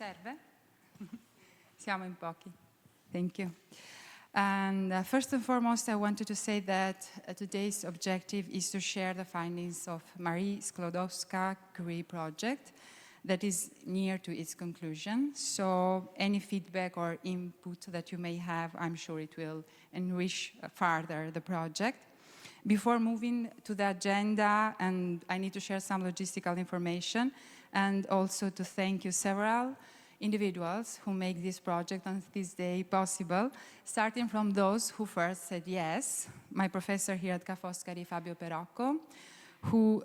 Serve? Siamo in pochi. Thank you. And first and foremost, I wanted to say that today's objective is to share the findings of Marie Skłodowska-Curie project that is near to its conclusion. So any feedback or input that you may have, I'm sure it will enrich further the project. Before moving to the agenda, and I need to share some logistical information, and also to thank you several individuals who make this project on this day possible, starting from those who first said yes. My professor here at Ca' Foscari, Fabio Perocco, who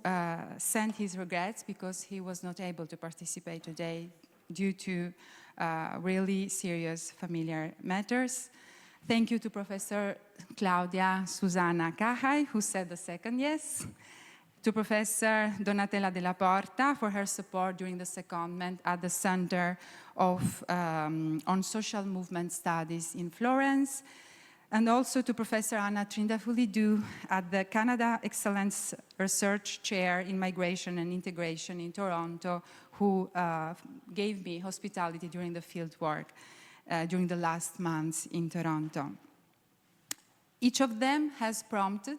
sent his regrets because he was not able to participate today due to really serious familiar matters. Thank you to Professor Claudia Susanna Cajai, who said the second yes. To Professor Donatella Della Porta for her support during the secondment at the Center on Social Movement Studies in Florence. And also to Professor Anna Trindafoulidu at the Canada Excellence Research Chair in Migration and Integration in Toronto, who gave me hospitality during the field work during the last months in Toronto. Each of them has prompted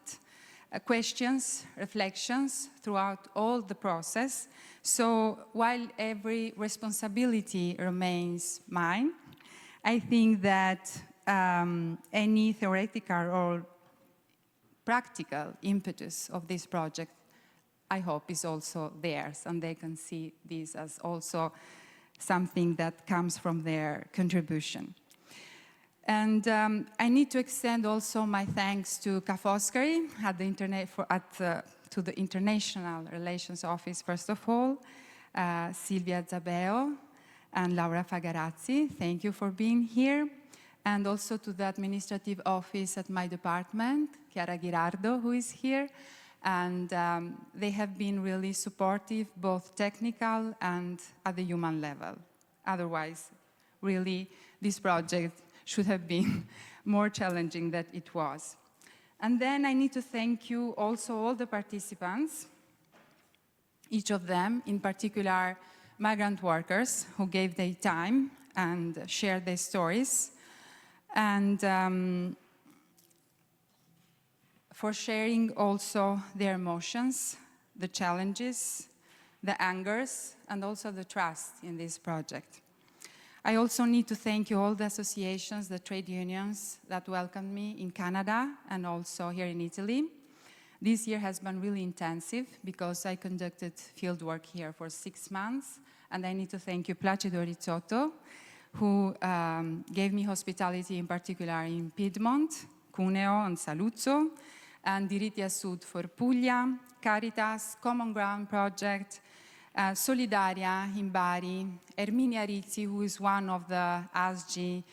questions, reflections throughout all the process. So while every responsibility remains mine, I think that any theoretical or practical impetus of this project, I hope, is also theirs, and they can see this as also something that comes from their contribution. And I need to extend also my thanks to Ca' Foscari to the International Relations Office, first of all, Silvia Zabeo and Laura Fagarazzi. Thank you for being here. And also to the administrative office at my department, Chiara Ghirardo, who is here. And they have been really supportive, both technical and at the human level. Otherwise, really, this project should have been more challenging than it was. And then I need to thank you also all the participants, each of them, in particular migrant workers who gave their time and shared their stories, and for sharing also their emotions, the challenges, the angers, and also the trust in this project. I also need to thank you all the associations, the trade unions that welcomed me in Canada and also here in Italy. This year has been really intensive because I conducted field work here for 6 months, and I need to thank you, Placido Rizzotto, who gave me hospitality in particular in Piedmont, Cuneo and Saluzzo, and Diritti a Sud for Puglia, Caritas, Common Ground Project, Solidaria in Bari, Erminia Rizzi, who is one of the ASGI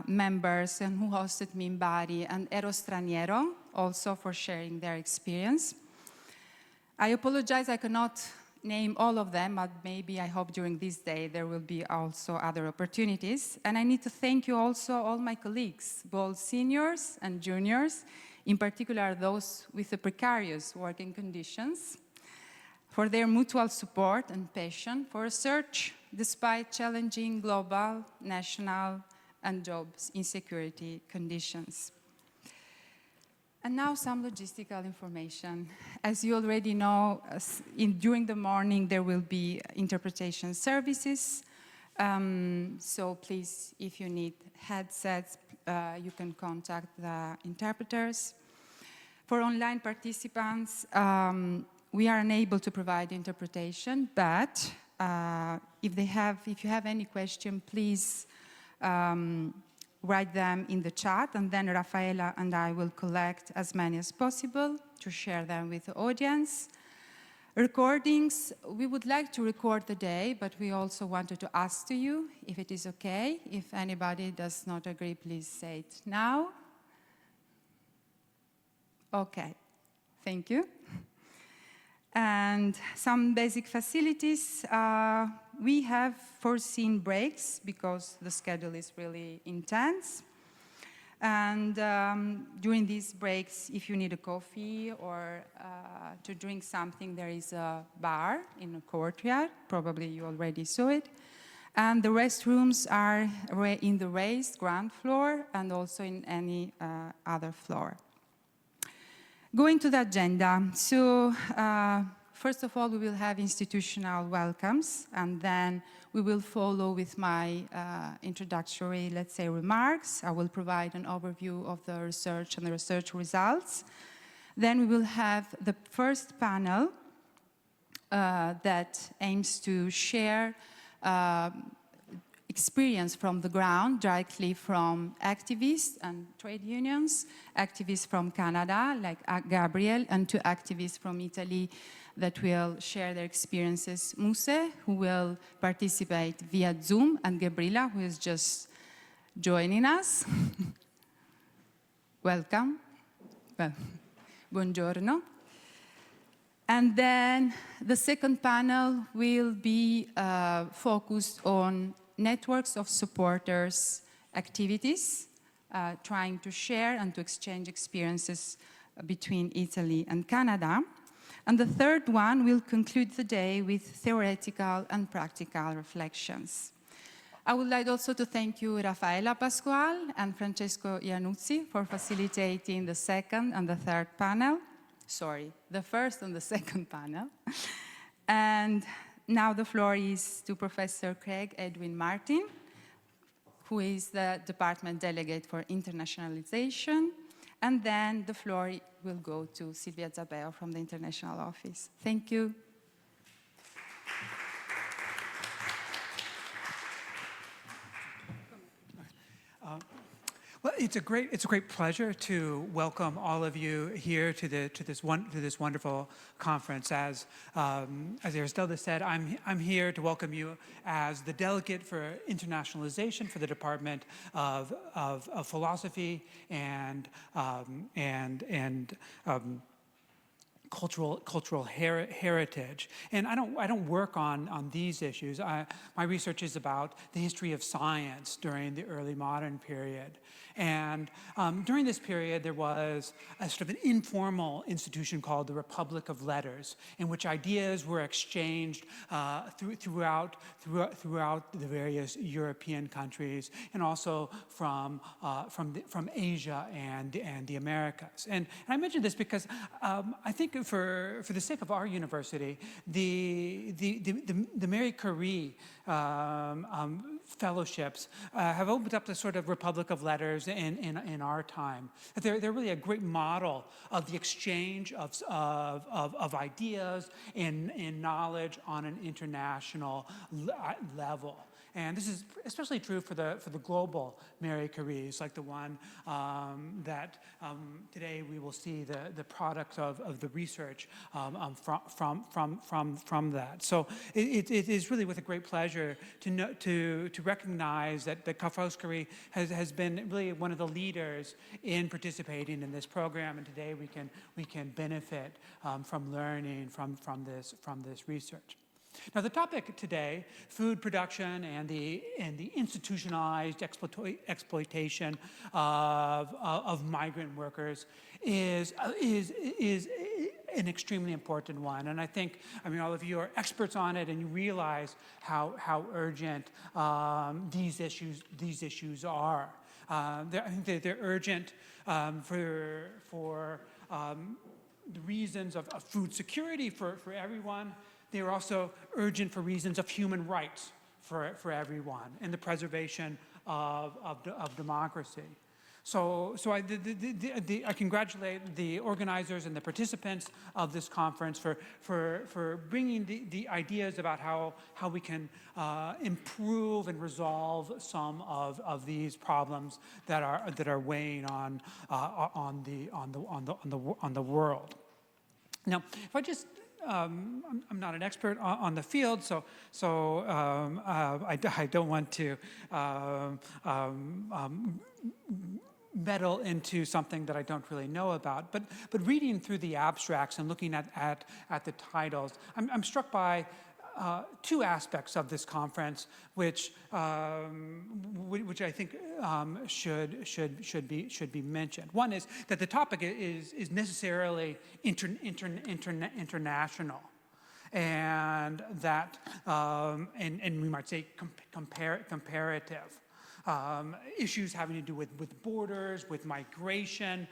members and who hosted me in Bari, and Ero Straniero, also for sharing their experience. I apologize, I cannot name all of them, but maybe I hope during this day there will be also other opportunities. And I need to thank you also, all my colleagues, both seniors and juniors, in particular those with the precarious working conditions, for their mutual support and passion for research despite challenging global, national, and job insecurity conditions. And now some logistical information. As you already know, during the morning there will be interpretation services. So please, if you need headsets, you can contact the interpreters. For online participants, we are unable to provide interpretation, but if you have any question, please write them in the chat, and then Raffaella and I will collect as many as possible to share them with the audience. Recordings, we would like to record the day, but we also wanted to ask to you if it is okay. If anybody does not agree, please say it now. Okay, thank you. And some basic facilities. We have foreseen breaks because the schedule is really intense. And during these breaks, if you need a coffee or to drink something, there is a bar in the courtyard. Probably you already saw it. And the restrooms are in the raised ground floor and also in any other floor. Going to the agenda. So first of all, we will have institutional welcomes, and then we will follow with my introductory, let's say, remarks. I will provide an overview of the research and the research results. Then we will have the first panel that aims to share experience from the ground, directly from activists and trade unions, activists from Canada, like Gabriel, and two activists from Italy that will share their experiences. Muse, who will participate via Zoom, and Gabriela, who is just joining us. Welcome. Well, buongiorno. And then the second panel will be focused on networks of supporters activities, trying to share and to exchange experiences between Italy and Canada. And the third one will conclude the day with theoretical and practical reflections. I would like also to thank you, Raffaella Pasquale and Francesco Iannuzzi, for facilitating the second and the third panel. Sorry, the first and the second panel. And now the floor is to Professor Craig Edwin Martin, who is the department delegate for internationalization. And then the floor will go to Silvia Zabeo from the International Office. Thank you. Well, it's a great pleasure to welcome all of you here to this wonderful conference. As Aristella said, I'm here to welcome you as the delegate for internationalization for the Department of Philosophy and cultural heritage. And I don't work on these issues. My research is about the history of science during the early modern period. And during this period, there was a sort of an informal institution called the Republic of Letters, in which ideas were exchanged throughout the various European countries, and also from Asia and the Americas. And I mention this because I think for the sake of our university, the Marie Curie fellowships have opened up the sort of Republic of Letters in our time. They're really a great model of the exchange of ideas and knowledge on an international level. And this is especially true for the global Marie Curies, like the one that today we will see the product of the research from that. So it is really with a great pleasure to recognize that Skłodowska-Curie has been really one of the leaders in participating in this program, and today we can benefit from learning from this research. Now, the topic today, food production and the institutionalized exploitation of migrant workers, is an extremely important one. And I think, all of you are experts on it, and you realize how urgent these issues are. I think they're urgent for the reasons of food security for everyone. They are also urgent for reasons of human rights for everyone and the preservation of democracy. So I congratulate the organizers and the participants of this conference for bringing the ideas about how we can improve and resolve some of these problems that are weighing on the world. Now, if I just I'm not an expert on the field, so I don't want to meddle into something that I don't really know about. But reading through the abstracts and looking at the titles, I'm struck by two aspects of this conference, which I think should be mentioned. One is that the topic is necessarily international, and that, and we might say comparative. Issues having to do with borders, with migration,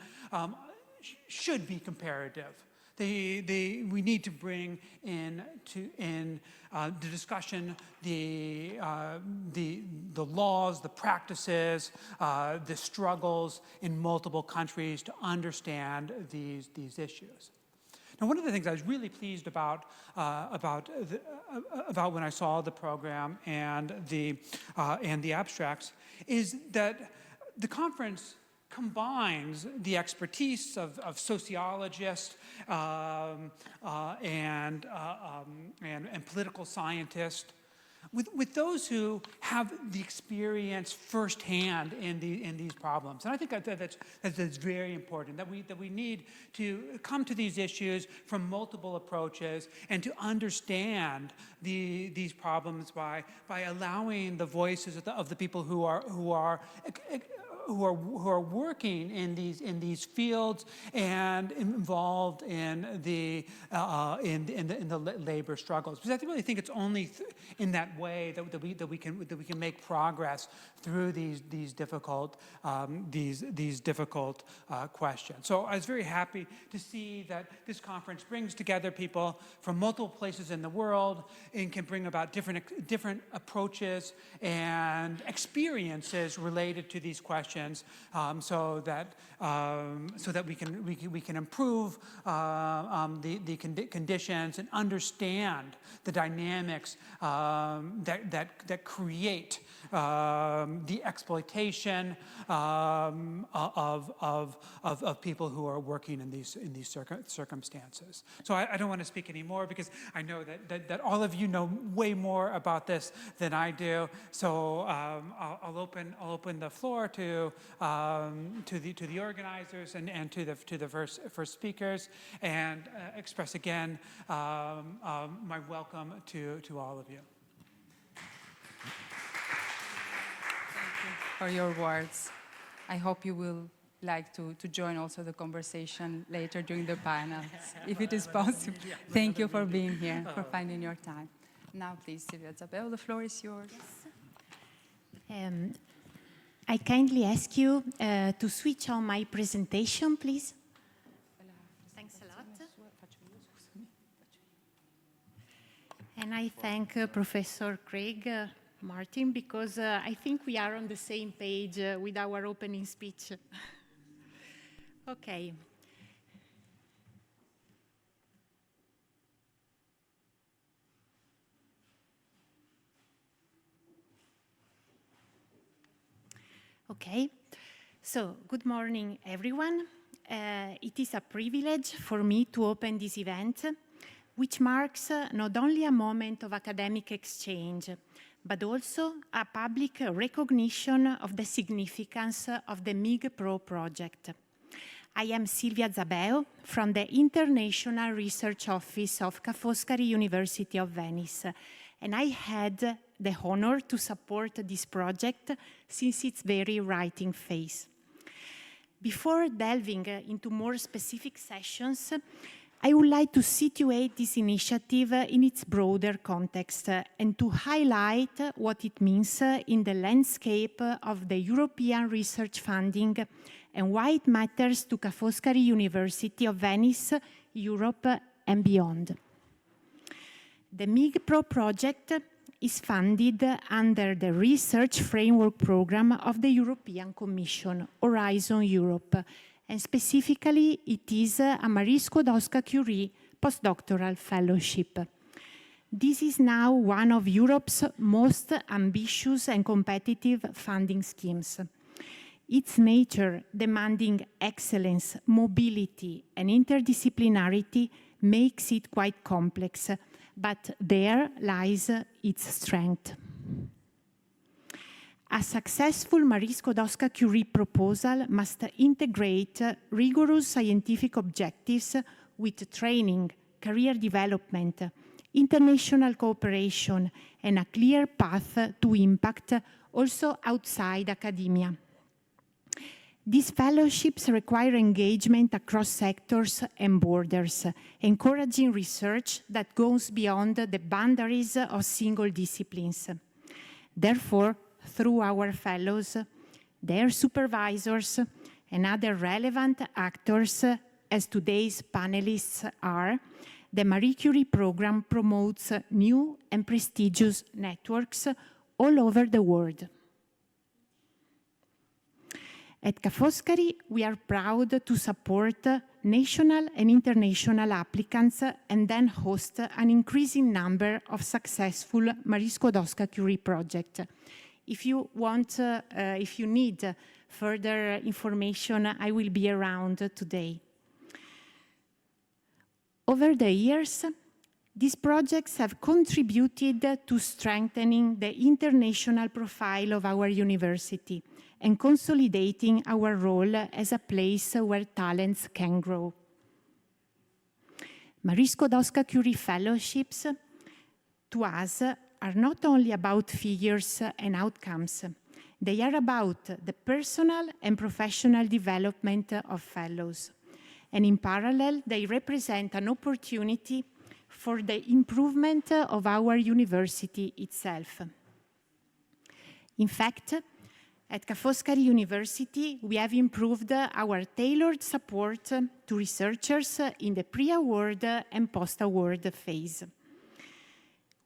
should be comparative. We need to bring in the discussion the laws, the practices, the struggles in multiple countries to understand these issues. Now, one of the things I was really pleased about when I saw the program and the abstracts is that the conference combines the expertise of sociologists and political scientists with those who have the experience firsthand in these problems. And I think that's very important, that we need to come to these issues from multiple approaches and to understand these problems by allowing the voices of the people who are working in these fields and involved in the labor struggles. Because I really think it's only in that way that we can make progress through these difficult questions. So I was very happy to see that this conference brings together people from multiple places in the world and can bring about different approaches and experiences related to these questions, so that we can improve the conditions and understand the dynamics that create the exploitation of people who are working in these circumstances. So I don't want to speak anymore because I know that all of you know way more about this than I do. So I'll open the floor to the organizers and to the first speakers, and express again my welcome to all of you. For your words. I hope you will like to join also the conversation later during the panels, if it is possible. Thank you for being here, for finding your time. Now, please, Silvia Zabel, the floor is yours. Yes. I kindly ask you to switch on my presentation, please. Thanks a lot. And I thank Professor Craig Martin, because I think we are on the same page with our opening speech. Okay. Okay. So, good morning, everyone. It is a privilege for me to open this event, which marks not only a moment of academic exchange, but also a public recognition of the significance of the MIG Pro project. I am Silvia Zabel from the International Research Office of Ca' Foscari University of Venice, and I had the honor to support this project since its very writing phase. Before delving into more specific sessions, I would like to situate this initiative in its broader context and to highlight what it means in the landscape of the European research funding and why it matters to Ca' Foscari University of Venice, Europe, and beyond. The MIG Pro project is funded under the Research Framework Program of the European Commission, Horizon Europe, and specifically, it is a Marie Skłodowska-Curie postdoctoral fellowship. This is now one of Europe's most ambitious and competitive funding schemes. Its nature, demanding excellence, mobility, and interdisciplinarity, makes it quite complex, but there lies its strength. A successful Marie Skłodowska-Curie proposal must integrate rigorous scientific objectives with training, career development, international cooperation, and a clear path to impact also outside academia. These fellowships require engagement across sectors and borders, encouraging research that goes beyond the boundaries of single disciplines. Therefore, through our fellows, their supervisors, and other relevant actors, as today's panelists are, the Marie Curie program promotes new and prestigious networks all over the world. At Ca' Foscari, we are proud to support national and international applicants and then host an increasing number of successful Marie Skłodowska-Curie projects. If you need further information, I will be around today. Over the years, these projects have contributed to strengthening the international profile of our university and consolidating our role as a place where talents can grow. Marie Skłodowska-Curie fellowships, to us, are not only about figures and outcomes. They are about the personal and professional development of fellows. And in parallel, they represent an opportunity for the improvement of our university itself. In fact, at Ca' Foscari University, we have improved our tailored support to researchers in the pre-award and post-award phase,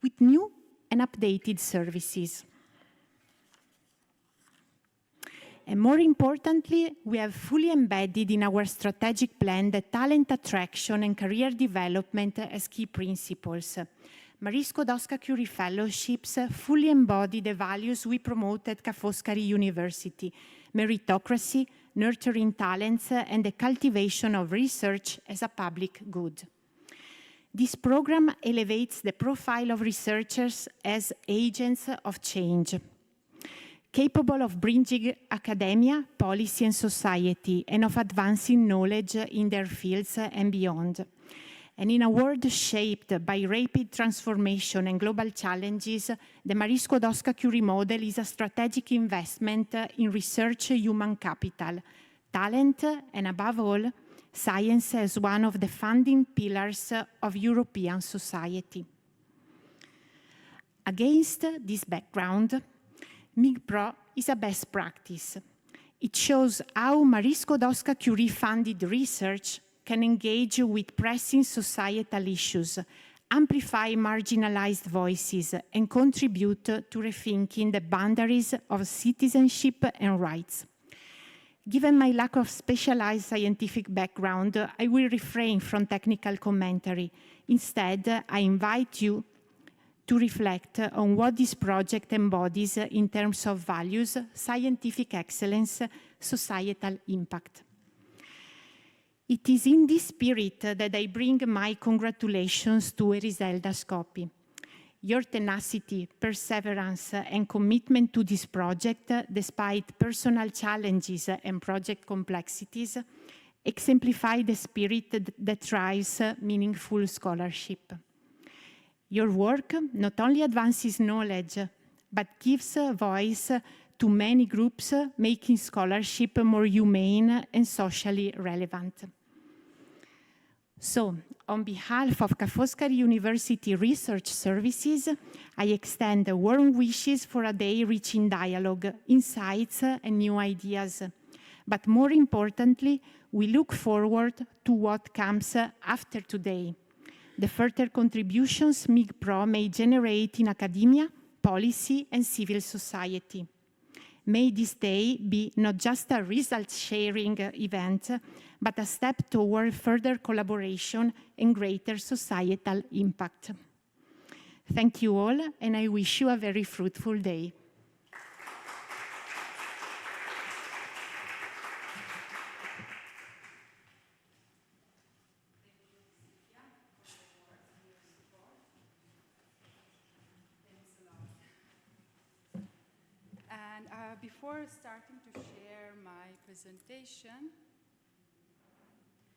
with new and updated services. And more importantly, we have fully embedded in our strategic plan the talent attraction and career development as key principles. Marie Skłodowska-Curie fellowships fully embody the values we promote at Ca' Foscari University: meritocracy, nurturing talents, and the cultivation of research as a public good. This program elevates the profile of researchers as agents of change, capable of bridging academia, policy, and society, and of advancing knowledge in their fields and beyond. And in a world shaped by rapid transformation and global challenges, the Marie Skłodowska-Curie model is a strategic investment in research human capital, talent, and above all, science as one of the founding pillars of European society. Against this background, MIG-Pro is a best practice. It shows how Marie Skłodowska-Curie funded research can engage with pressing societal issues, amplify marginalized voices, and contribute to rethinking the boundaries of citizenship and rights. Given my lack of specialized scientific background, I will refrain from technical commentary. Instead, I invite you to reflect on what this project embodies in terms of values, scientific excellence, societal impact. It is in this spirit that I bring my congratulations to Eriselda Scoppi. Your tenacity, perseverance, and commitment to this project, despite personal challenges and project complexities, exemplify the spirit that drives meaningful scholarship. Your work not only advances knowledge, but gives voice to many groups, making scholarship more humane and socially relevant. So, on behalf of Ca' Foscari University Research Services, I extend warm wishes for a day rich in dialogue, insights, and new ideas. But more importantly, we look forward to what comes after today, the further contributions MIG-Pro may generate in academia, policy, and civil society. May this day be not just a result-sharing event, but a step toward further collaboration and greater societal impact. Thank you all, and I wish you a very fruitful day. And before starting to share my presentation,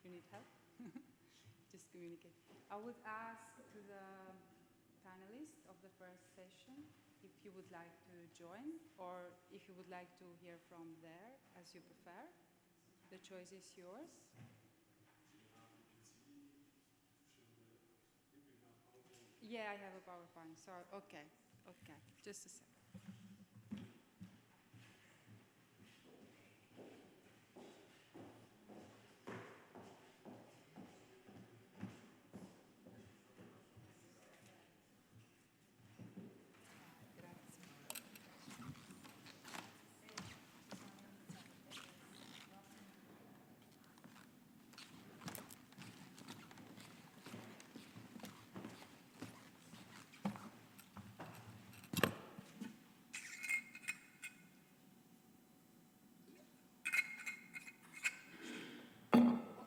you need help? Just communicate. I would ask to the panelists of the first session if you would like to join, or if you would like to hear from there, as you prefer. The choice is yours. Yeah, I have a PowerPoint, so okay, just a second.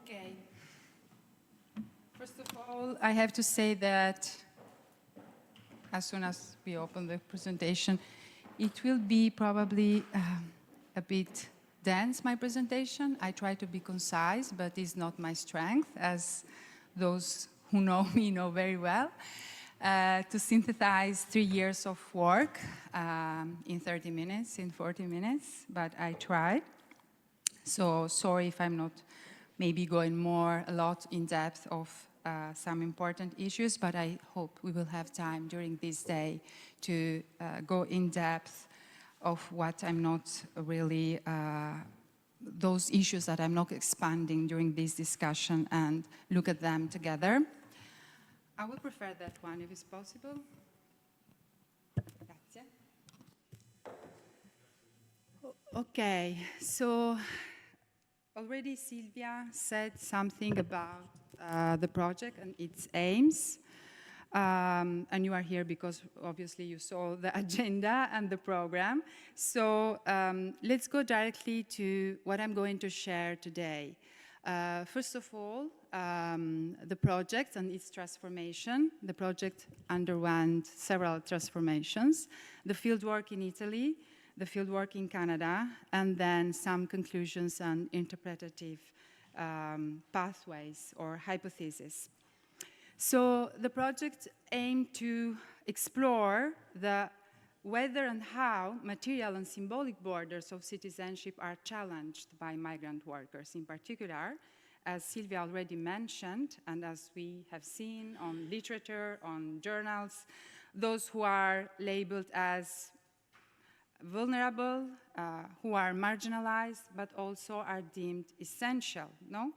Okay. First of all, I have to say that as soon as we open the presentation, it will be probably a bit dense, my presentation. I try to be concise, but it's not my strength, as those who know me know very well. To synthesize 3 years of work in 30 minutes, in 40 minutes, but I tried. So sorry if I'm not maybe going a lot in depth of some important issues, but I hope we will have time during this day to go in depth of what I'm not really, those issues that I'm not expanding during this discussion, and look at them together. I would prefer that one if it's possible. Grazie. Okay, so already Silvia said something about the project and its aims. And you are here because obviously you saw the agenda and the program. So let's go directly to what I'm going to share today. First of all, the project and its transformation. The project underwent several transformations. The fieldwork in Italy, the fieldwork in Canada, and then some conclusions and interpretative pathways or hypotheses. So the project aimed to explore whether and how material and symbolic borders of citizenship are challenged by migrant workers in particular, as Silvia already mentioned, and as we have seen on literature, on journals, those who are labeled as vulnerable, who are marginalized, but also are deemed essential, no?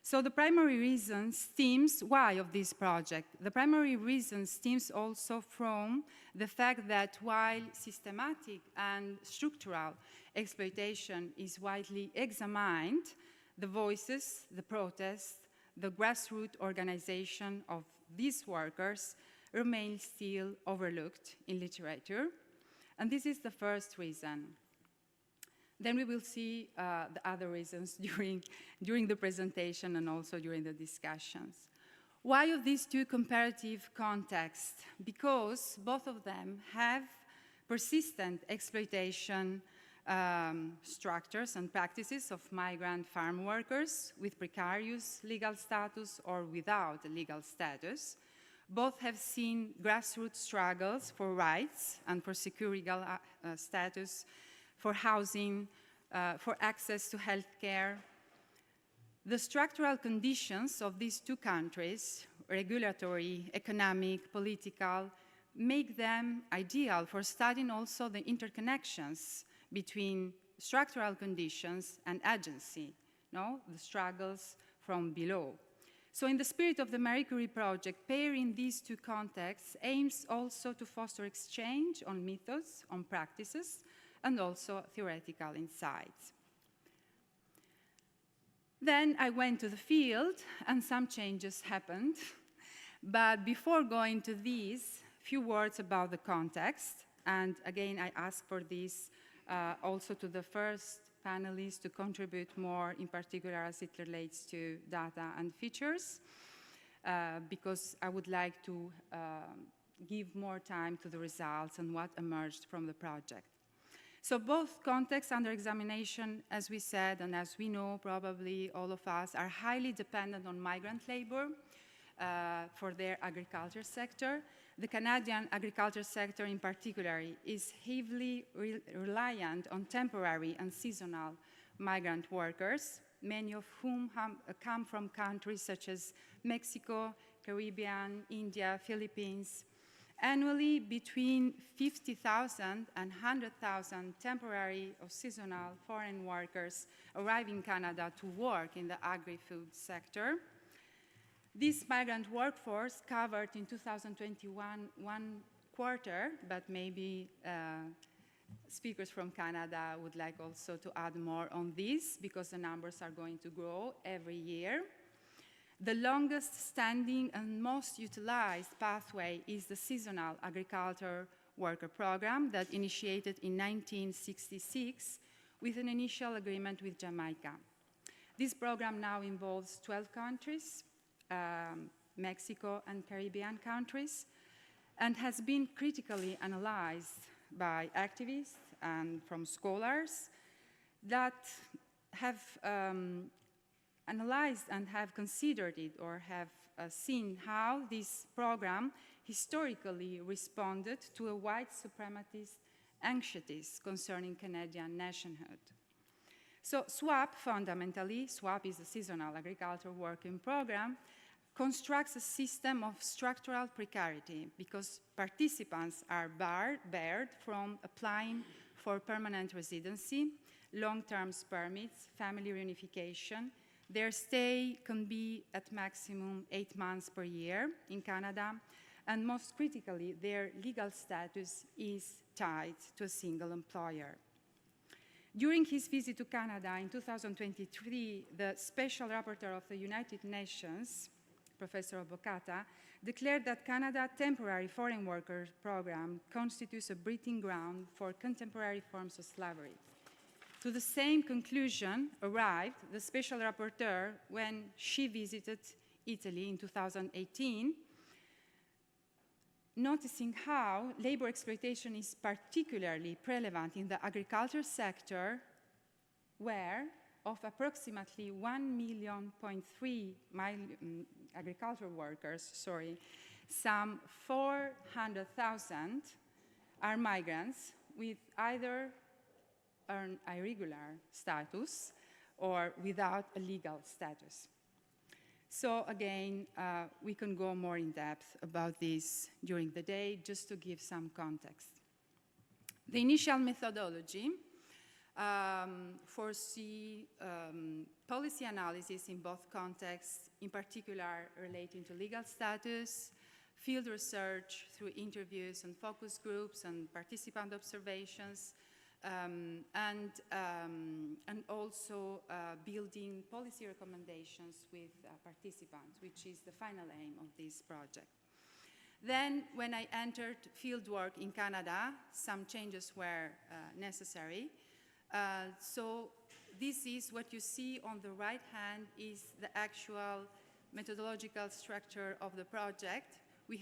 So the primary reasons, themes, why of this project? The primary reason stems also from the fact that while systematic and structural exploitation is widely examined, the voices, the protests, the grassroots organization of these workers remain still overlooked in literature. And this is the first reason. Then we will see the other reasons during the presentation and also during the discussions. Why of these two comparative contexts? Because both of them have persistent exploitation structures and practices of migrant farm workers with precarious legal status or without a legal status. Both have seen grassroots struggles for rights and for secure legal status, for housing, for access to health care. The structural conditions of these two countries, regulatory, economic, political, make them ideal for studying also the interconnections between structural conditions and agency, no? The struggles from below. So in the spirit of the Marie Curie project, pairing these two contexts aims also to foster exchange on methods, on practices, and also theoretical insights. Then I went to the field, and some changes happened. But before going to these, few words about the context. And again, I ask for this also to the first panelists to contribute more, in particular as it relates to data and features, because I would like to give more time to the results and what emerged from the project. So both contexts under examination, as we said, and as we know, probably all of us, are highly dependent on migrant labor for their agriculture sector. the Canadian agriculture sector in particular is heavily reliant on temporary and seasonal migrant workers, many of whom come from countries such as Mexico, Caribbean, India, Philippines. Annually, between 50,000 and 100,000 temporary or seasonal foreign workers arrive in Canada to work in the agri-food sector. This migrant workforce covered in 2021 one quarter, but maybe speakers from Canada would like also to add more on this because the numbers are going to grow every year. The longest standing and most utilized pathway is the Seasonal Agriculture Worker Program that initiated in 1966 with an initial agreement with Jamaica. This program now involves 12 countries, Mexico and Caribbean countries, and has been critically analyzed by activists and from scholars that have analyzed and have considered it or have seen how this program historically responded to a white supremacist anxieties concerning Canadian nationhood. So SWAP, fundamentally, SWAP is a Seasonal Agriculture Working Program, constructs a system of structural precarity because participants are barred from applying for permanent residency, long-term permits, family reunification. Their stay can be at maximum 8 months per year in Canada, and most critically, their legal status is tied to a single employer. During his visit to Canada in 2023, the Special Rapporteur of the United Nations, Professor Bocata, declared that Canada's temporary foreign worker program constitutes a breeding ground for contemporary forms of slavery. To the same conclusion arrived the Special Rapporteur when she visited Italy in 2018, noticing how labor exploitation is particularly prevalent in the agriculture sector, where of approximately 1.3 million agricultural workers, some 400,000 are migrants with either an irregular status or without a legal status. So again, we can go more in depth about this during the day, just to give some context. The initial methodology foresee policy analysis in both contexts, in particular relating to legal status, field research through interviews and focus groups and participant observations, and also building policy recommendations with participants, which is the final aim of this project. Then, when I entered fieldwork in Canada, some changes were necessary. So this is what you see on the right hand is the actual methodological structure of the project. We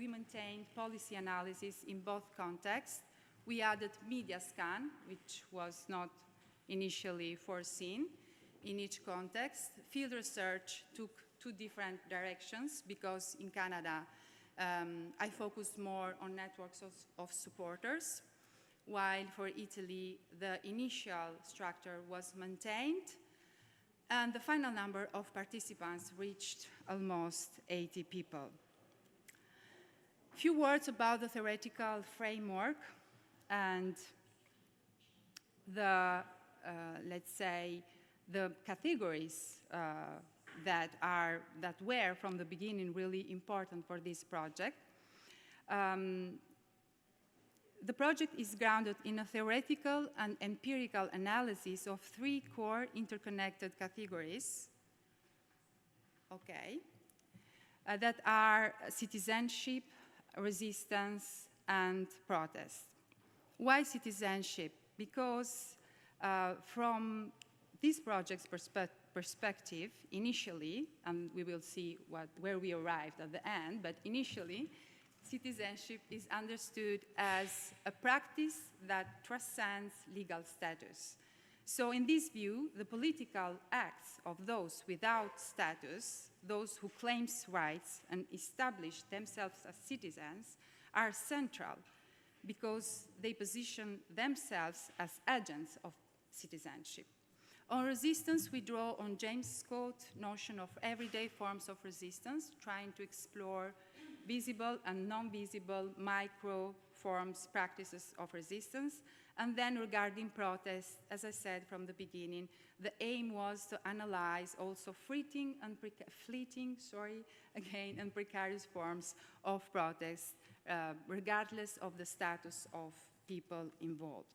maintained policy analysis in both contexts. We added media scan, which was not initially foreseen in each context. Field research took two different directions because in Canada, I focused more on networks of supporters, while for Italy, the initial structure was maintained, and the final number of participants reached almost 80 people. A few words about the theoretical framework and the, let's say, the categories that were from the beginning really important for this project. The project is grounded in a theoretical and empirical analysis of three core interconnected categories, that are citizenship, resistance, and protest. Why citizenship? Because from this project's perspective, initially, and we will see where we arrived at the end, but initially, citizenship is understood as a practice that transcends legal status. So in this view, the political acts of those without status, those who claim rights and establish themselves as citizens, are central because they position themselves as agents of citizenship. On resistance, we draw on James Scott's notion of everyday forms of resistance, trying to explore visible and non-visible micro forms, practices of resistance. And then regarding protests, as I said from the beginning, the aim was to analyze also fleeting and precarious forms of protest, regardless of the status of people involved.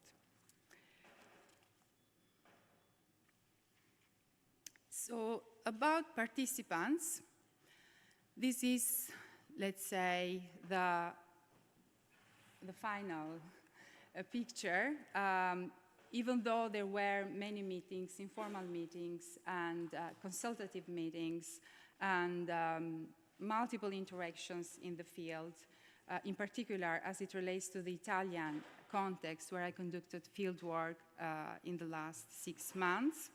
So about participants, this is, let's say, the final picture. Even though there were many meetings, informal meetings, and consultative meetings, and multiple interactions in the field, in particular as it relates to the Italian context where I conducted field work in the last 6 months.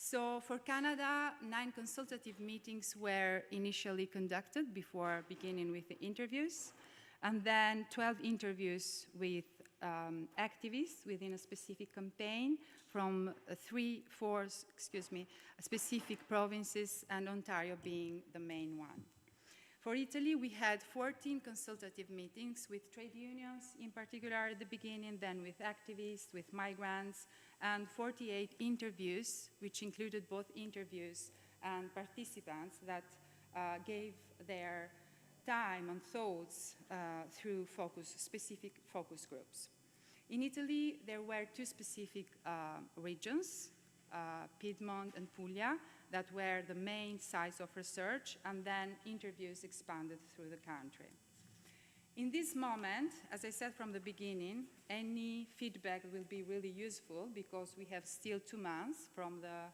So for Canada, 9 consultative meetings were initially conducted before beginning with the interviews, and then 12 interviews with activists within a specific campaign from 4 specific provinces, and Ontario being the main one. For Italy, we had 14 consultative meetings with trade unions, in particular at the beginning, then with activists, with migrants, and 48 interviews, which included both interviews and participants that gave their time and thoughts through specific focus groups. In Italy, there were 2 specific regions, Piedmont and Puglia, that were the main sites of research, and then interviews expanded through the country. In this moment, as I said from the beginning, any feedback will be really useful because we have still 2 months from the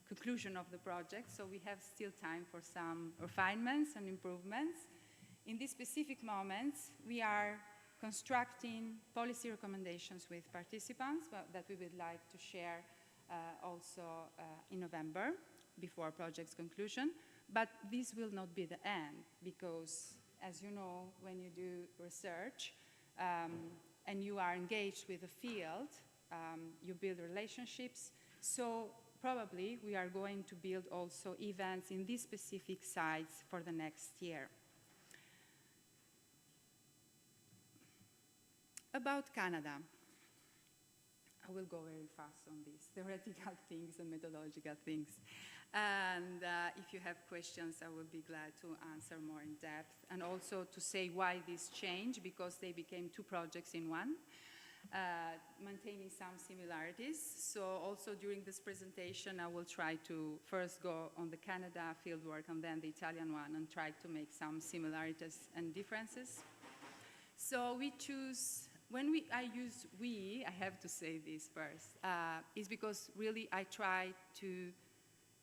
conclusion of the project, so we have still time for some refinements and improvements. In these specific moments, we are constructing policy recommendations with participants that we would like to share also in November, before project's conclusion. But this will not be the end, because as you know, when you do research and you are engaged with the field, you build relationships. So probably we are going to build also events in these specific sites for the next year. About Canada, I will go very fast on these theoretical things and methodological things. And if you have questions, I will be glad to answer more in depth, and also to say why this changed, because they became 2 projects in one, maintaining some similarities. So also during this presentation, I will try to first go on the Canada fieldwork and then the Italian one, and try to make some similarities and differences. So we choose, I use we, I have to say this first, is because really I try to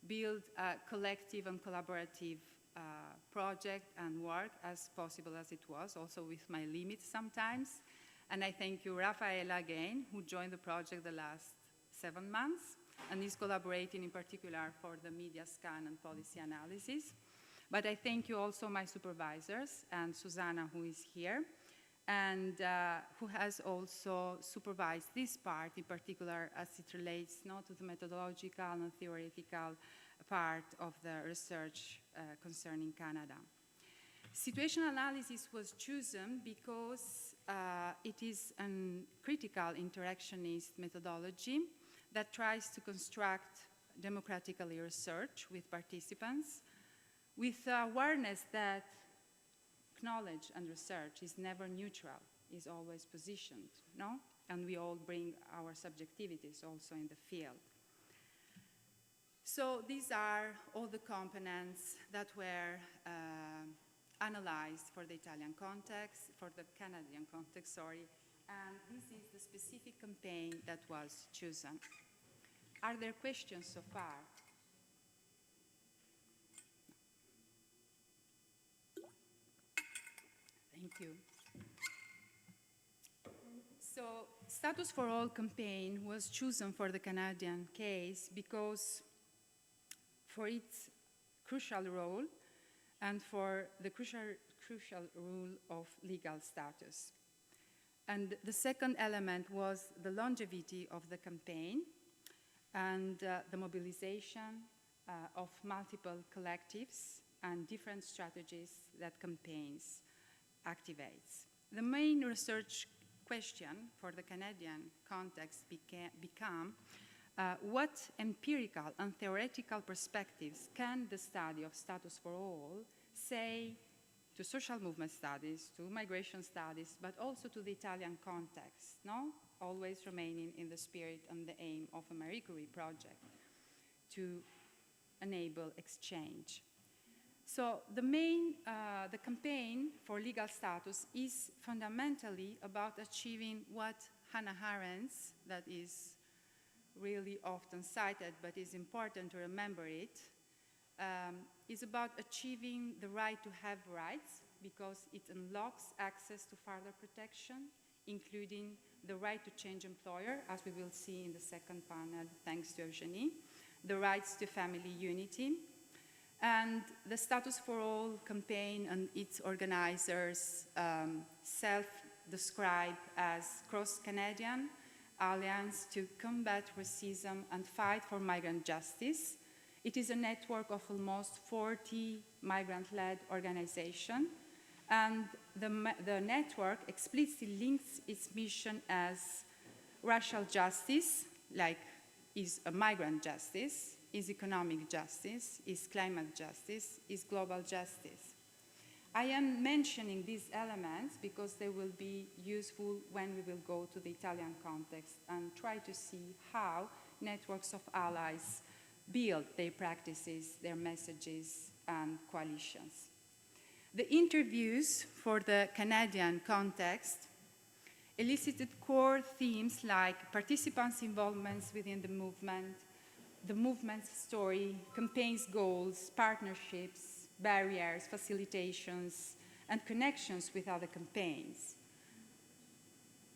build a collective and collaborative project and work as possible as it was, also with my limits sometimes. And I thank you, Raffaella, again, who joined the project the last 7 months and is collaborating in particular for the media scan and policy analysis. But I thank you also my supervisors, and Susanna, who is here, and who has also supervised this part, in particular as it relates not to the methodological and theoretical part of the research concerning Canada. Situation analysis was chosen because it is a critical interactionist methodology that tries to construct democratically research with participants, with awareness that knowledge and research is never neutral, is always positioned, no? And we all bring our subjectivities also in the field. So these are all the components that were analyzed for the Italian context, for the Canadian context, sorry, and this is the specific campaign that was chosen. Are there questions so far? Thank you. So Status for All campaign was chosen for the Canadian case because for its crucial role and for the crucial rule of legal status. And the second element was the longevity of the campaign and the mobilization of multiple collectives and different strategies that campaigns activates. The main research question for the Canadian context became what empirical and theoretical perspectives can the study of status for all say to social movement studies, to migration studies, but also to the Italian context, no? Always remaining in the spirit and the aim of a Marie Curie project to enable exchange. So the campaign for legal status is fundamentally about achieving what Hannah Arendt, that is really often cited, but is important to remember it, is about achieving the right to have rights because it unlocks access to further protection, including the right to change employer, as we will see in the second panel, thanks to Eugenie, the rights to family unity, and the Status for All campaign and its organizers self-describe as cross-Canadian alliance to combat racism and fight for migrant justice. It is a network of almost 40 migrant-led organizations, and the network explicitly links its mission as racial justice, like is a migrant justice, is economic justice, is climate justice, is global justice. I am mentioning these elements because they will be useful when we will go to the Italian context and try to see how networks of allies build their practices, their messages, and coalitions. The interviews for the Canadian context elicited core themes like participants' involvements within the movement's story, campaigns' goals, partnerships, barriers, facilitations, and connections with other campaigns.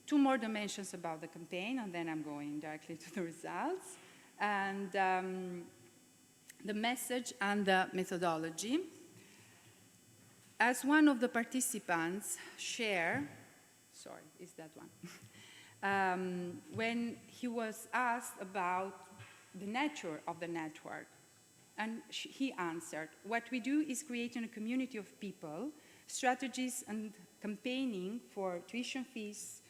Two more dimensions about the campaign, and then I'm going directly to the results, and the message and the methodology. As one of the participants shared, sorry, is that one? When he was asked about the nature of the network, and he answered, what we do is creating a community of people, strategies and campaigning for tuition fees,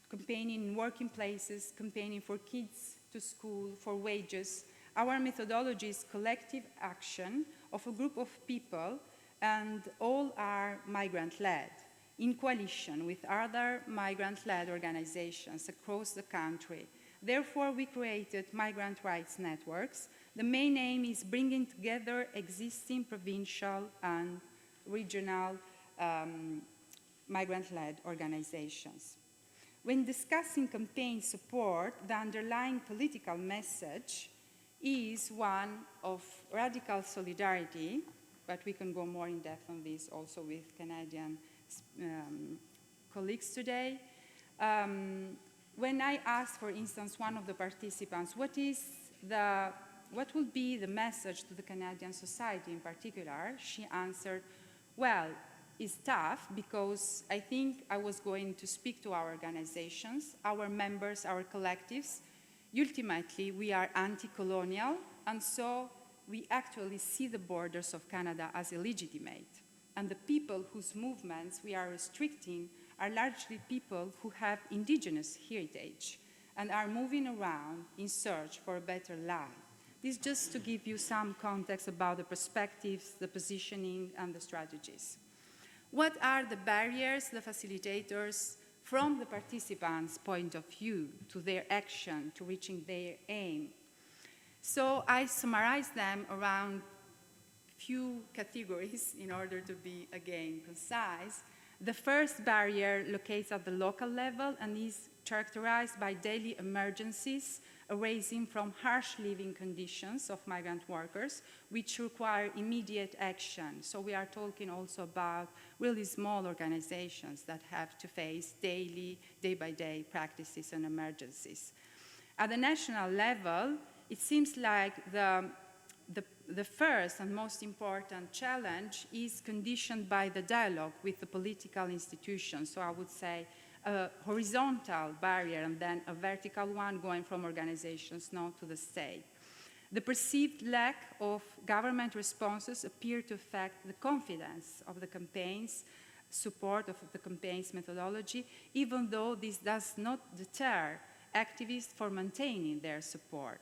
campaigning in working places, campaigning for kids to school, for wages. Our methodology is collective action of a group of people, and all are migrant-led, in coalition with other migrant-led organizations across the country. Therefore, we created migrant rights networks. The main aim is bringing together existing provincial and regional migrant-led organizations. When discussing campaign support, the underlying political message is one of radical solidarity, but we can go more in depth on this also with Canadian colleagues today. When I asked, for instance, one of the participants, what will be the message to the Canadian society in particular, she answered, well, it's tough because I think I was going to speak to our organizations, our members, our collectives. Ultimately, we are anti-colonial, and so we actually see the borders of Canada as illegitimate. And the people whose movements we are restricting are largely people who have indigenous heritage and are moving around in search for a better life. This just to give you some context about the perspectives, the positioning, and the strategies. What are the barriers, the facilitators, from the participants' point of view to their action, to reaching their aim? So I summarized them around few categories in order to be, again, concise. The first barrier locates at the local level and is characterized by daily emergencies arising from harsh living conditions of migrant workers, which require immediate action. So we are talking also about really small organizations that have to face daily, day-by-day practices and emergencies. At the national level, it seems like the first and most important challenge is conditioned by the dialogue with the political institutions. So I would say a horizontal barrier and then a vertical one going from organizations now to the state. The perceived lack of government responses appear to affect the confidence of the campaigns, support of the campaign's methodology, even though this does not deter activists from maintaining their support,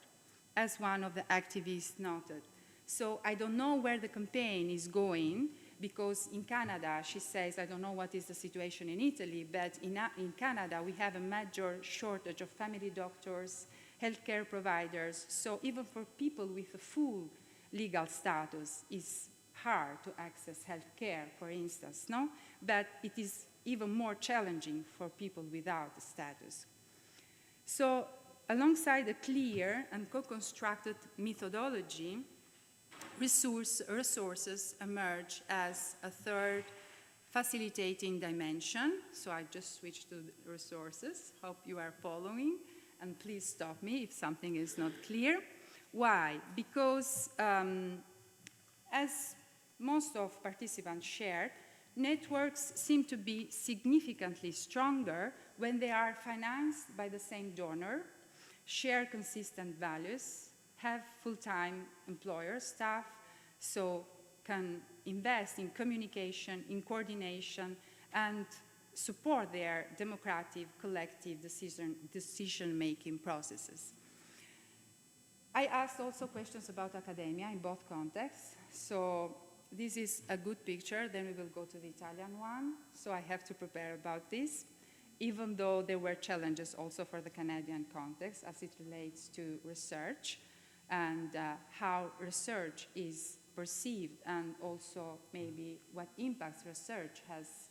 as one of the activists noted. So I don't know where the campaign is going, because in Canada, she says, I don't know what is the situation in Italy, but in Canada, we have a major shortage of family doctors, healthcare providers. So even for people with a full legal status, it's hard to access healthcare, for instance, no? But it is even more challenging for people without a status. So alongside a clear and co-constructed methodology, resources emerge as a third facilitating dimension. So I just switched to resources. Hope you are following. And please stop me if something is not clear. Why? Because as most of participants shared, networks seem to be significantly stronger when they are financed by the same donor, share consistent values, have full-time employer staff, so can invest in communication, in coordination, and support their democratic, collective decision-making processes. I asked also questions about academia in both contexts. So this is a good picture, then we will go to the Italian one. So I have to prepare about this, even though there were challenges also for the Canadian context as it relates to research and how research is perceived, and also maybe what impacts research has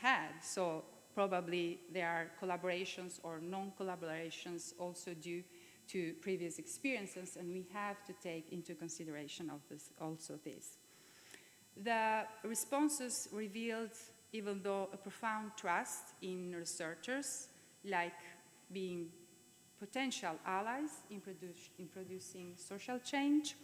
had. So probably there are collaborations or non-collaborations also due to previous experiences, and we have to take into consideration of this, also this. The responses revealed, even though a profound trust in researchers, like being potential allies in producing social change.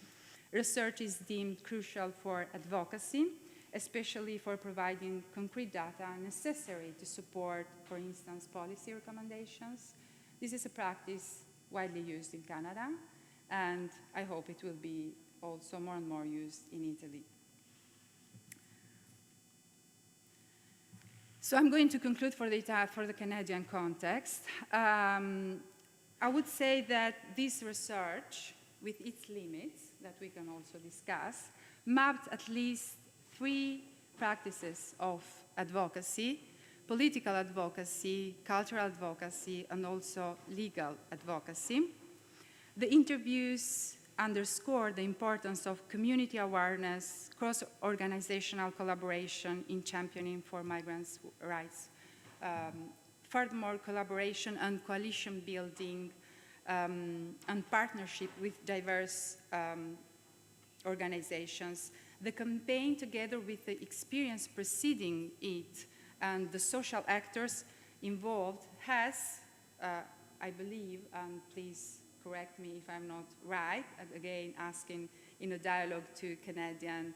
Research is deemed crucial for advocacy, especially for providing concrete data necessary to support, for instance, policy recommendations. This is a practice widely used in Canada, and I hope it will be also more and more used in Italy. So I'm going to conclude for the Canadian context. I would say that this research, with its limits that we can also discuss, mapped at least 3 practices of advocacy: political advocacy, cultural advocacy, and also legal advocacy. The interviews underscore the importance of community awareness, cross-organizational collaboration in championing for migrants' rights. Furthermore, collaboration and coalition building and partnership with diverse organizations. The campaign, together with the experience preceding it and the social actors involved, has, I believe, and please correct me if I'm not right, again asking in a dialogue to Canadian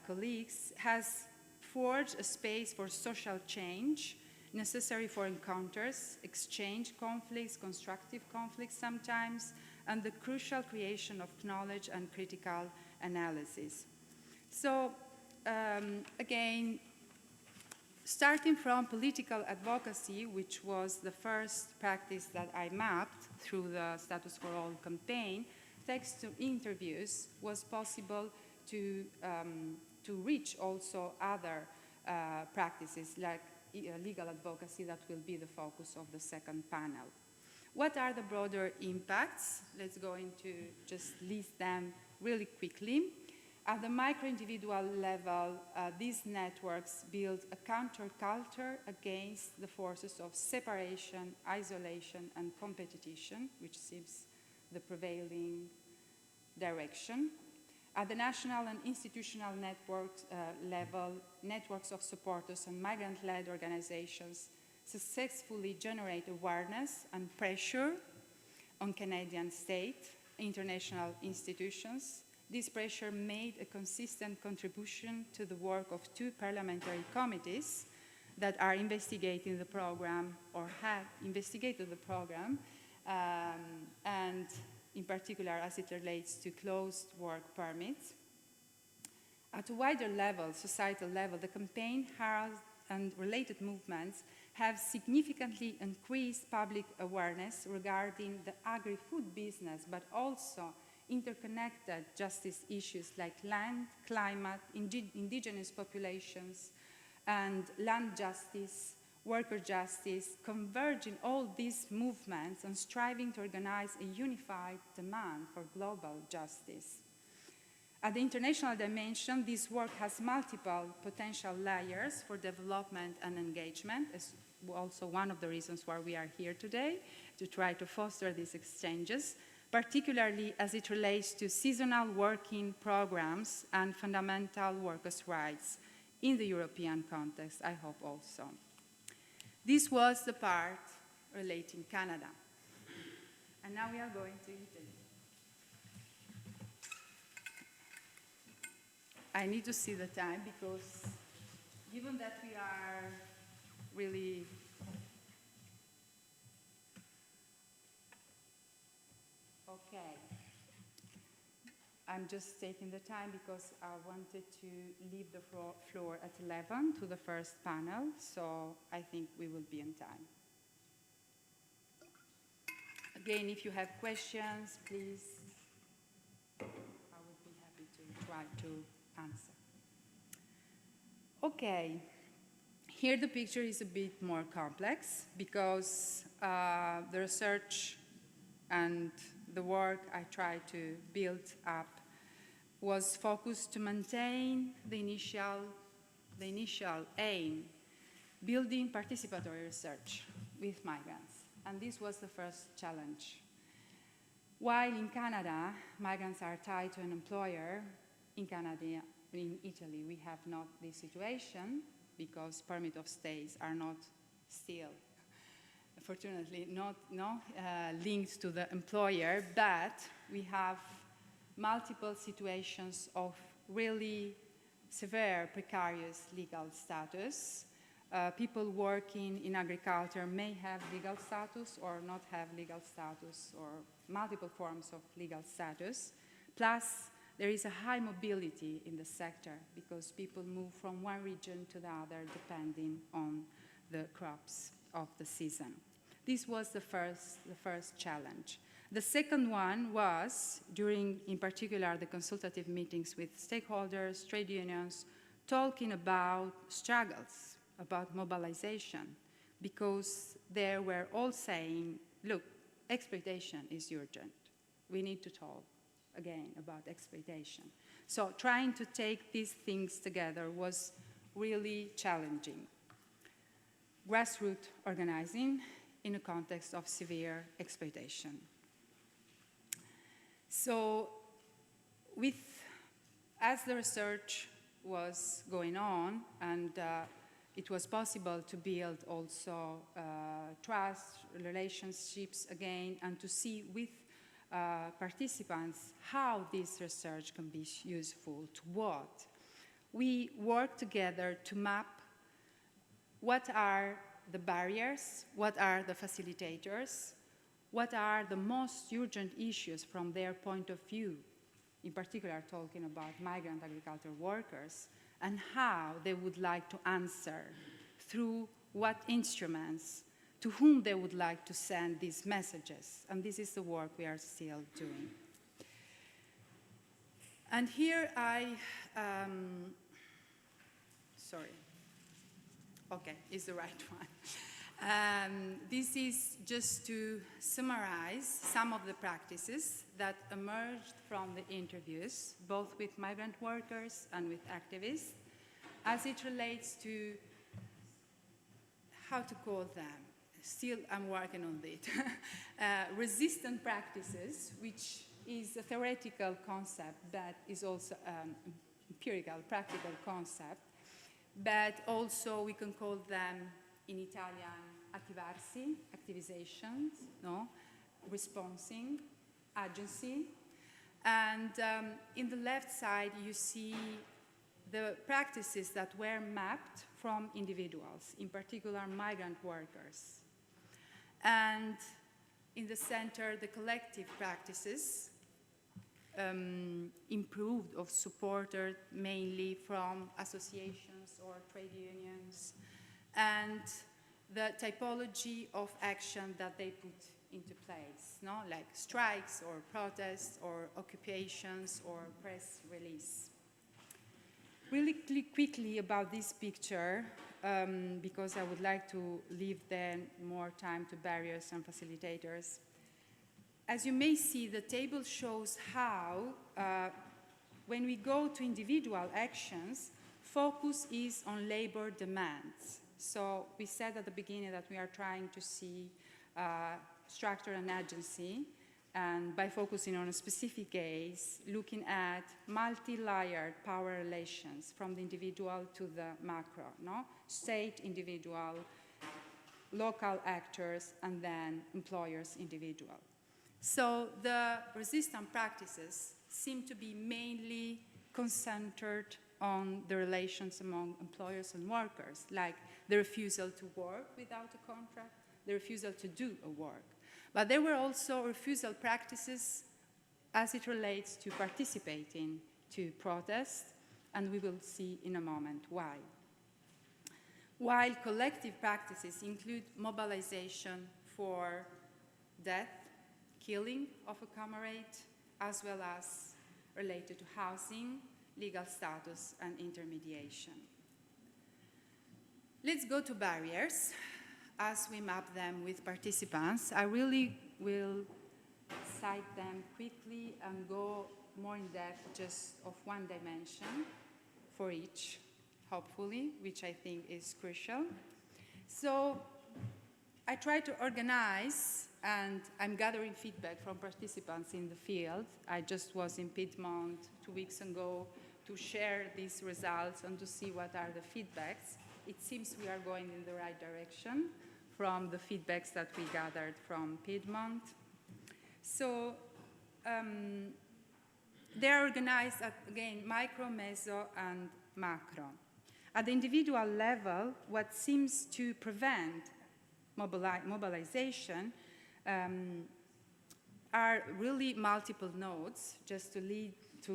colleagues, has forged a space for social change necessary for encounters, exchange conflicts, constructive conflicts sometimes, and the crucial creation of knowledge and critical analysis. So again, starting from political advocacy, which was the first practice that I mapped through the Status for All campaign, thanks to interviews, was possible to reach also other practices like legal advocacy that will be the focus of the second panel. What are the broader impacts? Let's go into just list them really quickly. At the micro-individual level, these networks build a counterculture against the forces of separation, isolation, and competition, which seems the prevailing direction. At the national and institutional networks level, networks of supporters and migrant-led organizations successfully generate awareness and pressure on Canadian state, international institutions. This pressure made a consistent contribution to the work of 2 parliamentary committees that are investigating the program or have investigated the program, and in particular as it relates to closed work permits. At a wider level, societal level, the campaign, herald, and related movements have significantly increased public awareness regarding the agri-food business, but also interconnected justice issues like land, climate, indigenous populations, and land justice, worker justice, converging all these movements and striving to organize a unified demand for global justice. At the international dimension, this work has multiple potential layers for development and engagement, as also one of the reasons why we are here today, to try to foster these exchanges, particularly as it relates to seasonal working programs and fundamental workers' rights in the European context, I hope also. This was the part relating Canada. And now we are going to Italy. I need to see the time because given that we are really okay. I'm just taking the time because I wanted to leave the floor at 11 to the first panel, so I think we will be in time. Again, if you have questions, please, I would be happy to try to answer. Okay, here the picture is a bit more complex because the research and the work I tried to build up was focused to maintain the initial aim, building participatory research with migrants. And this was the first challenge. While in Canada, migrants are tied to an employer, in Italy, we have not this situation because permit of stays are not still, fortunately, not linked to the employer, but we have multiple situations of really severe precarious legal status. People working in agriculture may have legal status or not have legal status or multiple forms of legal status. Plus, there is a high mobility in the sector because people move from one region to the other depending on the crops of the season. This was the first challenge. The second one was, during, in particular, the consultative meetings with stakeholders, trade unions, talking about struggles, about mobilization, because they were all saying, look, exploitation is urgent. We need to talk again about exploitation. So trying to take these things together was really challenging. Grassroots organizing in a context of severe exploitation. So as the research was going on and it was possible to build also trust, relationships again, and to see with participants how this research can be useful to what. We work together to map what are the barriers, what are the facilitators, what are the most urgent issues from their point of view, in particular talking about migrant agricultural workers, and how they would like to answer, through what instruments, to whom they would like to send these messages. And this is the work we are still doing. And here sorry. Okay, it's the right one. This this is just to summarize some of the practices that emerged from the interviews, both with migrant workers and with activists, as it relates to how to call them. Still, I'm working on it. Resistant practices, which is a theoretical concept, but is also an empirical, practical concept. But also we can call them in Italian attivarsi, activizations, no? Responsing, agency. And in the left side, you see the practices that were mapped from individuals, in particular migrant workers. And in the center, the collective practices improved or supported mainly from associations or trade unions, and the typology of action that they put into place, no? Like strikes or protests or occupations or press release. Really quickly about this picture, because I would like to leave then more time to barriers and facilitators. As you may see, the table shows how, when we go to individual actions, focus is on labor demands. So we said at the beginning that we are trying to see structure and agency, and by focusing on a specific case, looking at multi-layered power relations from the individual to the macro, no? State, individual, local actors, and then employers, individual. So the resistant practices seem to be mainly concentrated on the relations among employers and workers, like the refusal to work without a contract, the refusal to do a work. But there were also refusal practices as it relates to participating to protests, and we will see in a moment why. While collective practices include mobilization for death, killing of a comrade, as well as related to housing, legal status, and intermediation. Let's go to barriers as we map them with participants. I really will cite them quickly and go more in depth just of one dimension for each, hopefully, which I think is crucial. So I try to organize, and I'm gathering feedback from participants in the field. I just was in Piedmont 2 weeks ago to share these results and to see what are the feedbacks. It seems we are going in the right direction from the feedbacks that we gathered from Piedmont. So they're organized at, again, micro, meso, and macro. At the individual level, what seems to prevent mobilization are really multiple nodes, just to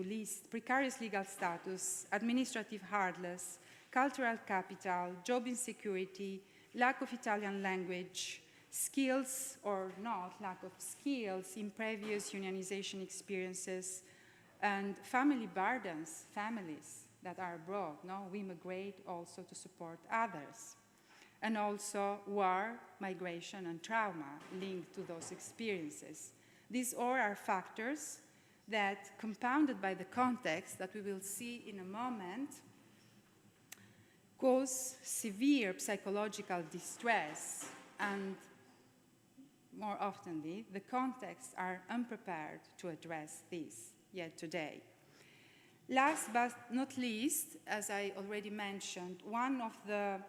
list precarious legal status, administrative hardness, cultural capital, job insecurity, lack of Italian language, skills or not, lack of skills in previous unionization experiences, and family burdens, families that are abroad. No? We migrate also to support others. And also war, migration, and trauma linked to those experiences. These all are factors that, compounded by the context that we will see in a moment, cause severe psychological distress, and more oftenly, the contexts are unprepared to address this yet today. Last but not least, as I already mentioned, one of the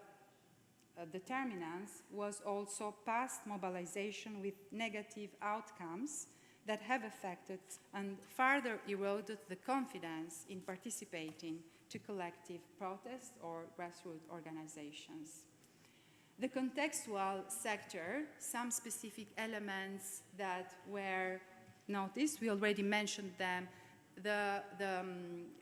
determinants was also past mobilization with negative outcomes that have affected and further eroded the confidence in participating to collective protests or grassroots organizations. The contextual sector, some specific elements that were noticed, we already mentioned them, the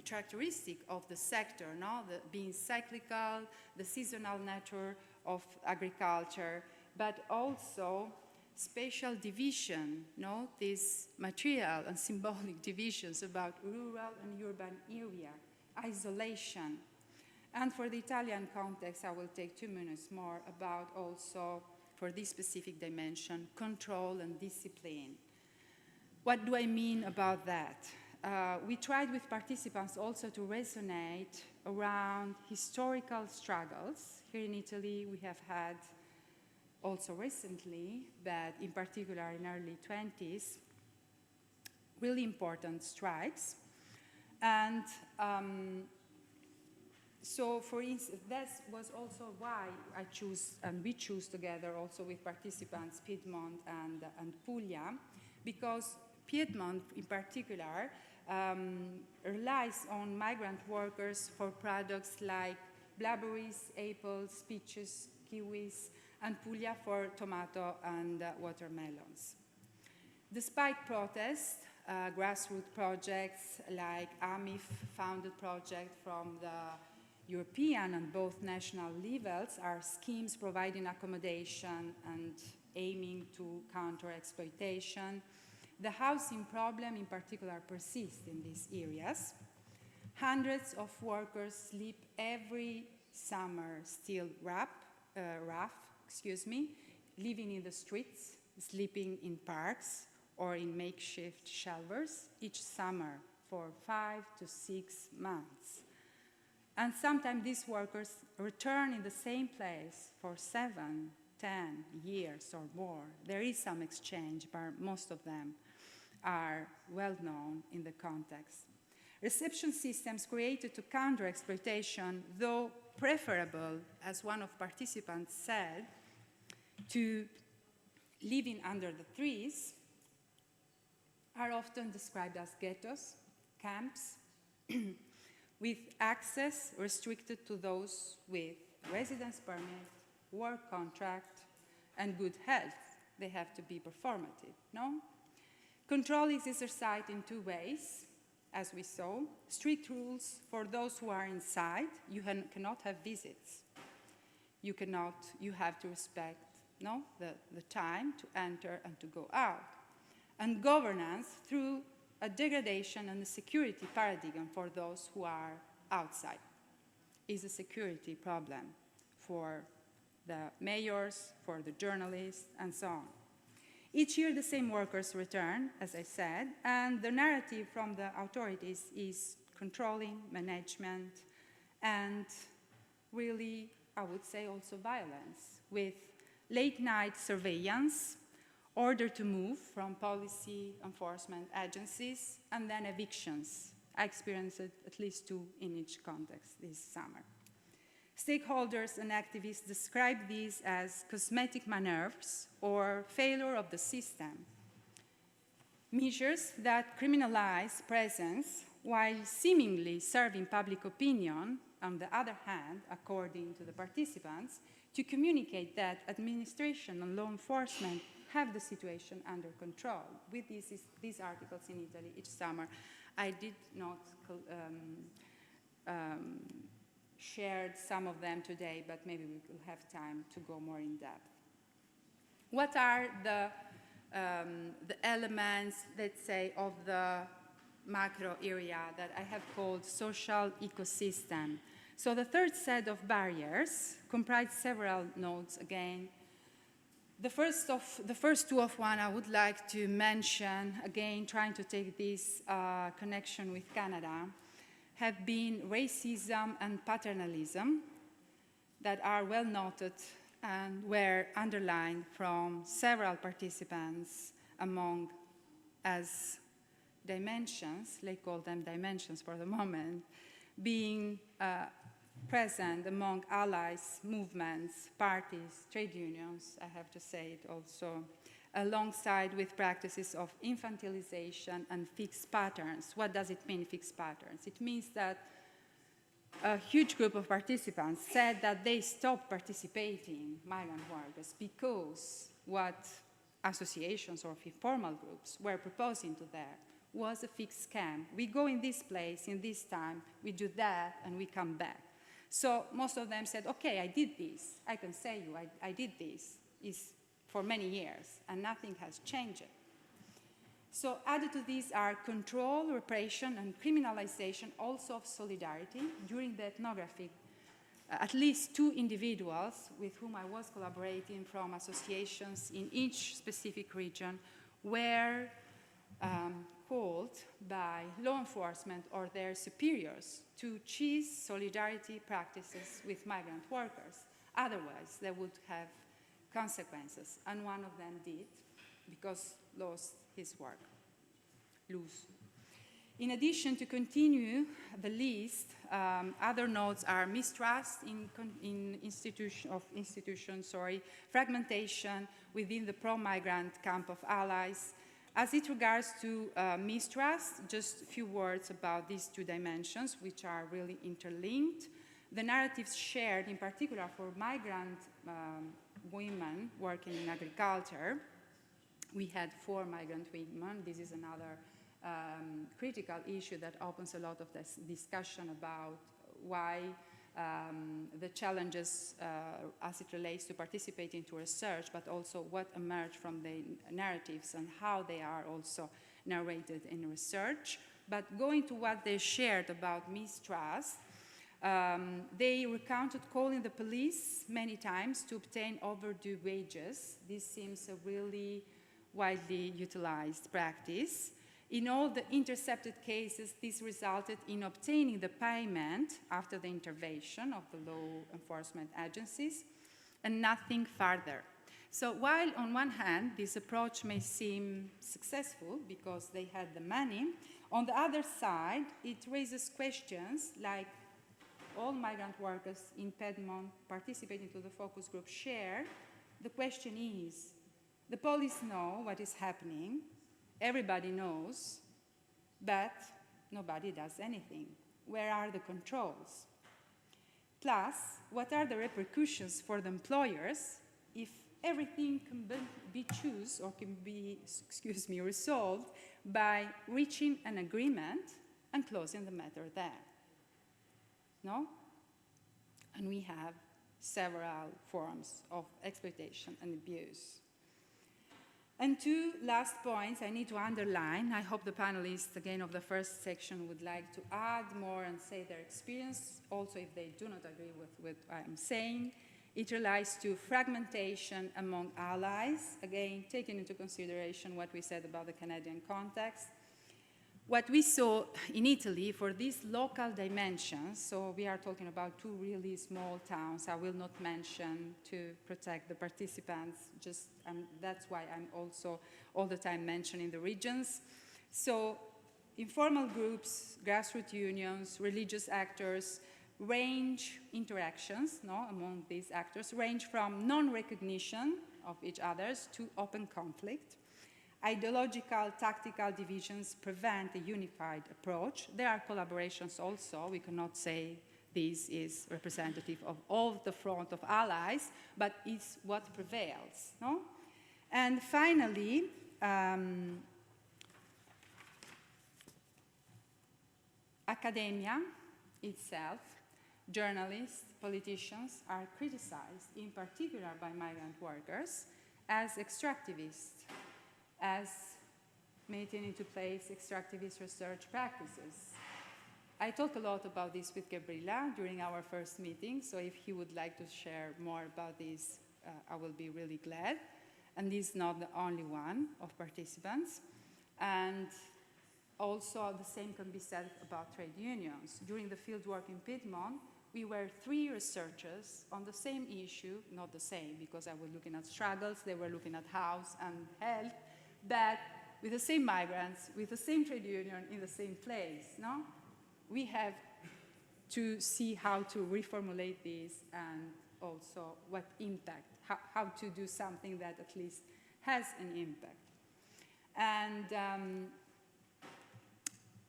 characteristic of the sector, no? Being cyclical, the seasonal nature of agriculture, but also spatial division, no? These material and symbolic divisions about rural and urban area, isolation. And for the Italian context, I will take 2 minutes more about also for this specific dimension, control and discipline. What do I mean about that? We tried with participants also to resonate around historical struggles. Here in Italy, we have had also recently, but in particular in early 20s, really important strikes. And so, for instance, that was also why I choose, and we choose together also with participants, Piedmont and Puglia, because Piedmont in particular relies on migrant workers for products like blackberries, apples, peaches, kiwis, and Puglia for tomato and watermelons. Despite protests, grassroots projects like AMIF-founded project from the European and both national levels are schemes providing accommodation and aiming to counter exploitation. The housing problem in particular persists in these areas. Hundreds of workers sleep every summer still rough, living in the streets, sleeping in parks or in makeshift shelters each summer for 5 to 6 months. And sometimes these workers return in the same place for 7, 10 years or more. There is some exchange, but most of them are well known in the context. Reception systems created to counter exploitation, though preferable, as one of participants said, to living under the trees, are often described as ghettos, camps, with access restricted to those with residence permit, work contract, and good health. They have to be performative, no? Control is exercised in 2 ways, as we saw. Strict rules for those who are inside. You cannot have visits. You have to respect the time to enter and to go out. And governance through a degradation and a security paradigm for those who are outside is a security problem for the mayors, for the journalists, and so on. Each year the same workers return, as I said, and the narrative from the authorities is controlling, management, and really, I would say also violence, with late-night surveillance, order to move from policy enforcement agencies, and then evictions. I experienced at least 2 in each context this summer. Stakeholders and activists describe these as cosmetic maneuvers or failure of the system. Measures that criminalize presence while seemingly serving public opinion, on the other hand, according to the participants, to communicate that administration and law enforcement have the situation under control. With these articles in Italy each summer, I did not shared some of them today, but maybe we will have time to go more in depth. What are the elements, let's say, of the macro area that I have called social ecosystem? So the third set of barriers comprise several nodes again. The first 2 of one I would like to mention, again, trying to take this connection with Canada, have been racism and paternalism that are well noted and were underlined from several participants among as dimensions, let's call them dimensions for the moment, being present among allies, movements, parties, trade unions, I have to say it also, alongside with practices of infantilization and fixed patterns. What does it mean, fixed patterns? It means that a huge group of participants said that they stopped participating, migrant workers, because what associations or informal groups were proposing to them was a fixed scam. We go in this place, in this time, we do that, and we come back. So most of them said, okay, I did this. I can say you, I did this. It's for many years, and nothing has changed. So added to these are control, repression, and criminalization also of solidarity. During the ethnographic at least 2 individuals with whom I was collaborating from associations in each specific region were called by law enforcement or their superiors to cease solidarity practices with migrant workers. Otherwise, they would have consequences, and one of them did, because lost his work. In addition, to continue the list, other notes are mistrust in institutions, fragmentation within the pro-migrant camp of allies. As it regards to mistrust, just a few words about these 2 dimensions, which are really interlinked. The narratives shared, in particular for migrant women working in agriculture. We had 4 migrant women. This is another critical issue that opens a lot of this discussion about why the challenges as it relates to participating to research, but also what emerged from the narratives and how they are also narrated in research. But going to what they shared about mistrust, they recounted calling the police many times to obtain overdue wages. This seems a really widely utilized practice. In all the intercepted cases, this resulted in obtaining the payment after the intervention of the law enforcement agencies, and nothing further. So while on one hand, this approach may seem successful because they had the money, on the other side, it raises questions like all migrant workers in Piedmont participating to the focus group share. The question is, the police know what is happening, everybody knows, but nobody does anything. Where are the controls? Plus, what are the repercussions for the employers if everything can be resolved by reaching an agreement and closing the matter there? No? And we have several forms of exploitation and abuse. And 2 last points I need to underline. I hope the panelists, again, of the first section would like to add more and say their experience, also if they do not agree with what I'm saying. It relates to fragmentation among allies, again, taking into consideration what we said about the Canadian context. What we saw in Italy for these local dimensions, so we are talking about 2 really small towns, I will not mention to protect the participants, that's why I'm also all the time mentioning the regions. So informal groups, grassroots unions, religious actors, interactions among these actors range from non-recognition of each other to open conflict. Ideological, tactical divisions prevent a unified approach. There are collaborations also. We cannot say this is representative of all the front of allies, but it's what prevails. No? And finally, academia itself, journalists, politicians are criticized, in particular by migrant workers, as extractivists, as making into place extractivist research practices. I talked a lot about this with Gabriela during our first meeting, so if he would like to share more about this, I will be really glad. And this is not the only one of participants. And also the same can be said about trade unions. During the fieldwork in Piedmont, we were 3 researchers on the same issue, not the same, because I was looking at struggles, they were looking at house and health, but with the same migrants, with the same trade union in the same place, no? We have to see how to reformulate this and also what impact, how to do something that at least has an impact. And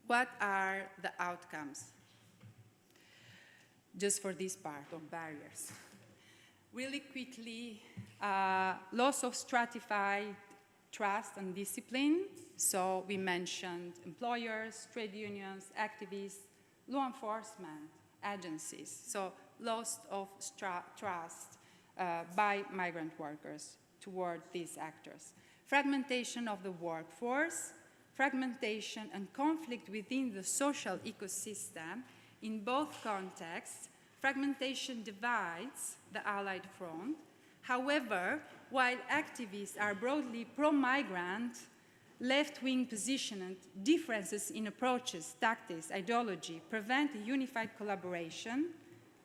what are the outcomes? Just for this part of barriers. Really quickly, loss of stratified trust and discipline. So we mentioned employers, trade unions, activists, law enforcement agencies. So loss of trust by migrant workers toward these actors. Fragmentation of the workforce, fragmentation and conflict within the social ecosystem in both contexts, Fragmentation divides the Allied front. However, while activists are broadly pro-migrant, left-wing position and differences in approaches, tactics, ideology prevent a unified collaboration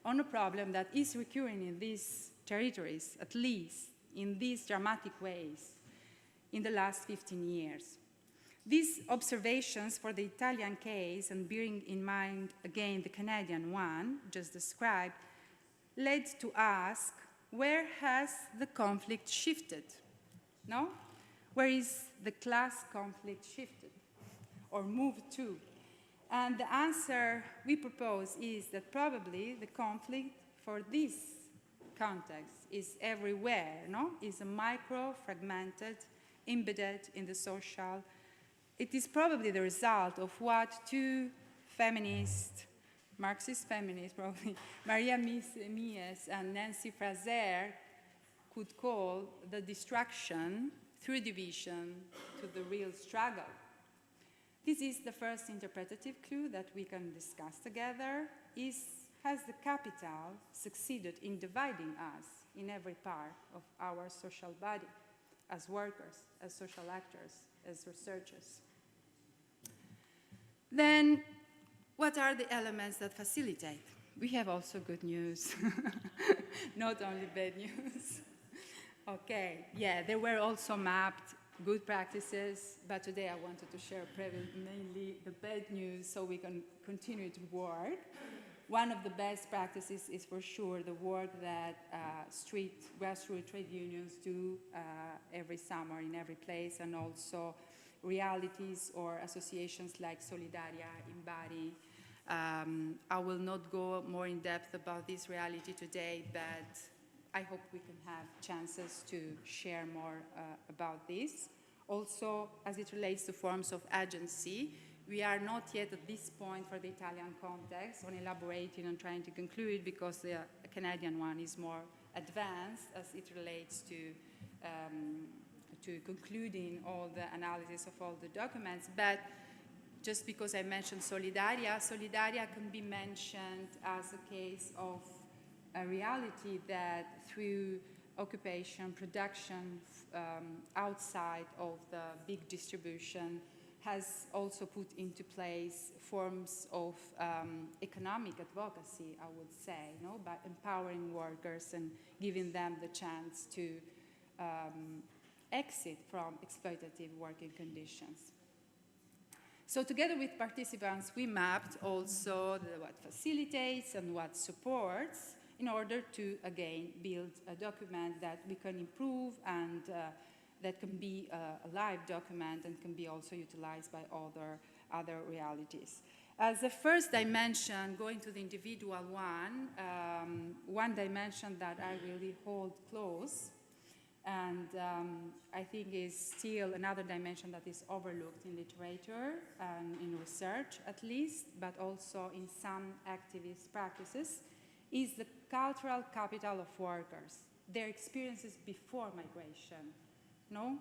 on a problem that is recurring in these territories, at least in these dramatic ways, in the last 15 years. These observations for the Italian case, and bearing in mind again the Canadian one just described, led to ask, where has the conflict shifted? No? Where is the class conflict shifted or moved to? And the answer we propose is that probably the conflict for this context is everywhere, no? Is a micro-fragmented, embedded in the social. It is probably the result of what two feminists, Marxist feminists probably, Maria Mies and Nancy Fraser, could call the distraction through division to the real struggle. This is the first interpretative clue that we can discuss together. Has the capital succeeded in dividing us in every part of our social body, as workers, as social actors, as researchers? Then, what are the elements that facilitate? We have also good news, not only bad news. Okay, yeah, there were also mapped good practices, but today I wanted to share mainly the bad news so we can continue to work. One of the best practices is for sure the work that grassroots trade unions do every summer in every place, and also realities or associations like Solidaria in Bari. I will not go more in depth about this reality today, but I hope we can have chances to share more about this. Also, as it relates to forms of agency, we are not yet at this point for the Italian context on elaborating and trying to conclude, because the Canadian one is more advanced as it relates to concluding all the analysis of all the documents. But just because I mentioned Solidaria, Solidaria can be mentioned as a case of a reality that through occupation, production outside of the big distribution has also put into place forms of economic advocacy, I would say, no? By empowering workers and giving them the chance to exit from exploitative working conditions. So together with participants, we mapped also what facilitates and what supports, in order to, again, build a document that we can improve and that can be a live document and can be also utilized by other realities. As a first dimension, going to the individual one dimension that I really hold close, and I think is still another dimension that is overlooked in literature and in research at least, but also in some activist practices, is the cultural capital of workers, their experiences before migration, no?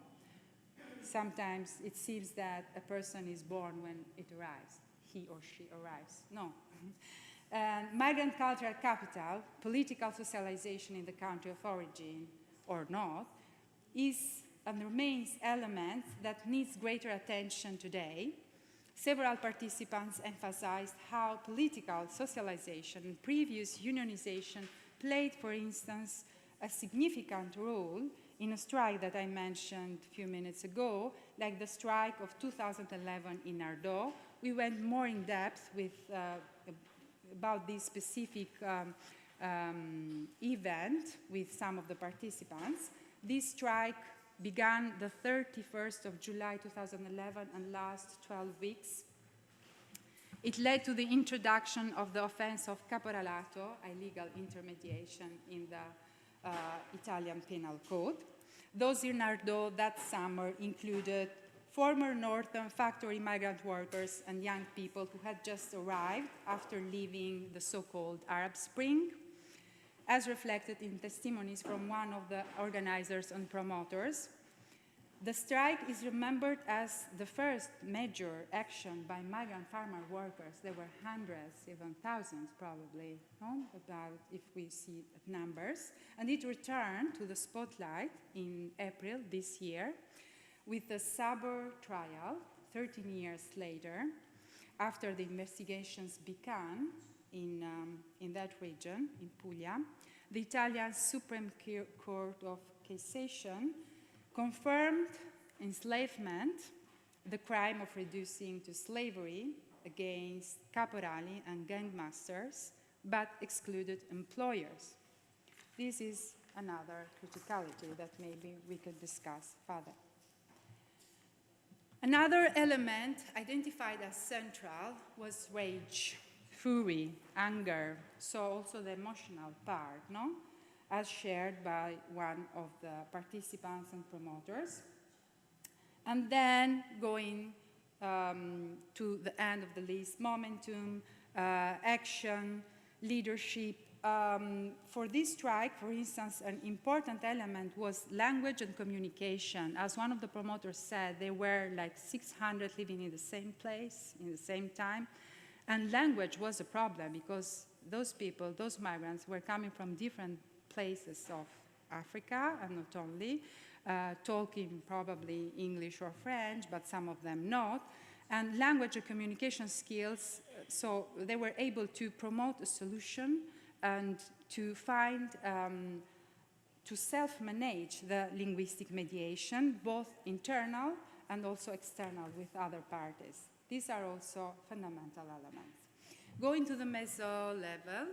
Sometimes it seems that a person is born when it arrives, he or she arrives, no. And migrant cultural capital, political socialization in the country of origin or not, is and remains element that needs greater attention today. Several participants emphasized how political socialization and previous unionization played, for instance, a significant role in a strike that I mentioned a few minutes ago, like the strike of 2011 in Ardo. We went more in depth with, about this specific event with some of the participants. This strike began the 31st of July 2011 and lasted 12 weeks. It led to the introduction of the offense of caporalato, illegal intermediation in the Italian Penal Code. Those in Ardo that summer included former northern factory migrant workers and young people who had just arrived after leaving the so-called Arab Spring, as reflected in testimonies from one of the organizers and promoters. The strike is remembered as the first major action by migrant farmer workers. There were hundreds, even thousands probably, no? About if we see numbers. And it returned to the spotlight in April this year with the Sabre trial, 13 years later, after the investigations began in that region, in Puglia. The Italian Supreme Court of Cassation confirmed enslavement, the crime of reducing to slavery against caporali and gangmasters, but excluded employers. This is another criticality that maybe we could discuss further. Another element identified as central was rage, fury, anger, so also the emotional part, no? As shared by one of the participants and promoters. And then going to the end of the list, momentum, action, leadership. For this strike, for instance, an important element was language and communication. As one of the promoters said, there were like 600 living in the same place, in the same time. And language was a problem because those people, those migrants, were coming from different places of Africa, and not only, talking probably English or French, but some of them not. And language and communication skills, so they were able to promote a solution and to find, to self-manage the linguistic mediation, both internal and also external with other parties. These are also fundamental elements. Going to the meso level,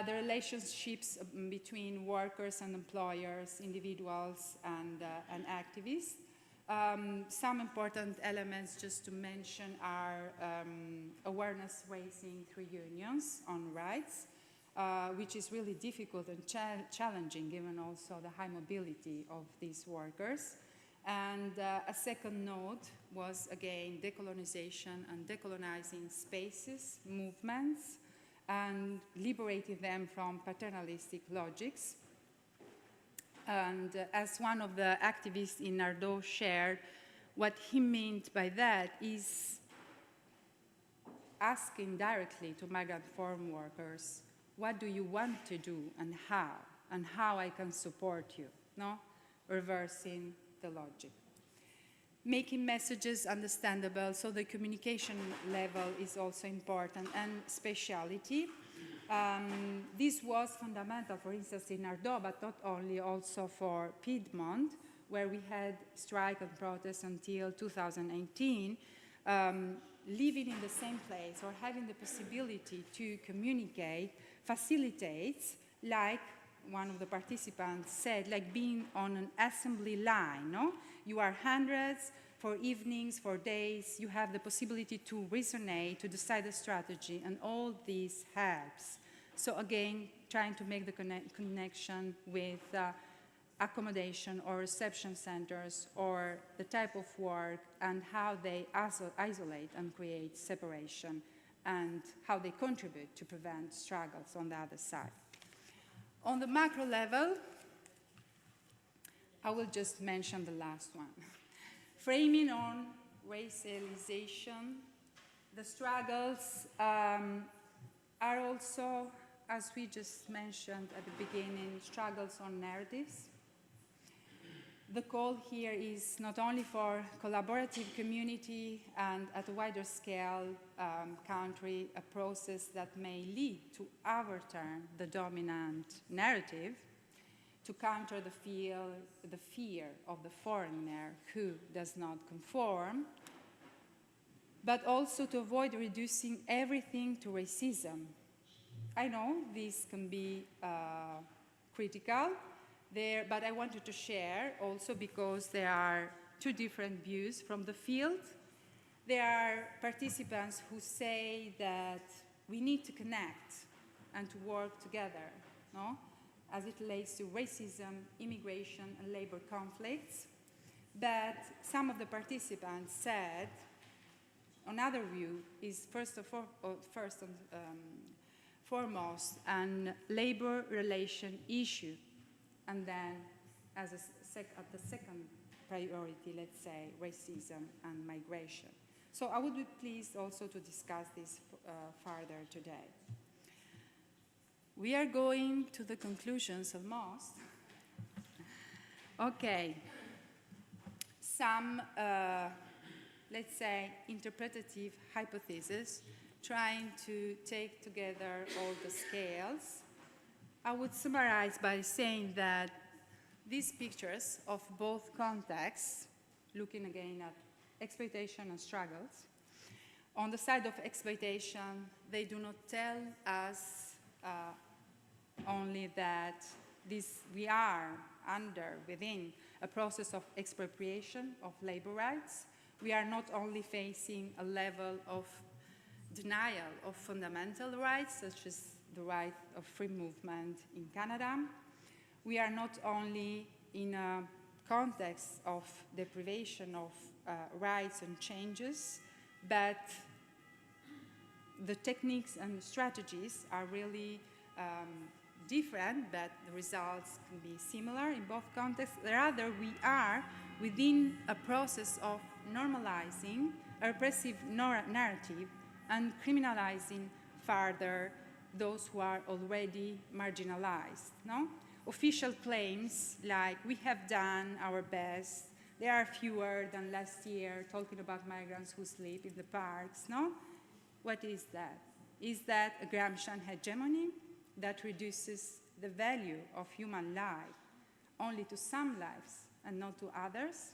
the relationships between workers and employers, individuals and activists. Some important elements just to mention are awareness raising through unions on rights, which is really difficult and challenging given also the high mobility of these workers. And a second note was, again, decolonization and decolonizing spaces, movements, and liberating them from paternalistic logics. And as one of the activists in Nardò shared, what he meant by that is asking directly to migrant farm workers, what do you want to do and how I can support you, no? Reversing the logic. Making messages understandable, so the communication level is also important, and speciality. This was fundamental, for instance, in Nardò, but not only, also for Piedmont, where we had strike and protest until 2018. Living in the same place or having the possibility to communicate facilitates, like one of the participants said, like being on an assembly line, no? You are hundreds for evenings, for days, you have the possibility to resonate, to decide a strategy, and all this helps. So again, trying to make the connection with accommodation or reception centers or the type of work and how they isolate and create separation and how they contribute to prevent struggles on the other side. On the macro level, I will just mention the last one. Framing on racialization, the struggles are also, as we just mentioned at the beginning, struggles on narratives. The call here is not only for collaborative community and at a wider scale country, a process that may lead to overturn the dominant narrative, to counter the fear of the foreigner who does not conform, but also to avoid reducing everything to racism. I know this can be critical, but I wanted to share also because there are two different views from the field. There are participants who say that we need to connect and to work together, no? As it relates to racism, immigration, and labor conflicts. But some of the participants said, another view is first and foremost an labor relation issue. And then at the second priority, let's say, racism and migration. So I would be pleased also to discuss this further today. We are going to the conclusions almost. Okay. Some, let's say, interpretative hypotheses trying to take together all the scales. I would summarize by saying that these pictures of both contexts, looking again at exploitation and struggles, on the side of exploitation, they do not tell us only that we are within a process of expropriation of labor rights. We are not only facing a level of denial of fundamental rights, such as the right of free movement in Canada. We are not only in a context of deprivation of rights and changes, but the techniques and strategies are really different, but the results can be similar in both contexts. Rather, we are within a process of normalizing a repressive narrative and criminalizing further those who are already marginalized. No? Official claims like we have done our best, there are fewer than last year, talking about migrants who sleep in the parks. No? What is that? Is that a Gramscian hegemony that reduces the value of human life only to some lives and not to others?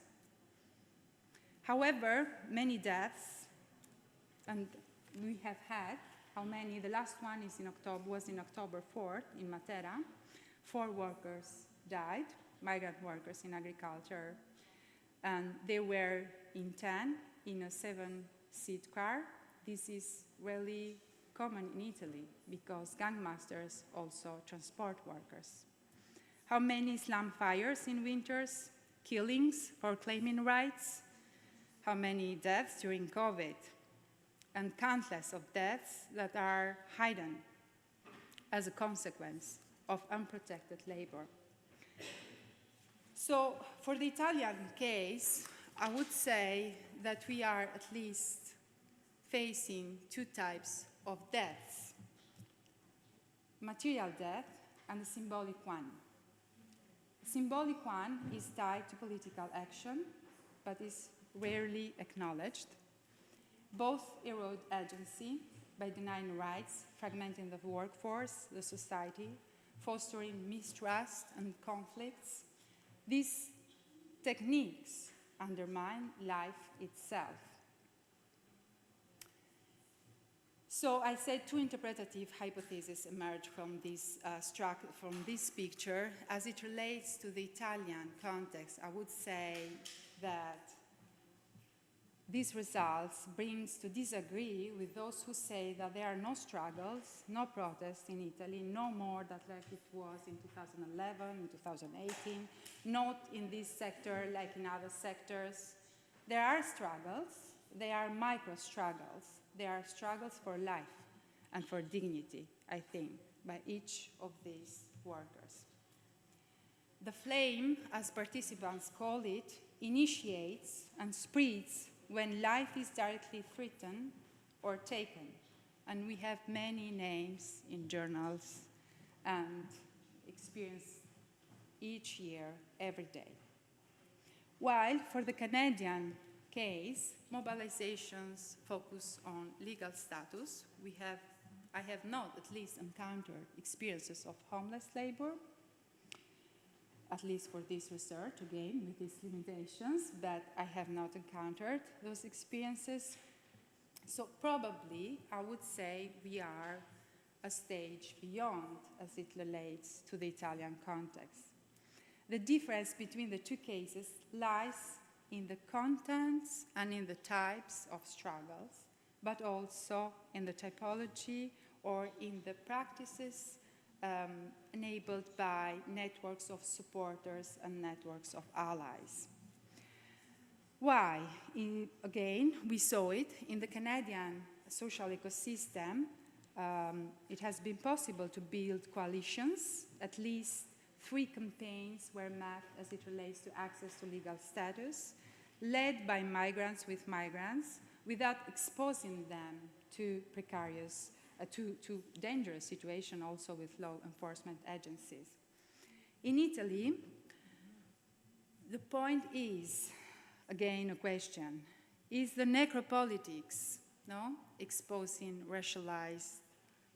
However, many deaths, and we have had, how many? The last one is was in October 4th in Matera. 4 workers died, migrant workers in agriculture, and they were in 10 in a 7-seat car. This is really common in Italy because gangmasters also transport workers. How many slum fires in winters, killings for claiming rights? How many deaths during COVID? And countless of deaths that are hidden as a consequence of unprotected labor. So for the Italian case, I would say that we are at least facing 2 types of deaths: material death and a symbolic one. The symbolic one is tied to political action, but is rarely acknowledged. Both erode agency by denying rights, fragmenting the workforce, the society, fostering mistrust and conflicts. These techniques undermine life itself. So I said 2 interpretative hypotheses emerge from this picture. As it relates to the Italian context, I would say that these results brings to disagree with those who say that there are no struggles, no protests in Italy, no more than like it was in 2011, in 2018, not in this sector like in other sectors. There are struggles, they are micro-struggles. There are struggles for life and for dignity, I think, by each of these workers. The flame, as participants call it, initiates and spreads when life is directly threatened or taken. And we have many names in journals and experience each year, every day. While for the Canadian case, mobilizations focus on legal status. I have not at least encountered experiences of homeless labor, at least for this research, again, with its limitations, but I have not encountered those experiences. So probably, I would say we are a stage beyond as it relates to the Italian context. The difference between the 2 cases lies in the contents and in the types of struggles, but also in the typology or in the practices enabled by networks of supporters and networks of allies. Why? Again, we saw it in the Canadian social ecosystem. It has been possible to build coalitions, at least 3 campaigns were mapped as it relates to access to legal status, led by migrants with migrants, without exposing them to precarious, to dangerous situations also with law enforcement agencies. In Italy, the point is, again, a question. Is the necropolitics, no, exposing racialized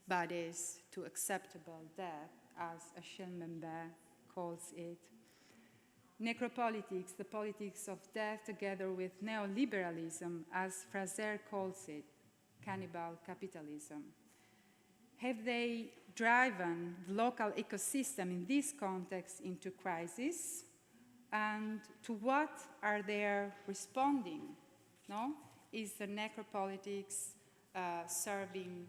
bodies to acceptable death, as Achille Mbembe calls it? Necropolitics, the politics of death, together with neoliberalism, as Fraser calls it, cannibal capitalism. Have they driven the local ecosystem in this context into crisis? And to what are they responding? No? Is the necropolitics serving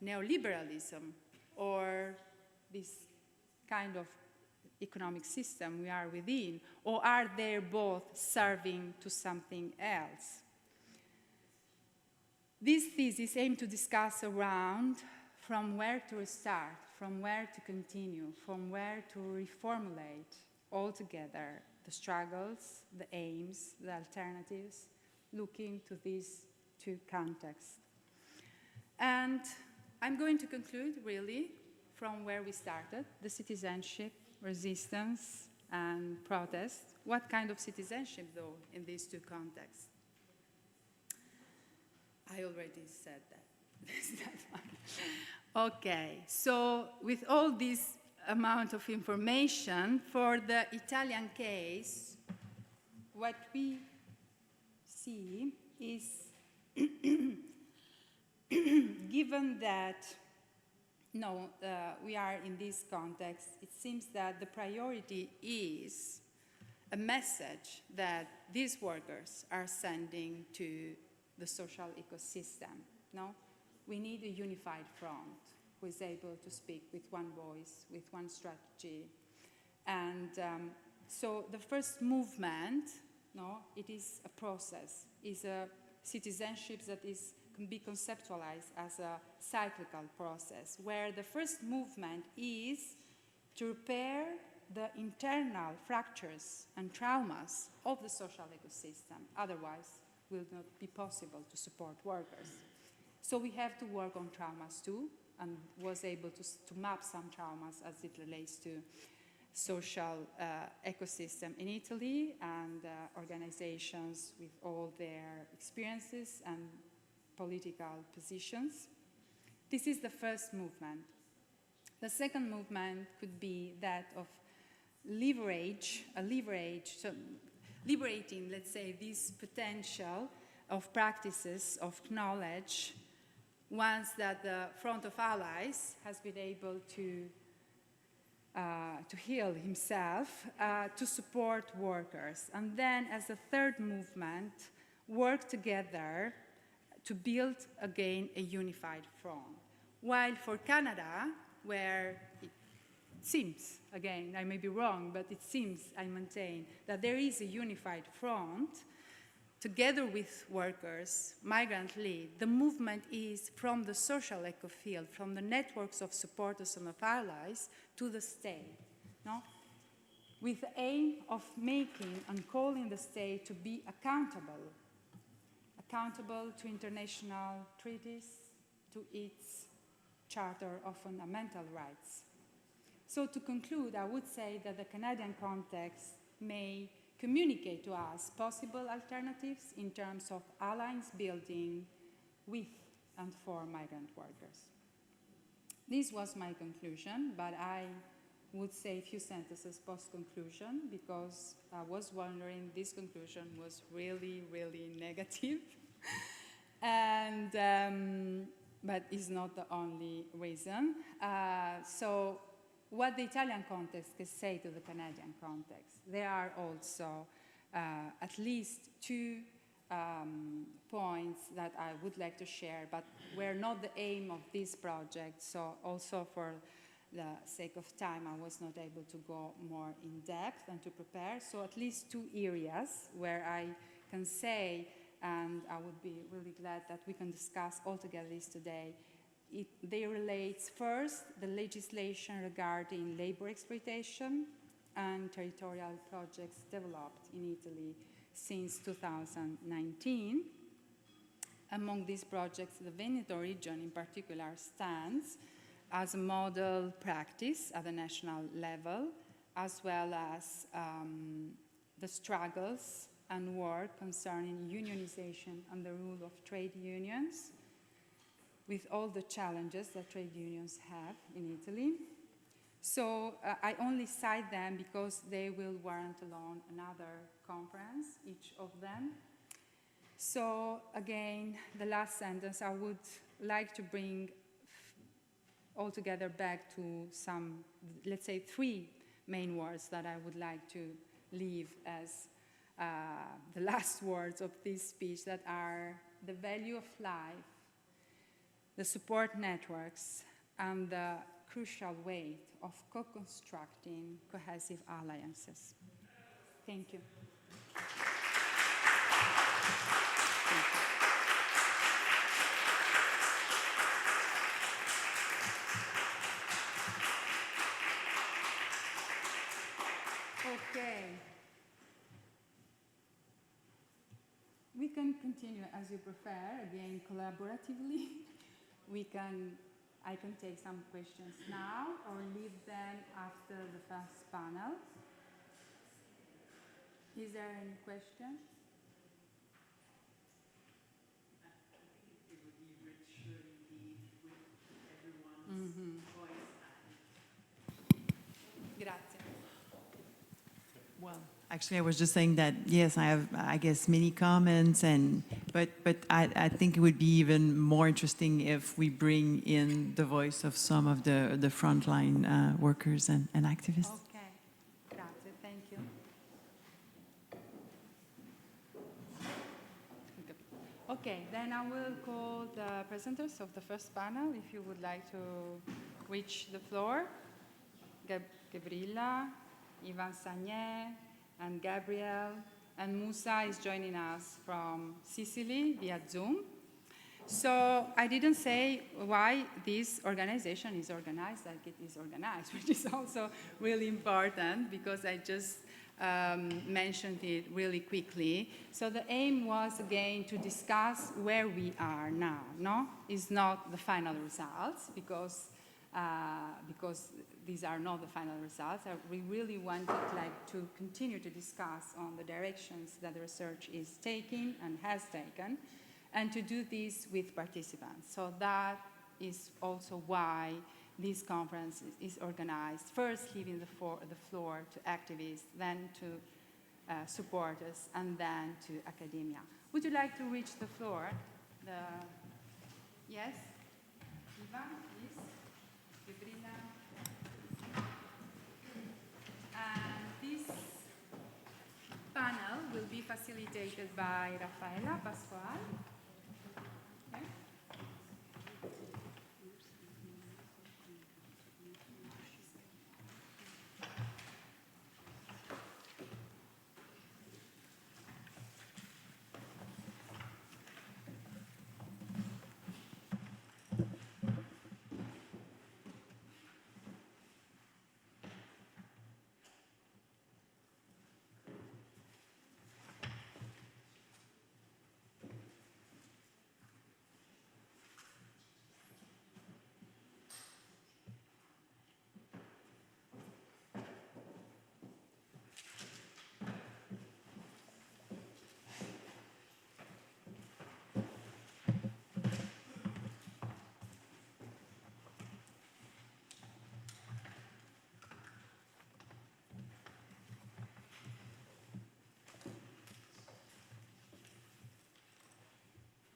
neoliberalism or this kind of economic system we are within? Or are they both serving to something else? This thesis aims to discuss around from where to start, from where to continue, from where to reformulate altogether the struggles, the aims, the alternatives, looking to these 2 contexts. And I'm going to conclude, really, from where we started, the citizenship, resistance, and protest. What kind of citizenship, though, in these 2 contexts? I already said that. That's fine. Okay, so with all this amount of information, for the Italian case, what we see is, given that we are in this context, it seems that the priority is a message that these workers are sending to the social ecosystem. No? We need a unified front who is able to speak with one voice, with one strategy. And so the first movement, it is a process, is a citizenship that can be conceptualized as a cyclical process, where the first movement is to repair the internal fractures and traumas of the social ecosystem. Otherwise, it will not be possible to support workers. So we have to work on traumas too, and was able to map some traumas as it relates to social ecosystem in Italy, and organizations with all their experiences and political positions. This is the first movement. The second movement could be that of so liberating, let's say, this potential of practices of knowledge, once that the Front of Allies has been able to heal himself, to support workers. And then, as a third movement, work together to build, again, a unified front. While for Canada, where it seems, again, I may be wrong, but it seems, I maintain, that there is a unified front, together with workers, migrant-led, the movement is from the social ecofield, from the networks of supporters and of allies, to the state, with the aim of making and calling the state to be accountable to international treaties, to its Charter of Fundamental Rights. So to conclude, I would say that the Canadian context may communicate to us possible alternatives in terms of alliance building with and for migrant workers. This was my conclusion, but I would say a few sentences post-conclusion, because I was wondering, this conclusion was really, really negative. But it's not the only reason. So what the Italian context can say to the Canadian context? There are also at least 2 points that I would like to share, but were not the aim of this project. So also for the sake of time, I was not able to go more in depth and to prepare. So at least 2 areas where I can say, and I would be really glad that we can discuss all together this today, They relates first the legislation regarding labor exploitation and territorial projects developed in Italy since 2019. Among these projects, the Veneto region in particular stands as a model practice at the national level, as well as the struggles and work concerning unionization and the rule of trade unions, with all the challenges that trade unions have in Italy. So I only cite them because they will warrant alone another conference, each of them. So again, the last sentence, I would like to bring all together back to some, let's say, 3 main words that I would like to leave as the last words of this speech, that are the value of life, the support networks, and the crucial weight of co-constructing cohesive alliances. Thank you. Okay. We can continue as you prefer, again, collaboratively. I can take some questions now or leave them after the first panel. Is there any question? It would be richer indeed with everyone's voice. Grazie. Well, actually, I was just saying that, yes, I have, I guess, many comments, but I think it would be even more interesting if we bring in the voice of some of the frontline workers and activists. Okay, grazie, thank you. Okay, then I will call the presenters of the first panel, if you would like to reach the floor. Gabriela, Ivan Sagnet, and Gabriel, and Musa is joining us from Sicily via Zoom. So I didn't say why this organization is organized like it is organized, which is also really important because I just mentioned it really quickly. So the aim was, again, to discuss where we are now. No, it's not the final results because these are not the final results. We really wanted to continue to discuss on the directions that the research is taking and has taken, and to do this with participants. So that is also why this conference is organized, first leaving the floor to activists, then to supporters, and then to academia. Would you like to reach the floor? Yes? Ivan, please. Gabriela. And this panel will be facilitated by Raffaella Pasquale. Okay.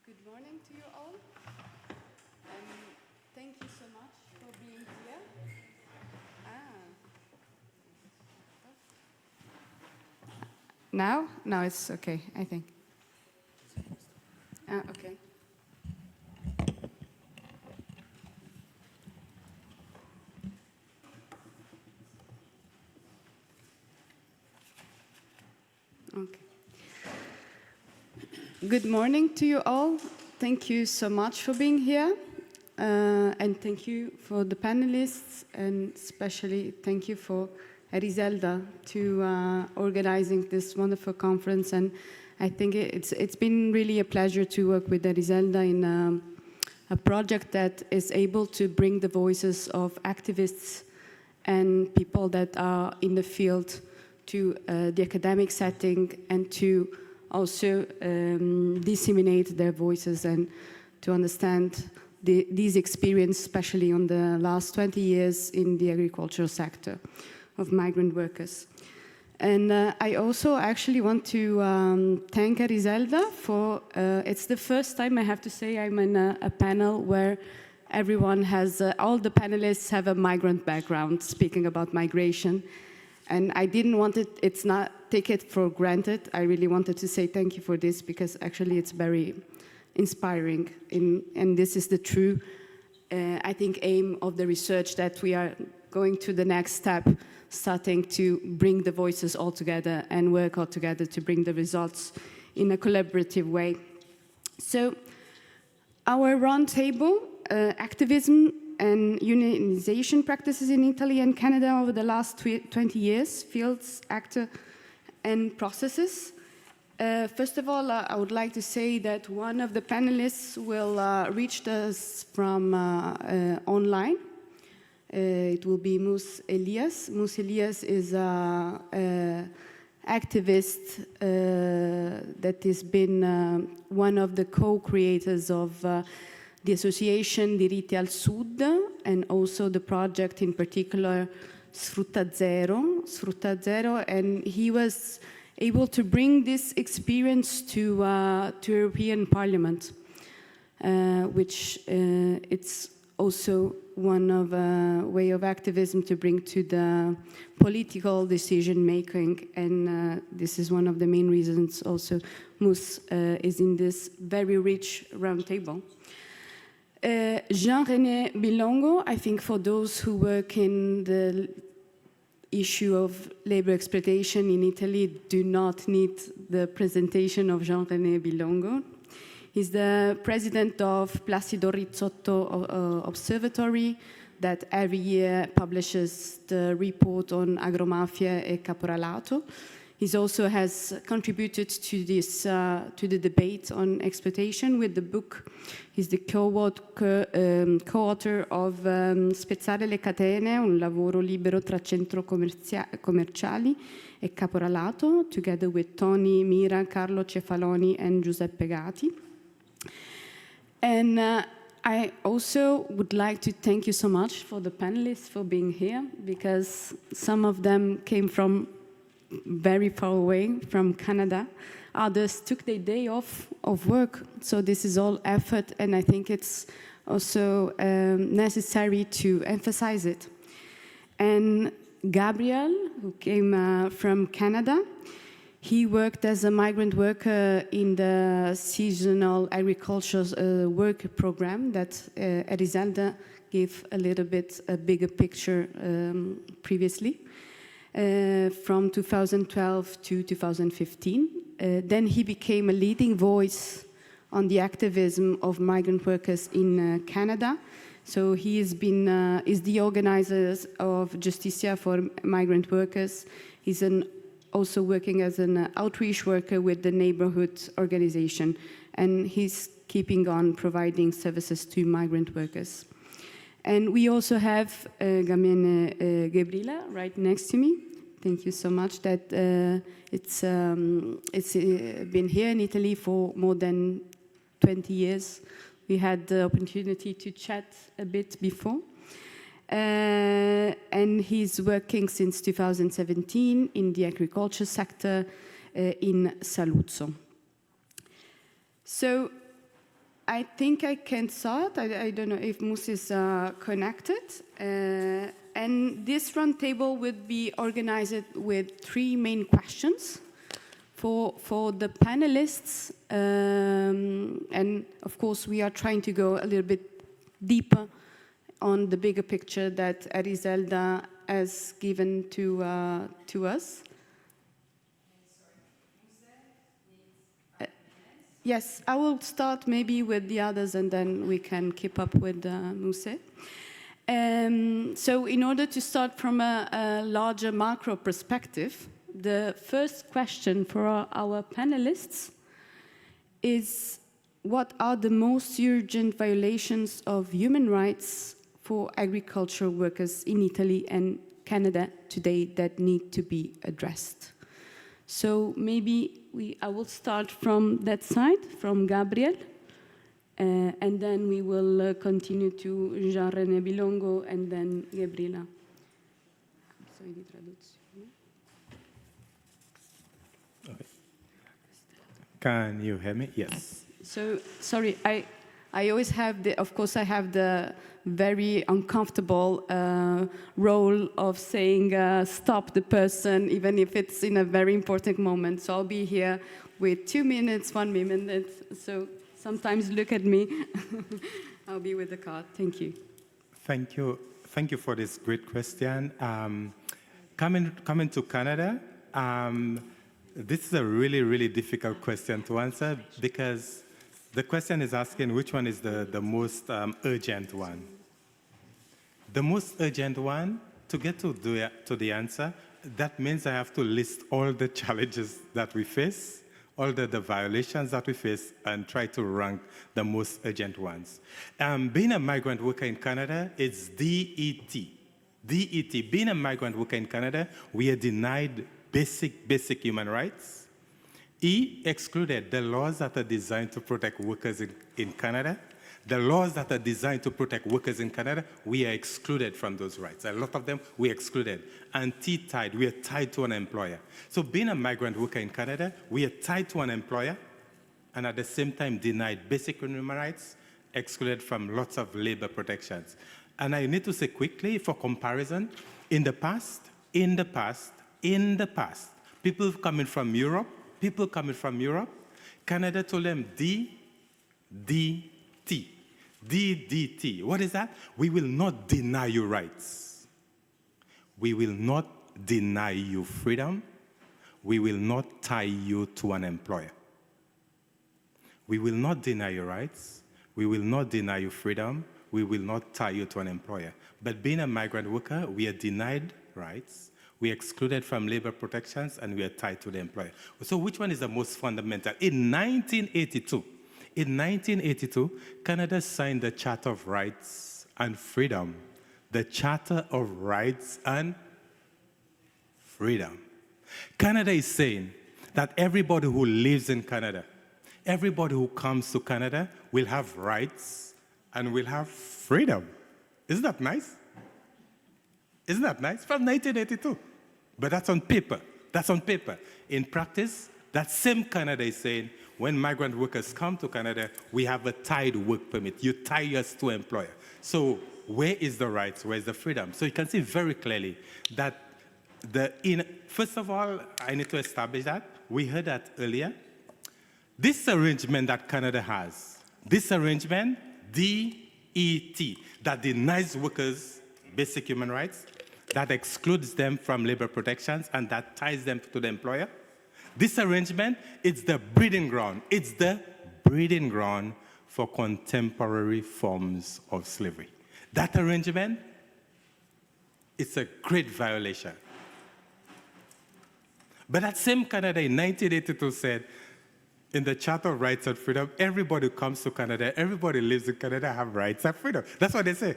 Good morning to you all. Thank you so much for being here. Now it's okay, I think. Okay. Okay. Good morning to you all. Thank you so much for being here. and thank you for the panelists, and especially thank you for Erizelda to organizing this wonderful conference. And I think it's been really a pleasure to work with Erizelda in a project that is able to bring the voices of activists and people that are in the field to the academic setting, and to also disseminate their voices and to understand these experiences, especially on the last 20 years in the agricultural sector of migrant workers. And I also actually want to thank Erizelda for, it's the first time I have to say I'm in a panel where everyone has, all the panelists have a migrant background speaking about migration. And I didn't want it, it's not, take it for granted. I really wanted to say thank you for this, because actually it's very inspiring. And this is the true, I think, aim of the research, that we are going to the next step, starting to bring the voices all together and work all together to bring the results in a collaborative way. So our roundtable, activism and unionization practices in Italy and Canada over the last 20 years, fields, actor, and processes. First of all, I would like to say that one of the panelists will reach us from online. It will be Mus Elias. Mus Elias is an activist that has been one of the co-creators of the association Diritti al Sud, and also the project in particular Sfrutta Zero, and he was able to bring this experience to European Parliament, which it's also one of a way of activism to bring to the political decision making, and this is one of the main reasons also Mus is in this very rich roundtable. Jean-René Bilongo, I think for those who work in the issue of labor exploitation in Italy do not need the presentation of Jean-René Bilongo. He's the president of Placido Rizzotto Observatory, that every year publishes the report on agromafia e caporalato. He also has contributed to this, to the debate on exploitation with the book. He's the co-author of Spezzare le catene, un lavoro libero tra centro commerciali e caporalato, together with Tony Mira, Carlo Cefaloni, and Giuseppe Gatti. And I also would like to thank you so much for the panelists for being here, because some of them came from very far away from Canada. Others took their day off of work. So this is all effort, and I think it's also necessary to emphasize it. And Gabriel, who came from Canada, he worked as a migrant worker in the seasonal agriculture work program that Erizelda gave a little bit a bigger picture previously. From 2012 to 2015. Then he became a leading voice on the activism of migrant workers in Canada. So he has been, is the organizer of Justicia for Migrant Workers. He's also working as an outreach worker with the neighborhood organization. And he's keeping on providing services to migrant workers. And we also have Gamene Gabriela right next to me. Thank you so much. That it's been here in Italy for more than 20 years. We had the opportunity to chat a bit before. And he's working since 2017 in the agriculture sector in Saluzzo. So I think I can start. I don't know if Mus is connected. And this roundtable would be organized with 3 main questions for the panelists. And of course, we are trying to go a little bit deeper on the bigger picture that Erizelda has given to us. Yes, I will start maybe with the others and then we can keep up with Mousse. So in order to start from a larger macro perspective, the first question for our panelists is, what are the most urgent violations of human rights for agricultural workers in Italy and Canada today that need to be addressed? So maybe I will start from that side, from Gabriel, and then we will continue to Jean-René Bilongo and then Gabriela. Okay. Can you hear me? Yes. So, sorry, I always have of course I have the very uncomfortable role of saying stop the person, even if it's in a very important moment. So I'll be here with 2 minutes, 1 minute. So sometimes look at me. I'll be with the card. Thank you. Thank you. Thank you for this great question. Coming to Canada, this is a really, really difficult question to answer because the question is asking which one is the most urgent one. The most urgent one, to get to the answer, that means I have to list all the challenges that we face, all the violations that we face, and try to rank the most urgent ones. Being a migrant worker in Canada, it's DET. DET. Being a migrant worker in Canada, we are denied basic human rights. E, excluded, the laws that are designed to protect workers in Canada. The laws that are designed to protect workers in Canada, we are excluded from those rights. A lot of them, we are excluded. And T, tied, we are tied to an employer. So being a migrant worker in Canada, we are tied to an employer and at the same time denied basic human rights, excluded from lots of labor protections. And I need to say quickly, for comparison, in the past, people coming from Europe, Canada told them DDT. What is that? We will not deny you rights. We will not deny you freedom. We will not tie you to an employer. We will not deny you rights. We will not deny you freedom. We will not tie you to an employer. But being a migrant worker, we are denied rights. We are excluded from labor protections, and we are tied to the employer. So which one is the most fundamental? In 1982, Canada signed the Charter of Rights and Freedom. The Charter of Rights and Freedom. Canada is saying that everybody who lives in Canada, everybody who comes to Canada will have rights and will have freedom. Isn't that nice? Isn't that nice? From 1982. But that's on paper. That's on paper. In practice, that same Canada is saying, when migrant workers come to Canada, we have a tied work permit. You tie us to employer. So where is the rights? Where is the freedom? So you can see very clearly that first of all, I need to establish that. We heard that earlier. This arrangement that Canada has, this arrangement, DET, that denies workers basic human rights, that excludes them from labor protections, and that ties them to the employer. This arrangement, it's the breeding ground. It's the breeding ground for contemporary forms of slavery. That arrangement, it's a great violation. But that same Canada in 1982 said, in the Charter of Rights and Freedom, everybody who comes to Canada, everybody who lives in Canada have rights and freedom. That's what they say.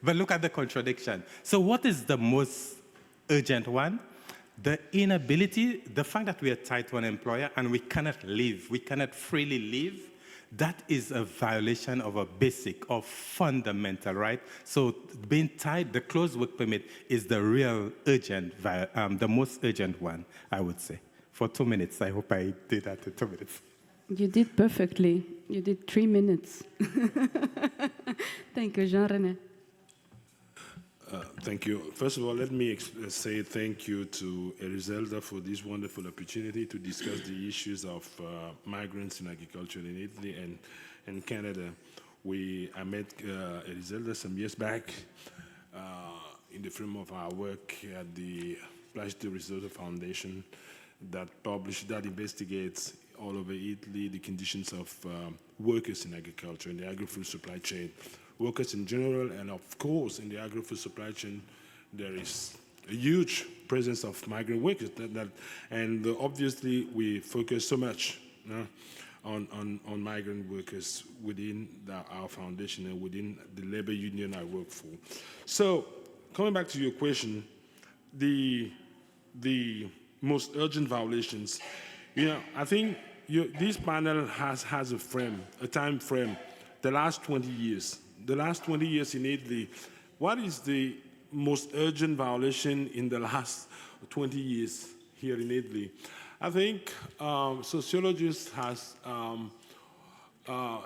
But look at the contradiction. So what is the most urgent one? The inability, the fact that we are tied to an employer and we cannot leave, we cannot freely leave, that is a violation of a basic or fundamental right. So being tied, the closed work permit is the real urgent, the most urgent one, I would say. For 2 minutes, I hope I did that in 2 minutes. You did perfectly. You did 3 minutes. Thank you, Jean-René. Thank you. First of all, let me say thank you to Eliselda for this wonderful opportunity to discuss the issues of migrants in agriculture in Italy and Canada. I met Eliselda some years back in the frame of our work at the Plagiarism Foundation that investigates all over Italy, the conditions of workers in agriculture, in the agri-food supply chain, workers in general, and of course, in the agri-food supply chain, there is a huge presence of migrant workers. And obviously, we focus so much on migrant workers within our foundation and within the labor union I work for. So, coming back to your question, the most urgent violations, I think this panel has a time frame, the last 20 years. The last 20 years in Italy, what is the most urgent violation in the last 20 years here in Italy? I think sociologists has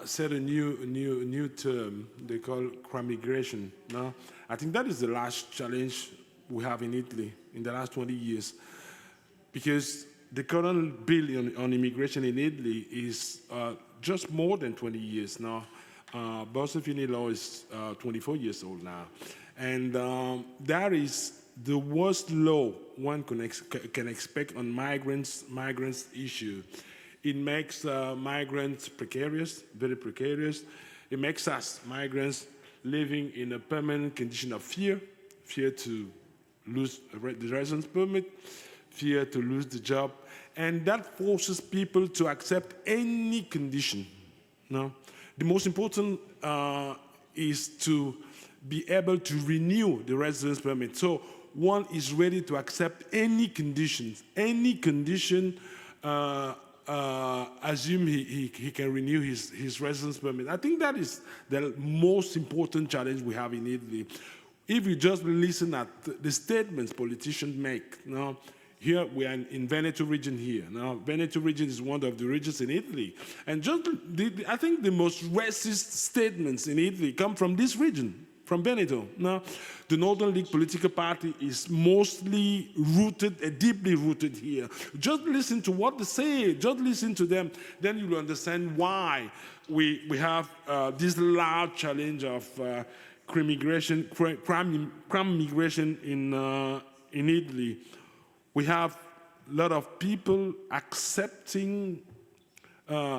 set a new term they call crime migration. No? I think that is the last challenge we have in Italy in the last 20 years, because the current bill on immigration in Italy is just more than 20 years now. Boston-Fini law is 24 years old now. And that is the worst law one can expect on migrants issue. It makes migrants precarious, very precarious. It makes us, migrants, living in a permanent condition of fear to lose the residence permit, fear to lose the job. And that forces people to accept any condition. No? The most important is to be able to renew the residence permit. So one is ready to accept any conditions. Any condition, assume he can renew his residence permit. I think that is the most important challenge we have in Italy. If you just listen at the statements politicians make, here we are in Veneto region here. Now, Veneto region is one of the regions in Italy. And I think the most racist statements in Italy come from this region, from Veneto. Now, the Northern League political party is mostly rooted, deeply rooted here. Just listen to what they say, just listen to them, then you will understand why we have this large challenge of crime migration in Italy. We have a lot of people accepting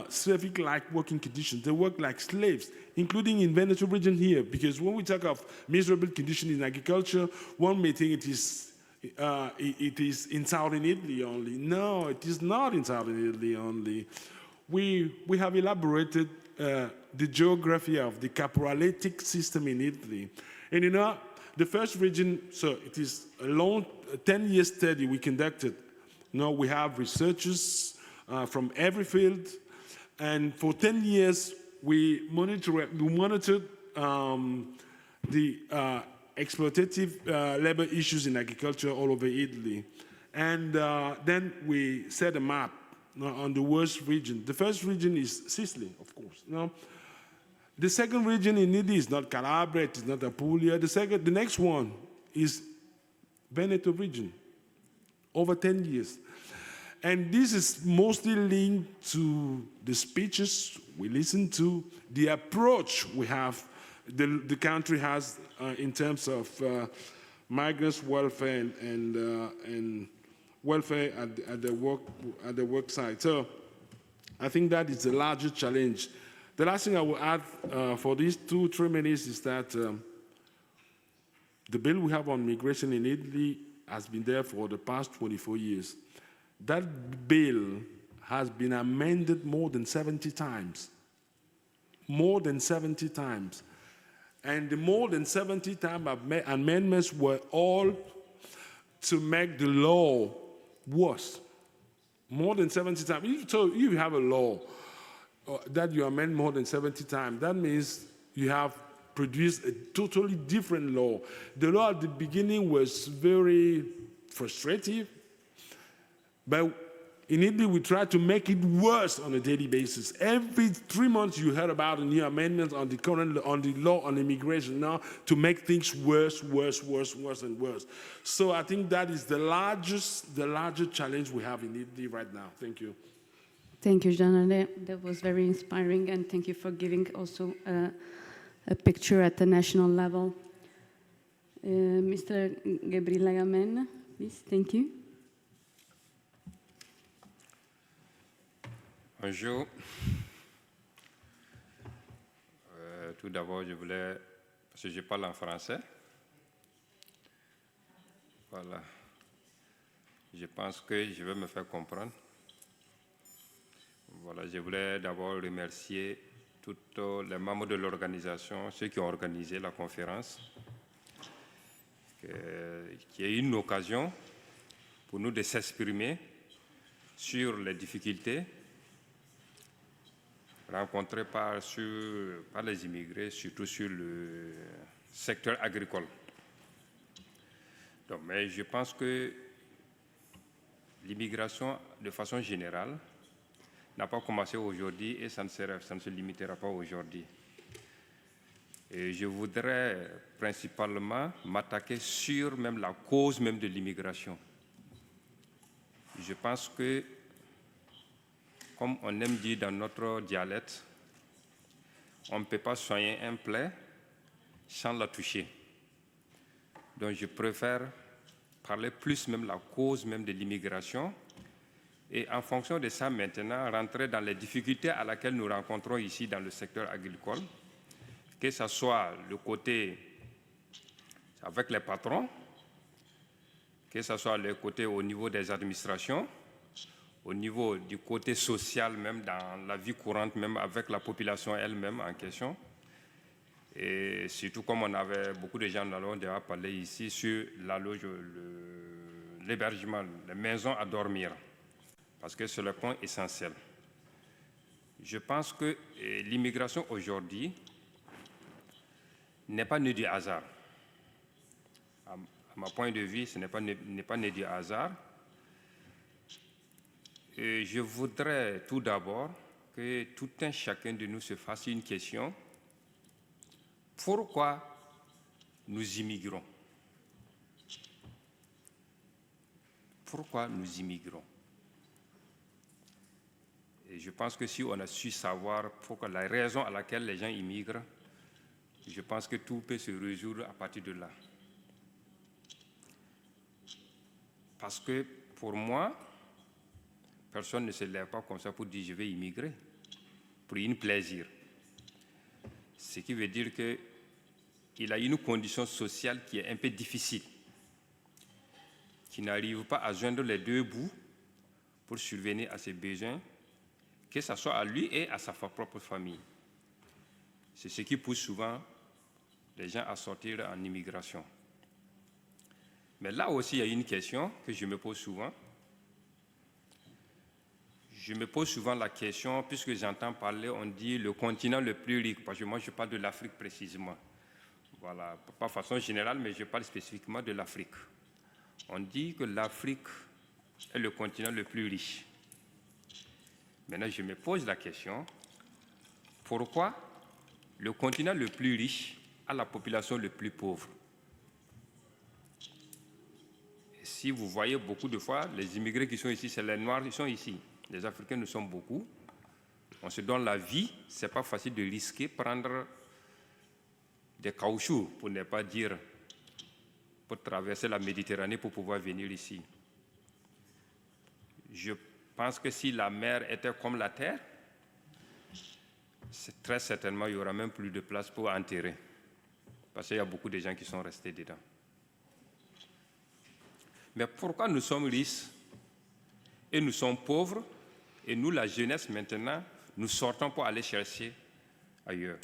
slavic-like working conditions. They work like slaves, including in Veneto region here, because when we talk of miserable conditions in agriculture, one may think it is in southern Italy only. No, it is not in southern Italy only. We have elaborated the geography of the caporalatic system in Italy. And the first region, so it is a long 10-year study we conducted. Now we have researchers from every field, and for 10 years we monitored the exploitative labor issues in agriculture all over Italy. And then we set a map on the worst region. The first region is Sicily, of course. The second region in Italy is not Calabria, it is not Apulia. The next one is Veneto region, over 10 years. And this is mostly linked to the speeches we listen to, the approach we have, the country has in terms of migrants' welfare and welfare at the work site. So I think that is the largest challenge. The last thing I will add for these 2-3 minutes is that the bill we have on migration in Italy has been there for the past 24 years. That bill has been amended more than 70 times. More than 70 times. And the more than 70 times amendments were all to make the law worse. More than 70 times. So if you have a law that you amend more than 70 times, that means you have produced a totally different law. The law at the beginning was very frustrating, but in Italy we try to make it worse on a daily basis. Every 3 months you heard about a new amendment on the law on immigration now to make things worse and worse. So I think that is the largest challenge we have in Italy right now. Thank you. Thank you, Gianna. That was very inspiring, and thank you for giving also a picture at the national level. Mr. Gabriele Gamen, please. Thank you. Bonjour. Tout d'abord, je voulais, parce que je parle en français, voilà, je pense que je vais me faire comprendre. Voilà, je voulais d'abord remercier tous les membres de l'organisation, ceux qui ont organisé la conférence, qui est une occasion pour nous de s'exprimer sur les difficultés rencontrées par les immigrés, surtout sur le secteur agricole. Donc, mais je pense que l'immigration, de façon générale, n'a pas commencé aujourd'hui et ça ne se limitera pas aujourd'hui. Et je voudrais principalement m'attaquer sur même la cause même de l'immigration. Je pense que, comme on aime dire dans notre dialecte, on ne peut pas soigner un plaie sans la toucher. Donc je préfère parler plus même de la cause même de l'immigration et en fonction de ça maintenant rentrer dans les difficultés à laquelle nous rencontrons ici dans le secteur agricole, que ce soit le côté avec les patrons, que ce soit le côté au niveau des administrations, au niveau du côté social même, dans la vie courante même avec la population elle-même en question. Et surtout comme on avait beaucoup de gens, nous allons déjà parler ici sur l'hébergement, les maisons à dormir, parce que c'est le point essentiel. Je pense que l'immigration aujourd'hui n'est pas née du hasard. À mon point de vue, ce n'est pas né du hasard. Et je voudrais tout d'abord que tout un chacun de nous se fasse une question. Pourquoi nous immigrons? Pourquoi nous immigrons? Et je pense que si on a su savoir pourquoi, la raison à laquelle les gens immigrent, je pense que tout peut se résoudre à partir de là. Parce que pour moi, personne ne se lève pas comme ça pour dire je vais immigrer, pour un plaisir. Ce qui veut dire qu'il a une condition sociale qui est un peu difficile, qui n'arrive pas à joindre les deux bouts pour subvenir à ses besoins, que ce soit à lui et à sa propre famille. C'est ce qui pousse souvent les gens à sortir en immigration. Mais là aussi, il y a une question que je me pose souvent. Je me pose souvent la question, puisque j'entends parler, on dit le continent le plus riche, parce que moi je parle de l'Afrique précisément. Voilà, pas de façon générale, mais je parle spécifiquement de l'Afrique. On dit que l'Afrique est le continent le plus riche. Maintenant, je me pose la question, pourquoi le continent le plus riche a la population le plus pauvre? Et si vous voyez beaucoup de fois, les immigrés qui sont ici, c'est les Noirs qui sont ici. Les Africains, nous sommes beaucoup. On se donne la vie. Ce n'est pas facile de risquer prendre des caoutchoucs, pour ne pas dire, pour traverser la Méditerranée pour pouvoir venir ici. Je pense que si la mer était comme la terre, très certainement, il n'y aura même plus de place pour enterrer. Parce qu'il y a beaucoup de gens qui sont restés dedans. Mais pourquoi nous sommes riches et nous sommes pauvres, et nous, la jeunesse, maintenant, nous sortons pour aller chercher ailleurs?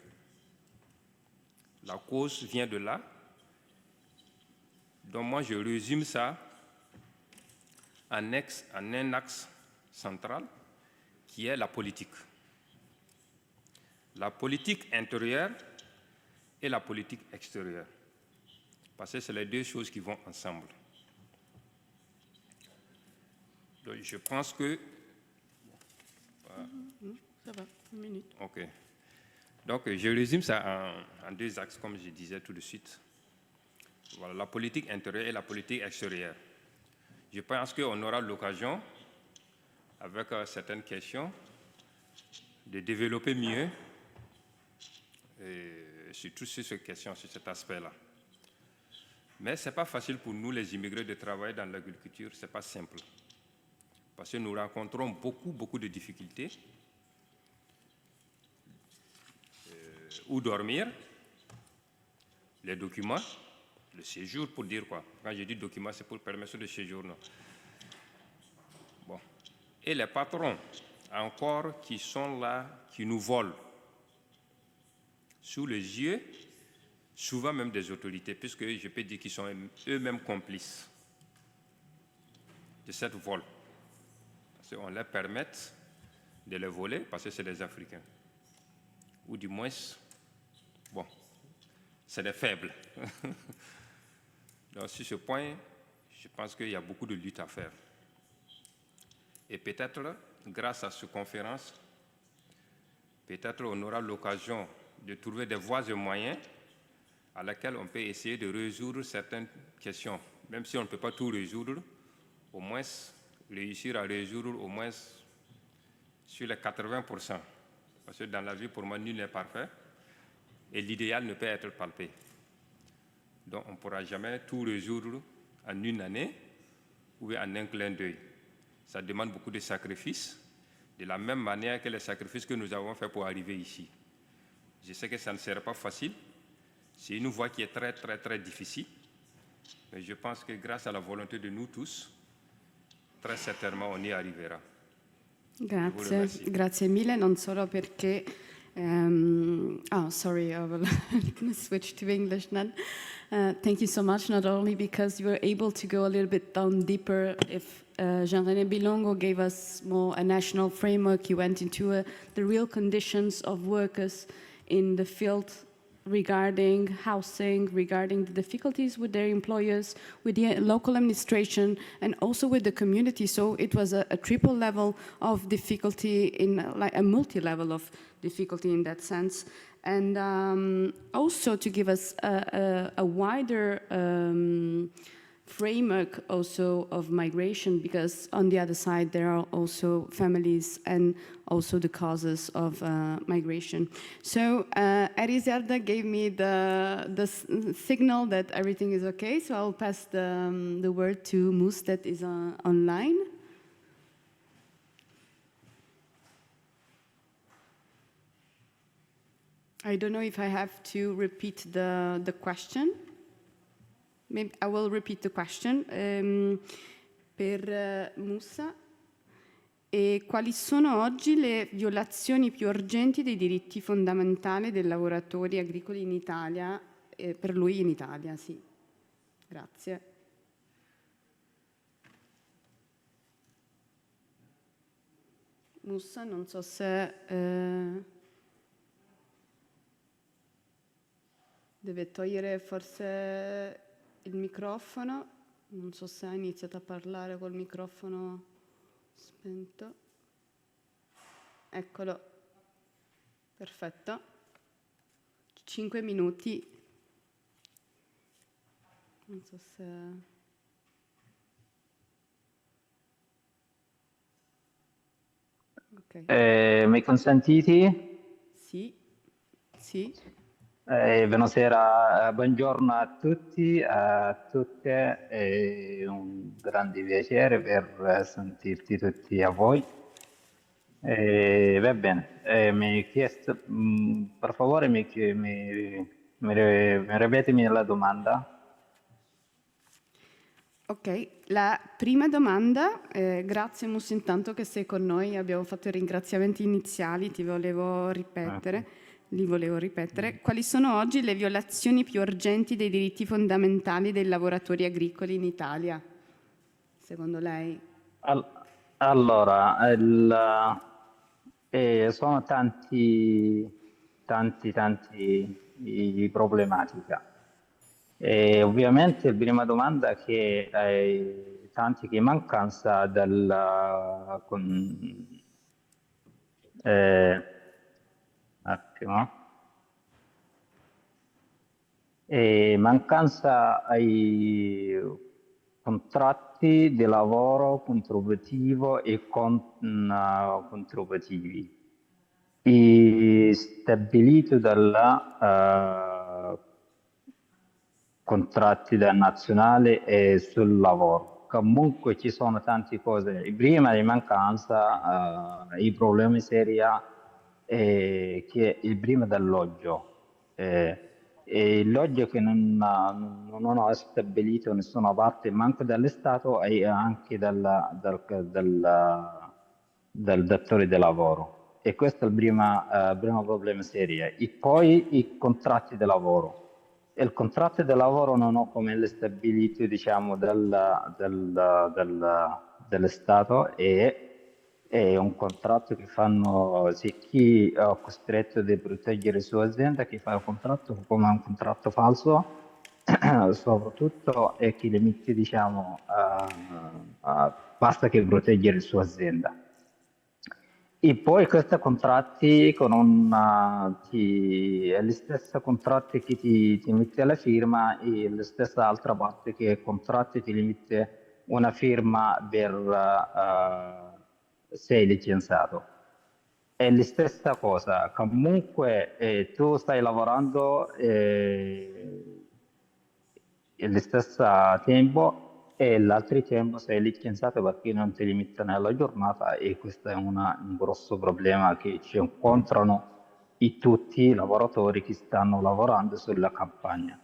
La cause vient de là. Donc moi, je résume ça en un axe central, qui est la politique. La politique intérieure et la politique extérieure. Parce que c'est les deux choses qui vont ensemble. Donc, je pense que... Ça va, une minute. OK. Donc, je résume ça en deux axes, comme je disais tout de suite. Voilà, la politique intérieure et la politique extérieure. Je pense qu'on aura l'occasion, avec certaines questions, de développer mieux surtout sur ces questions, sur cet aspect-là. Mais ce n'est pas facile pour nous, les immigrés, de travailler dans l'agriculture. Ce n'est pas simple. Parce que nous rencontrons beaucoup de difficultés. où dormir, les documents, le séjour pour dire quoi. Quand je dis documents, c'est pour permettre de séjour. Non. Bon. Et les patrons, encore, qui sont là, qui nous volent sous les yeux, souvent même des autorités, puisque je peux dire qu'ils sont eux-mêmes complices de cette vol. Parce qu'on leur permet de les voler parce que c'est des Africains. Ou du moins, bon, c'est des faibles. Donc, sur ce point, je pense qu'il y a beaucoup de lutte à faire. Et peut-être, grâce à cette conférence, peut-être on aura l'occasion de trouver des voies et moyens à laquelle on peut essayer de résoudre certaines questions. Même si on ne peut pas tout résoudre, au moins réussir à résoudre au moins sur les 80%. Parce que dans la vie, pour moi, nul n'est parfait et l'idéal ne peut être palpé. Donc, on ne pourra jamais tout résoudre en une année ou en un clin d'œil. Ça demande beaucoup de sacrifices, de la même manière que les sacrifices que nous avons faits pour arriver ici. Je sais que ça ne sera pas facile. C'est une voie qui est très, très, très difficile. Mais je pense que grâce à la volonté de nous tous, très certainement on y arrivera. Grazie, grazie mille, non solo perché... sorry, I will switch to English now. Thank you so much, not only because you were able to go a little bit down deeper. If Jean-René Bilongo gave us more a national framework, he went into the real conditions of workers in the field regarding housing, regarding the difficulties with their employers, with the local administration, and also with the community. So it was a triple level of difficulty, like a multi-level of difficulty in that sense. And also to give us a wider framework also of migration, because on the other side there are also families and also the causes of migration. So Eriselda gave me the signal that everything is okay, so I'll pass the word to Mus that is online. I don't know if I have to repeat the question. Maybe I will repeat the question. Per Musa, quali sono oggi le violazioni più urgenti dei diritti fondamentali dei lavoratori agricoli in Italia? Per lui in Italia, sì. Grazie. Musa, non so se... deve togliere forse il microfono, non so se ha iniziato a parlare col microfono spento. Eccolo, perfetto. 5 minuti. Non so se... Okay. Mi consentite? Sì, sì. Buonasera, buongiorno a tutti, a tutte, è un grande piacere per sentirti tutti a voi. Va bene, mi hai chiesto, per favore mi ripetimi la domanda. Ok, la prima domanda, grazie Mus intanto che sei con noi, abbiamo fatto i ringraziamenti iniziali, li volevo ripetere. Quali sono oggi le violazioni più urgenti dei diritti fondamentali dei lavoratori agricoli in Italia, secondo lei? Allora, sono tanti problematica. Ovviamente la prima domanda che tanti che mancanza mancanza ai contratti di lavoro contributivo e contributivi stabiliti dalla contratti nazionali e sul lavoro. Comunque ci sono tante cose. Prima di mancanza, i problemi seri che è il primo dell'alloggio. E l'alloggio che non ho stabilito nessuna parte, manco dall'Stato e anche dal datore di lavoro. E questo è il primo problema serio. E poi i contratti di lavoro. E il contratto di lavoro non ho come le stabilito, diciamo, dell'Stato è un contratto che fanno, se chi è costretto a proteggere la sua azienda, che fa un contratto come un contratto falso, soprattutto e chi le mette, diciamo, basta che proteggere la sua azienda. E poi questi contratti con è gli stessi contratti che ti mette alla firma e la stessa altra parte che contratti ti mette una firma per sei licenziato. È la stessa cosa, comunque tu stai lavorando allo stesso tempo e l'altro tempo sei licenziato perché non ti limitano alla giornata e questo è un grosso problema che ci incontrano tutti i lavoratori che stanno lavorando sulla campagna.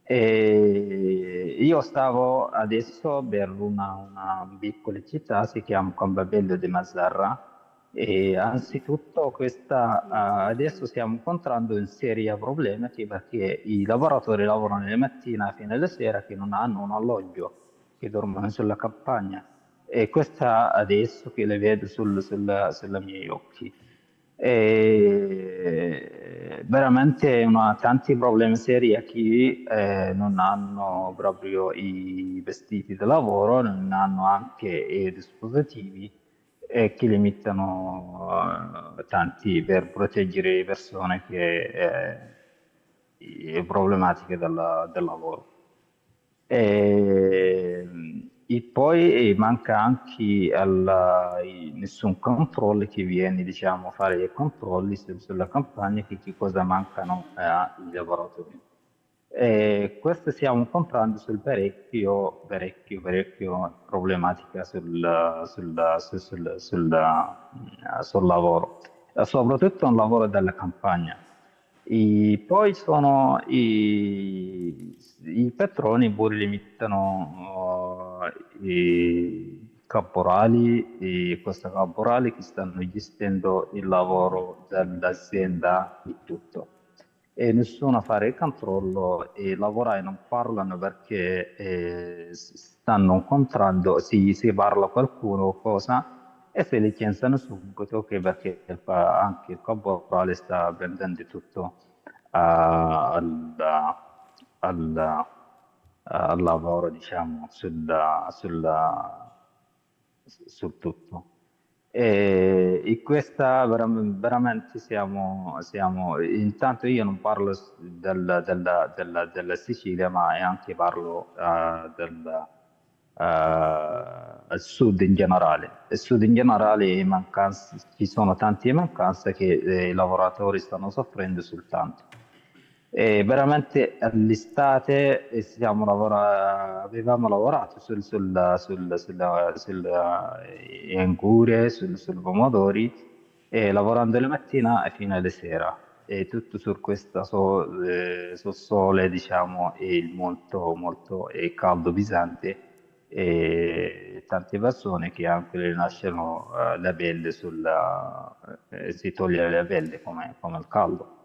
E io stavo adesso per una piccola città, si chiama Combabello di Mazzarra, e anzitutto adesso stiamo incontrando un serio problema perché i lavoratori lavorano la mattina fino alla sera che non hanno un alloggio, che dormono sulla campagna. E questa adesso che le vedo sulla miei occhi. E veramente tanti problemi seri a chi non hanno proprio i vestiti da lavoro, non hanno anche i dispositivi che limitano tanti per proteggere le persone che problematiche del lavoro. E poi manca anche nessun controllo che viene, diciamo, a fare i controlli sulla campagna che cosa mancano ai lavoratori. Questo stiamo incontrando parecchio problematica sul lavoro, soprattutto un lavoro della campagna. E poi sono i patroni pure limitano i caporali e questi caporali che stanno gestendo il lavoro dell'azienda e tutto. E nessuno fa il controllo e lavorare non parlano perché stanno incontrando, si parla qualcuno o cosa e si licenziano subito perché anche il caporale sta prendendo tutto al, al lavoro, diciamo, sul tutto. E questa veramente intanto io non parlo della Sicilia, ma anche parlo al sud in generale. Al sud in generale ci sono tante mancanze che i lavoratori stanno soffrendo soltanto. E veramente all'estate avevamo lavorato sulle angurie, sui pomodori, e lavorando la mattina fino alla sera. E tutto su questo sul sole, diciamo, e molto, molto caldo pesante. E tante persone che anche le nascono la pelle si toglie la pelle come il caldo.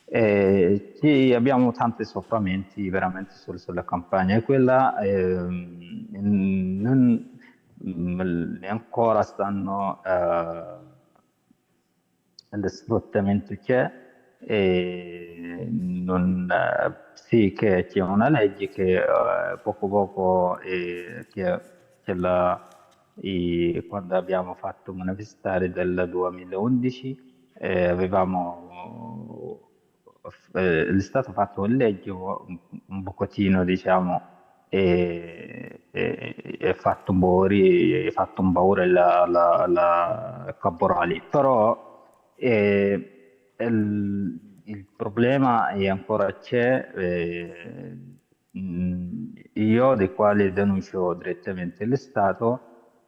Sì, abbiamo tanti soffrimenti veramente sulla campagna e quella ancora stanno lo sfruttamento c'è e sì che c'è una legge che poco quando abbiamo fatto manifestare del 2011 è stato fatto un legge un pochettino, diciamo, e fatto un paura la caporali, però il problema è ancora c'è. Io di quale denuncio direttamente l'Stato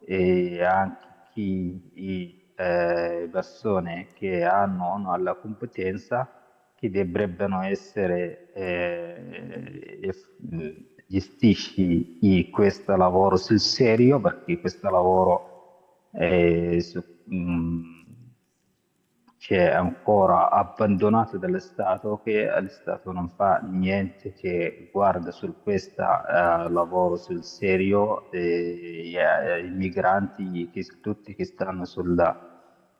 e anche chi persone che hanno o no la competenza che dovrebbero essere gestisci questo lavoro sul serio, perché questo lavoro c'è ancora abbandonato dallo Stato, che lo Stato non fa niente che guarda su questo lavoro sul serio, i migranti tutti che stanno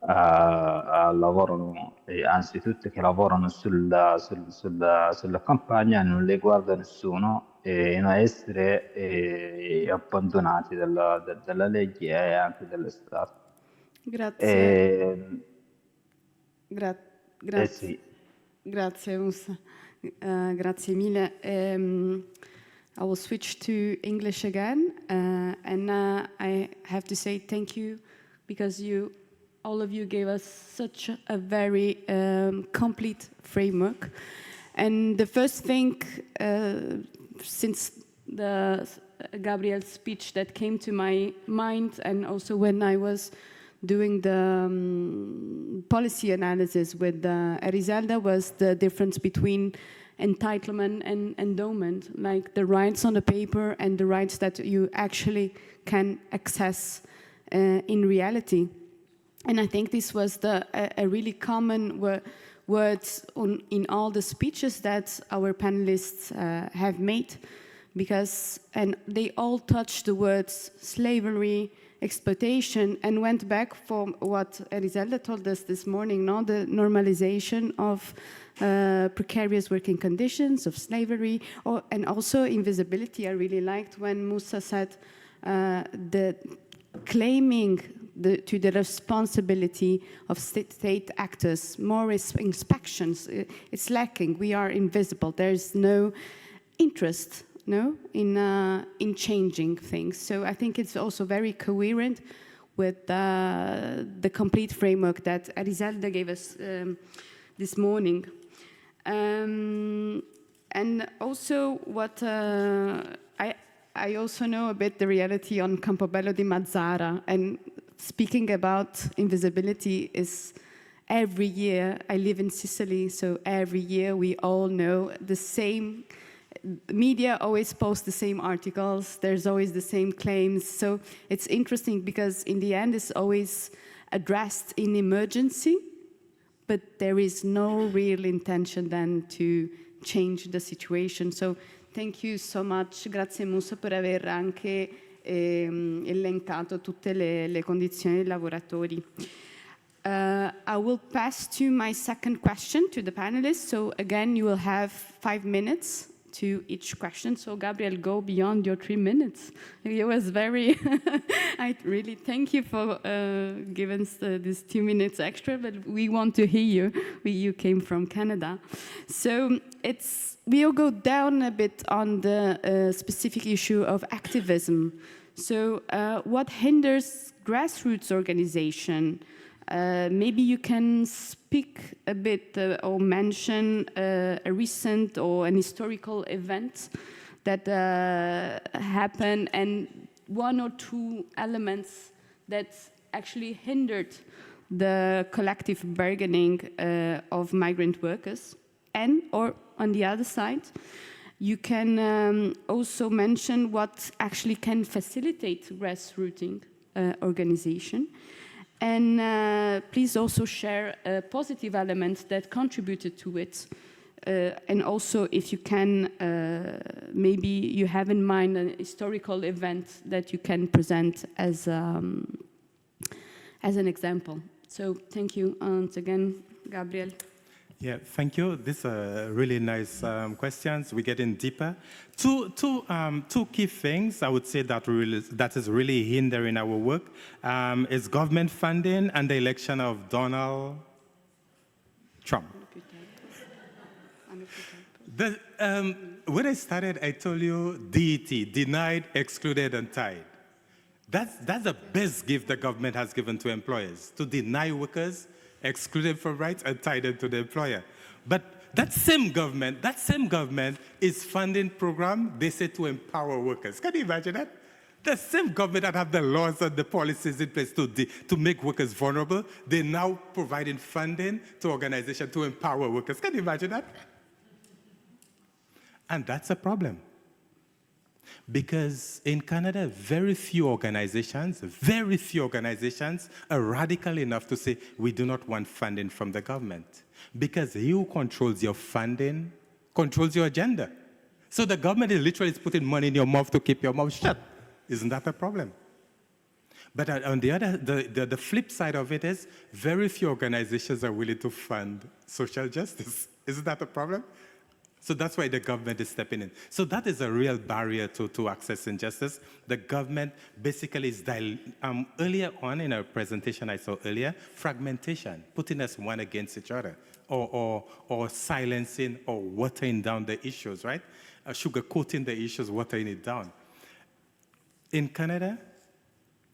lavorano, anzitutto che lavorano sulla campagna, non le guarda nessuno e non essere abbandonati dalla legge e anche dallo Stato. Grazie. Sì. Grazie, Musa. Grazie mille. I will switch to English again, and I have to say thank you because all of you gave us such a very complete framework. And the first thing, since Gabriel's speech that came to my mind, and also when I was doing the policy analysis with Erizelda, was the difference between entitlement and endowment, like the rights on the paper and the rights that you actually can access in reality. And I think this was a really common words in all the speeches that our panelists have made, and they all touched the words slavery, exploitation, and went back from what Erizelda told us this morning, the normalization of precarious working conditions, of slavery, and also invisibility. I really liked when Musa said the claiming to the responsibility of state actors, more inspections, it's lacking. We are invisible. There's no interest in changing things. So I think it's also very coherent with the complete framework that Erizelda gave us this morning. And also what I also know a bit the reality on Campobello di Mazara, and speaking about invisibility is every year. I live in Sicily, so every year we all know the same. Media always post the same articles, there's always the same claims. So it's interesting because in the end it's always addressed in emergency, but there is no real intention then to change the situation. So thank you so much. Grazie Musa per aver anche elencato tutte le condizioni dei lavoratori. I will pass to my second question to the panelists. So again, you will have 5 minutes to each question. So Gabriel, go beyond your 3 minutes. It was very, I really thank you for giving us these 2 minutes extra, but we want to hear you. You came from Canada. So we'll go down a bit on the specific issue of activism. So what hinders grassroots organization? Maybe you can speak a bit or mention a recent or an historical event that happened and 1 or 2 elements that actually hindered the collective bargaining of migrant workers. Or on the other side, you can also mention what actually can facilitate grassrooting organization. And please also share a positive element that contributed to it. And also, if you can, maybe you have in mind a historical event that you can present as an example. So thank you once again, Gabriel. Yeah, thank you. These are really nice questions. We're getting deeper. Two key things I would say that is really hindering our work is government funding and the election of Donald Trump. When I started, I told you DET, denied, excluded, and tied. That's the best gift the government has given to employers, to deny workers, exclude them from rights, and tie them to the employer. But that same government is funding program they say to empower workers. Can you imagine that? The same government that have the laws and the policies in place to make workers vulnerable, they're now providing funding to organizations to empower workers. Can you imagine that? And that's a problem. Because in Canada, very few organizations are radical enough to say, we do not want funding from the government. Because he who controls your funding controls your agenda. So the government is literally putting money in your mouth to keep your mouth shut. Isn't that a problem? But on the other, the flip side of it is very few organizations are willing to fund social justice. Isn't that a problem? So that's why the government is stepping in. So that is a real barrier to accessing justice. The government basically is earlier on in our presentation I saw earlier, fragmentation, putting us one against each other, or silencing or watering down the issues, right? Sugarcoating the issues, watering it down. In Canada,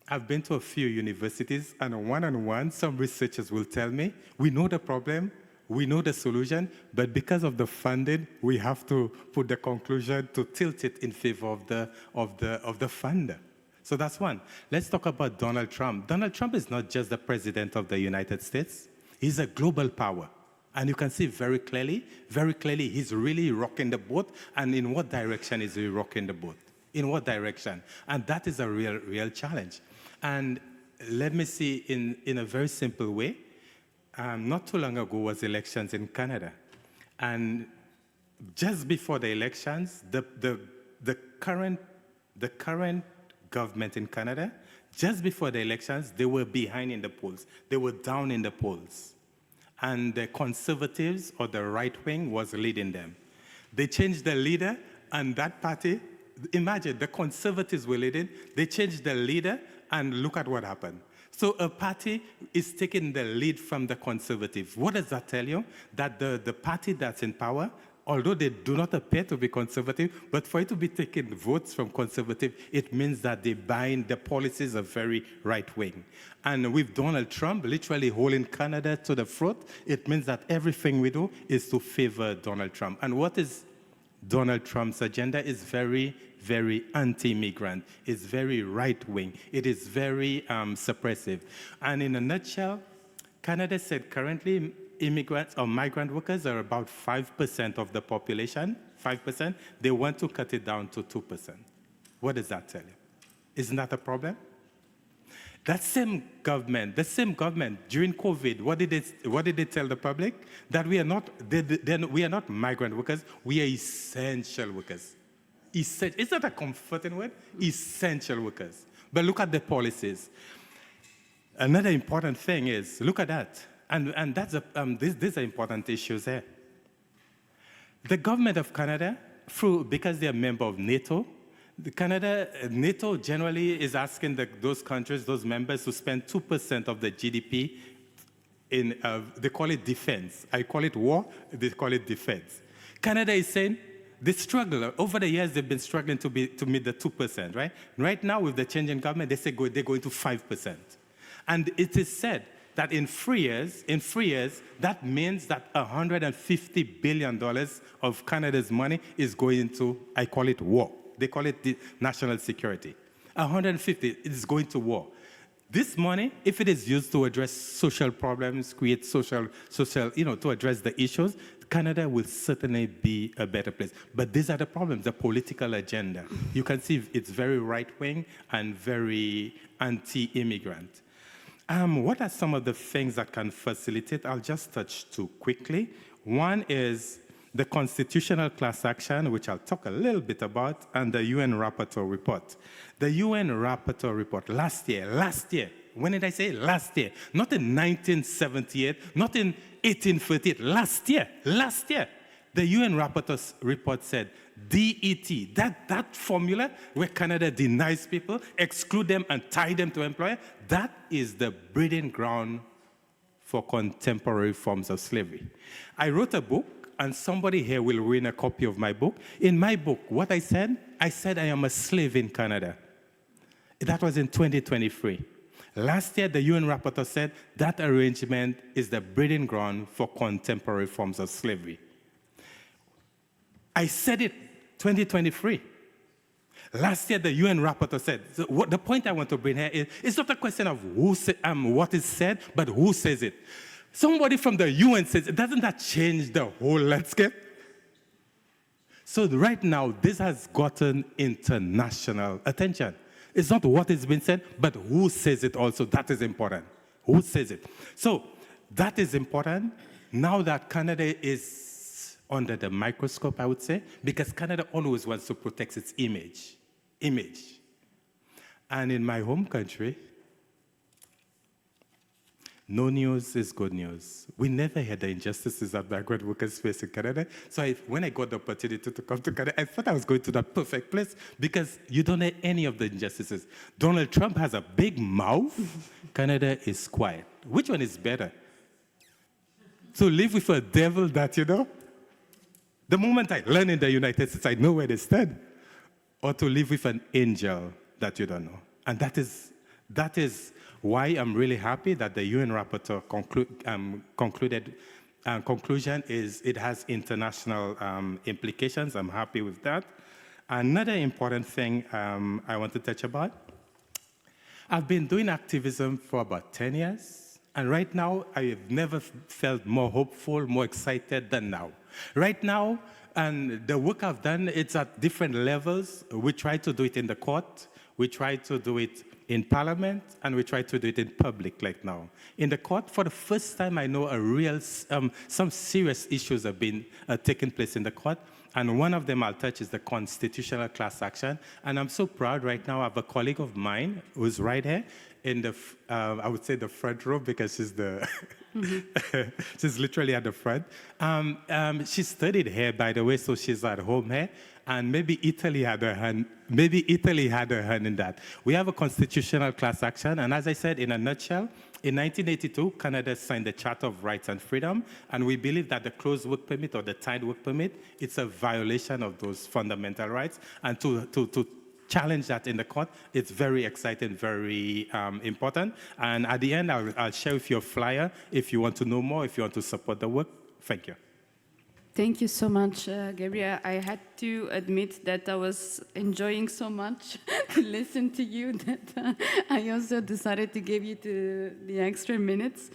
I've been to a few universities, and one-on-one, some researchers will tell me, we know the problem, we know the solution, but because of the funding, we have to put the conclusion to tilt it in favor of the funder. So that's one. Let's talk about Donald Trump. Donald Trump is not just the president of the United States. He's a global power. And you can see very clearly, he's really rocking the boat. And in what direction is he rocking the boat? In what direction? And that is a real challenge. And let me see in a very simple way. Not too long ago was elections in Canada. And just before the elections, the current government in Canada, just before the elections, they were behind in the polls. They were down in the polls. And the conservatives or the right wing was leading them. They changed the leader, and that party, imagine, the conservatives were leading, they changed the leader, and look at what happened. So a party is taking the lead from the conservative. What does that tell you? That the party that's in power, although they do not appear to be conservative, but for it to be taking votes from conservative, it means that they bind the policies of very right-wing. And with Donald Trump literally holding Canada to the throat, it means that everything we do is to favor Donald Trump. And what is Donald Trump's agenda is very, very anti-immigrant. It's very right-wing. It is very suppressive. And in a nutshell, Canada said currently immigrants or migrant workers are about 5% of the population, 5%. They want to cut it down to 2%. What does that tell you? Isn't that a problem? That same government during COVID, what did they tell the public? That we are not migrant workers, we are essential workers. Is that a comforting word? Essential workers. But look at the policies. Another important thing is, look at that. And that's these are important issues here. The government of Canada, because they are a member of NATO, NATO generally is asking those countries, those members, to spend 2% of the GDP in, they call it defense. I call it war, they call it defense. Canada is saying, they struggle. Over the years, they've been struggling to meet the 2%, right? Right now, with the change in government, they say they're going to 5%. And it is said that in 3 years, that means that $150 billion of Canada's money is going into, I call it war. They call it the national security. 150 is going to war. This money, if it is used to address social problems, create social, to address the issues, Canada will certainly be a better place. But these are the problems, the political agenda. You can see it's very right-wing and very anti-immigrant. What are some of the things that can facilitate? I'll just touch two quickly. One is the constitutional class action, which I'll talk a little bit about, and the UN Rapporteur report. The UN Rapporteur report last year, when did I say last year? Not in 1978, not in 1838, last year. The UN Rapporteur report said, DET, that formula where Canada denies people, exclude them and tie them to employer, that is the breeding ground for contemporary forms of slavery. I wrote a book, and somebody here will win a copy of my book. In my book, what I said I am a slave in Canada. That was in 2023. Last year, the UN Rapporteur said that arrangement is the breeding ground for contemporary forms of slavery. I said it 2023. Last year, the UN rapporteur said, so what the point I want to bring here is, it's not a question of what is said, but who says it. Somebody from the UN says it. Doesn't that change the whole landscape? So right now, this has gotten international attention. It's not what has been said, but who says it also. That is important. Who says it? So that is important now that Canada is under the microscope, I would say, because Canada always wants to protect its image. And in my home country, no news is good news. We never had the injustices that migrant workers face in Canada. So when I got the opportunity to come to Canada, I thought I was going to the perfect place because you don't have any of the injustices. Donald Trump has a big mouth. Canada is quiet. Which one is better? To live with a devil that, the moment I learn in the United States, I know where they stand. Or to live with an angel that you don't know. And that is why I'm really happy that the UN rapporteur conclusion is it has international implications. I'm happy with that. Another important thing I want to touch about, I've been doing activism for about 10 years. And right now, I have never felt more hopeful, more excited than now. Right now, and the work I've done, it's at different levels. We try to do it in the court. We try to do it in Parliament, and we try to do it in public like now. In the court, for the first time, I know some serious issues have been taking place in the court, and one of them I'll touch is the constitutional class action. And I'm so proud right now I have a colleague of mine who's right here in the, I would say the front row because she's the, she's literally at the front. She studied here, by the way, so she's at home here. And maybe Italy had a hand. Maybe Italy had a hand in that. We have a constitutional class action, and as I said, in a nutshell, in 1982, Canada signed the Charter of Rights and Freedom, and we believe that the closed work permit or the tied work permit, it's a violation of those fundamental rights. And to challenge that in the court, it's very exciting, very important. And at the end, I'll share with you a flyer if you want to know more, if you want to support the work. Thank you. Thank you so much, Gabriel. I had to admit that I was enjoying so much to listen to you that I also decided to give you the extra minutes.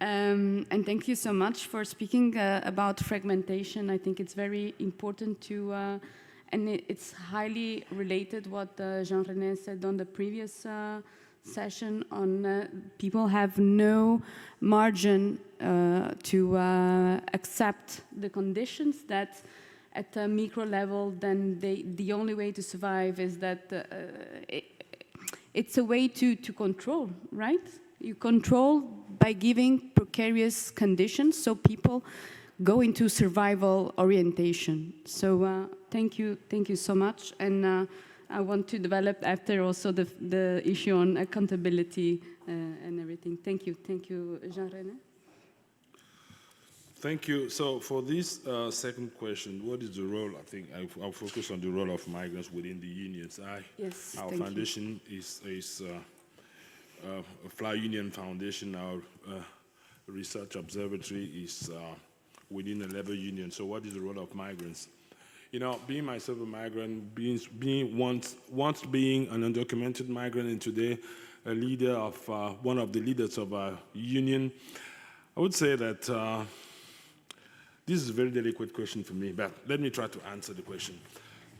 And thank you so much for speaking about fragmentation. I think it's very important to, and it's highly related what Jean-René said on the previous session on people have no margin to accept the conditions that at a micro level, then the only way to survive is that it's a way to control, right? You control by giving precarious conditions so people go into survival orientation. So thank you so much. And I want to develop after also the issue on accountability and everything. Thank you, Jean-René. Thank you. So for this second question, what is the role? I think I'll focus on the role of migrants within the unions. Our foundation is a FLAI Union Foundation. Our research observatory is within a labor union. So what is the role of migrants? Being myself a migrant, once being an undocumented migrant and today a leader of one of the leaders of our union, I would say that this is a very delicate question for me, but let me try to answer the question.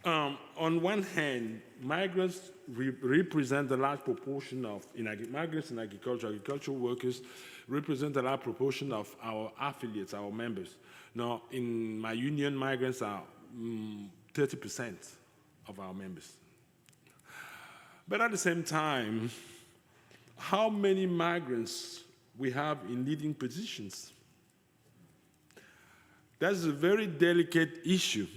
On one hand, migrants represent a large proportion of migrants in agricultural workers represent a large proportion of our affiliates, our members. Now, in my union, migrants are 30% of our members. But at the same time, how many migrants we have in leading positions? That's a very delicate issue.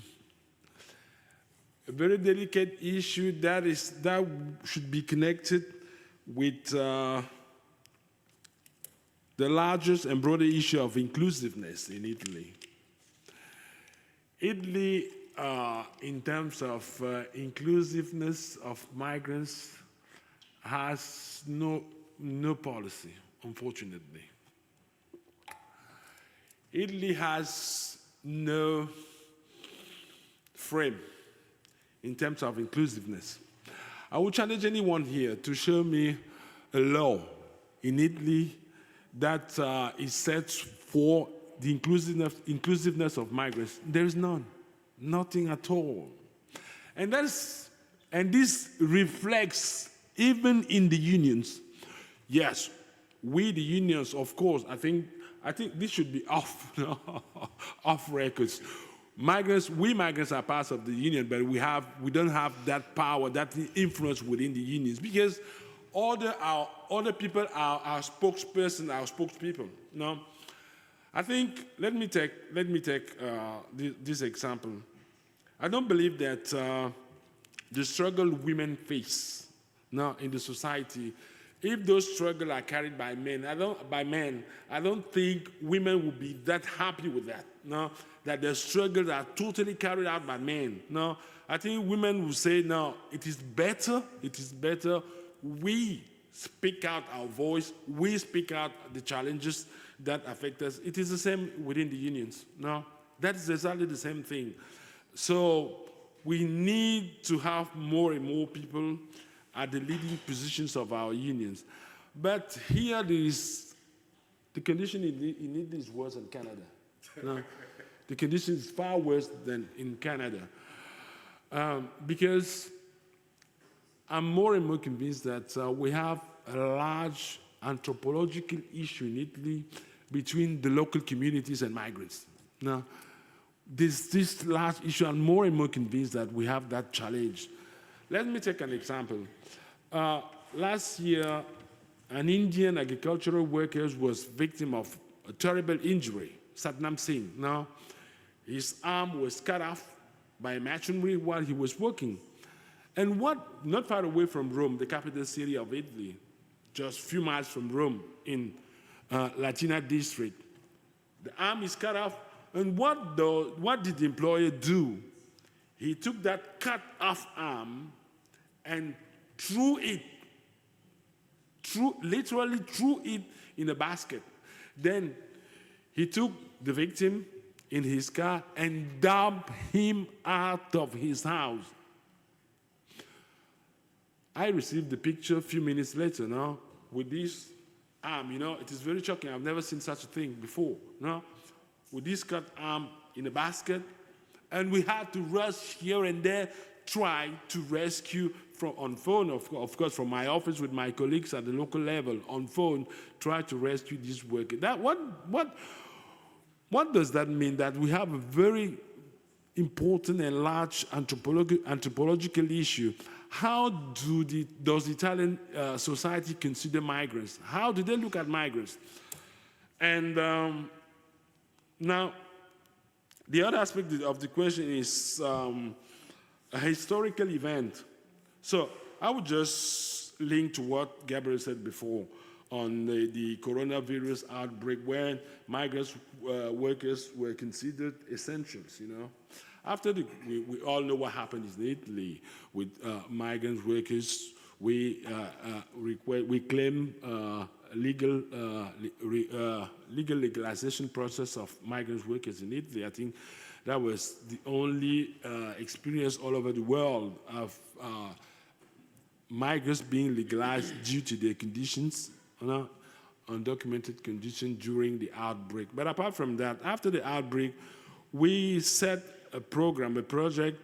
A very delicate issue that should be connected with the largest and broader issue of inclusiveness in Italy. Italy, in terms of inclusiveness of migrants, has no policy, unfortunately. Italy has no frame in terms of inclusiveness. I would challenge anyone here to show me a law in Italy that is set for the inclusiveness of migrants. There is none, nothing at all. And this reflects even in the unions. Yes, we the unions, of course, I think this should be off records. We migrants are part of the union, but we don't have that power, that influence within the unions, because other people are our spokesperson, our spokespeople. No, I think let me take this example. I don't believe that the struggle women face now in the society, if those struggles are carried by men, I don't think women will be that happy with that. No, that their struggles are totally carried out by men. No, I think women will say, no, it is better we speak out our voice, we speak out the challenges that affect us. It is the same within the unions. No, that is exactly the same thing. So we need to have more and more people at the leading positions of our unions. But here the condition in Italy is worse than Canada. No? The condition is far worse than in Canada. Because I'm more and more convinced that we have a large anthropological issue in Italy between the local communities and migrants. Now, this large issue, I'm more and more convinced that we have that challenge. Let me take an example. Last year, an Indian agricultural worker was victim of a terrible injury, Satnam Singh. Now, his arm was cut off by machinery while he was working. And not far away from Rome, the capital city of Italy, just a few miles from Rome in Latina district, the arm is cut off. And what did the employer do? He took that cut off arm and literally threw it in a basket. Then he took the victim in his car and dumped him out of his house. I received the picture a few minutes later now with this arm. It is very shocking. I've never seen such a thing before. No? With this cut arm in a basket, and we had to rush here and there, try to rescue on phone, of course, from my office with my colleagues at the local level, on phone, try to rescue this worker. What does that mean? That we have a very important and large anthropological issue. How does Italian society consider migrants? How do they look at migrants? And now, the other aspect of the question is a historical event. So I would just link to what Gabriel said before on the coronavirus outbreak, when migrants workers were considered essentials. After we all know what happened in Italy with migrant workers. We claim legal legalization process of migrant workers in Italy. I think that was the only experience all over the world of migrants being legalized due to their conditions, undocumented conditions during the outbreak. But apart from that, after the outbreak, we set a project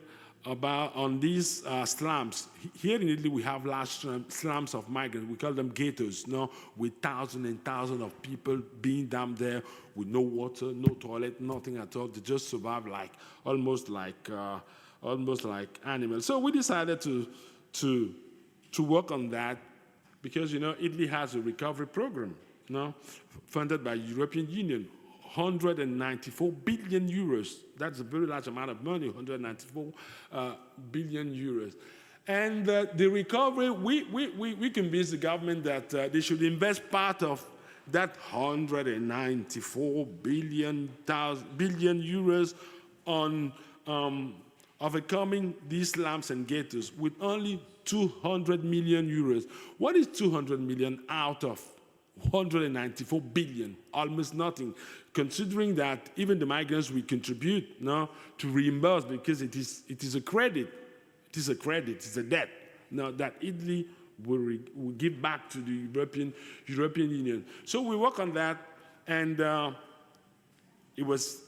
on these slums. Here in Italy, we have large slums of migrants. We call them ghettos, with thousands and thousands of people being down there with no water, no toilet, nothing at all. They just survive almost like animals. So we decided to work on that because Italy has a recovery program, funded by the European Union. 194 billion euros. That's a very large amount of money, 194 billion euros. And the recovery, we convinced the government that they should invest part of that 194 billion euros on overcoming these slums and ghettos with only 200 million euros. What is 200 million out of 194 billion? Almost nothing, considering that even the migrants will contribute to reimburse, because it is a credit. It It is a credit, it's a debt. Now that Italy will give back to the European Union. So we work on that, and it was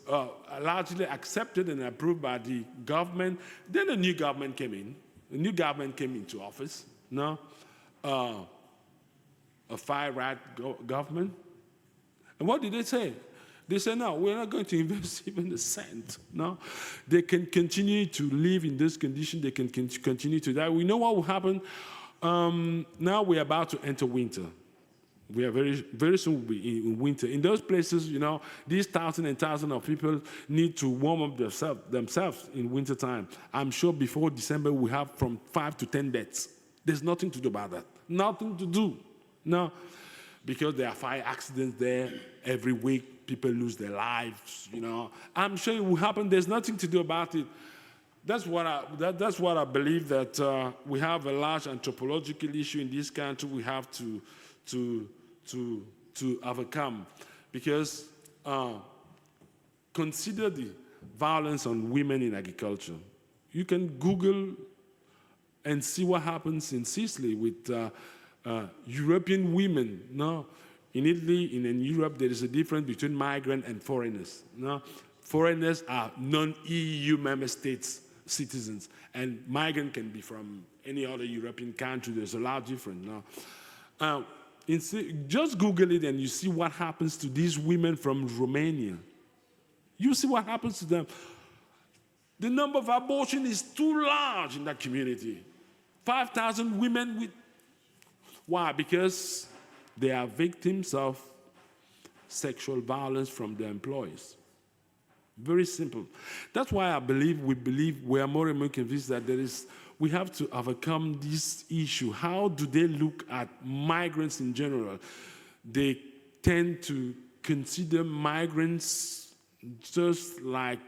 largely accepted and approved by the government. Then a new government came in. A new government came into office. No, a far-right government. And what did they say? They said, no, we're not going to invest even a cent. No, they can continue to live in this condition. They can continue to die. We know what will happen. Now we're about to enter winter. We are very soon will be in winter. In those places, you know, these thousands and thousands of people need to warm up themselves in winter time. I'm sure before December we have from 5 to 10 deaths. There's nothing to do about that. Nothing to do. No, because there are fire accidents there every week. People lose their lives. You know, I'm sure it will happen. There's nothing to do about it. That's what I believe, that we have a large anthropological issue in this country. We have to overcome, because consider the violence on women in agriculture. You can Google and see what happens in Sicily with European women. No, in Italy, in Europe, there is a difference between migrant and foreigners. No, foreigners are non-EU member states citizens, and migrant can be from any other European country. There's a large difference. No. Just Google it and you see what happens to these women from Romania. You see what happens to them. The number of abortion is too large in that community. 5,000 women with... Why? Because they are victims of sexual violence from their employers. Very simple. That's why we are more and more convinced that we have to overcome this issue. How do they look at migrants in general? They tend to consider migrants just like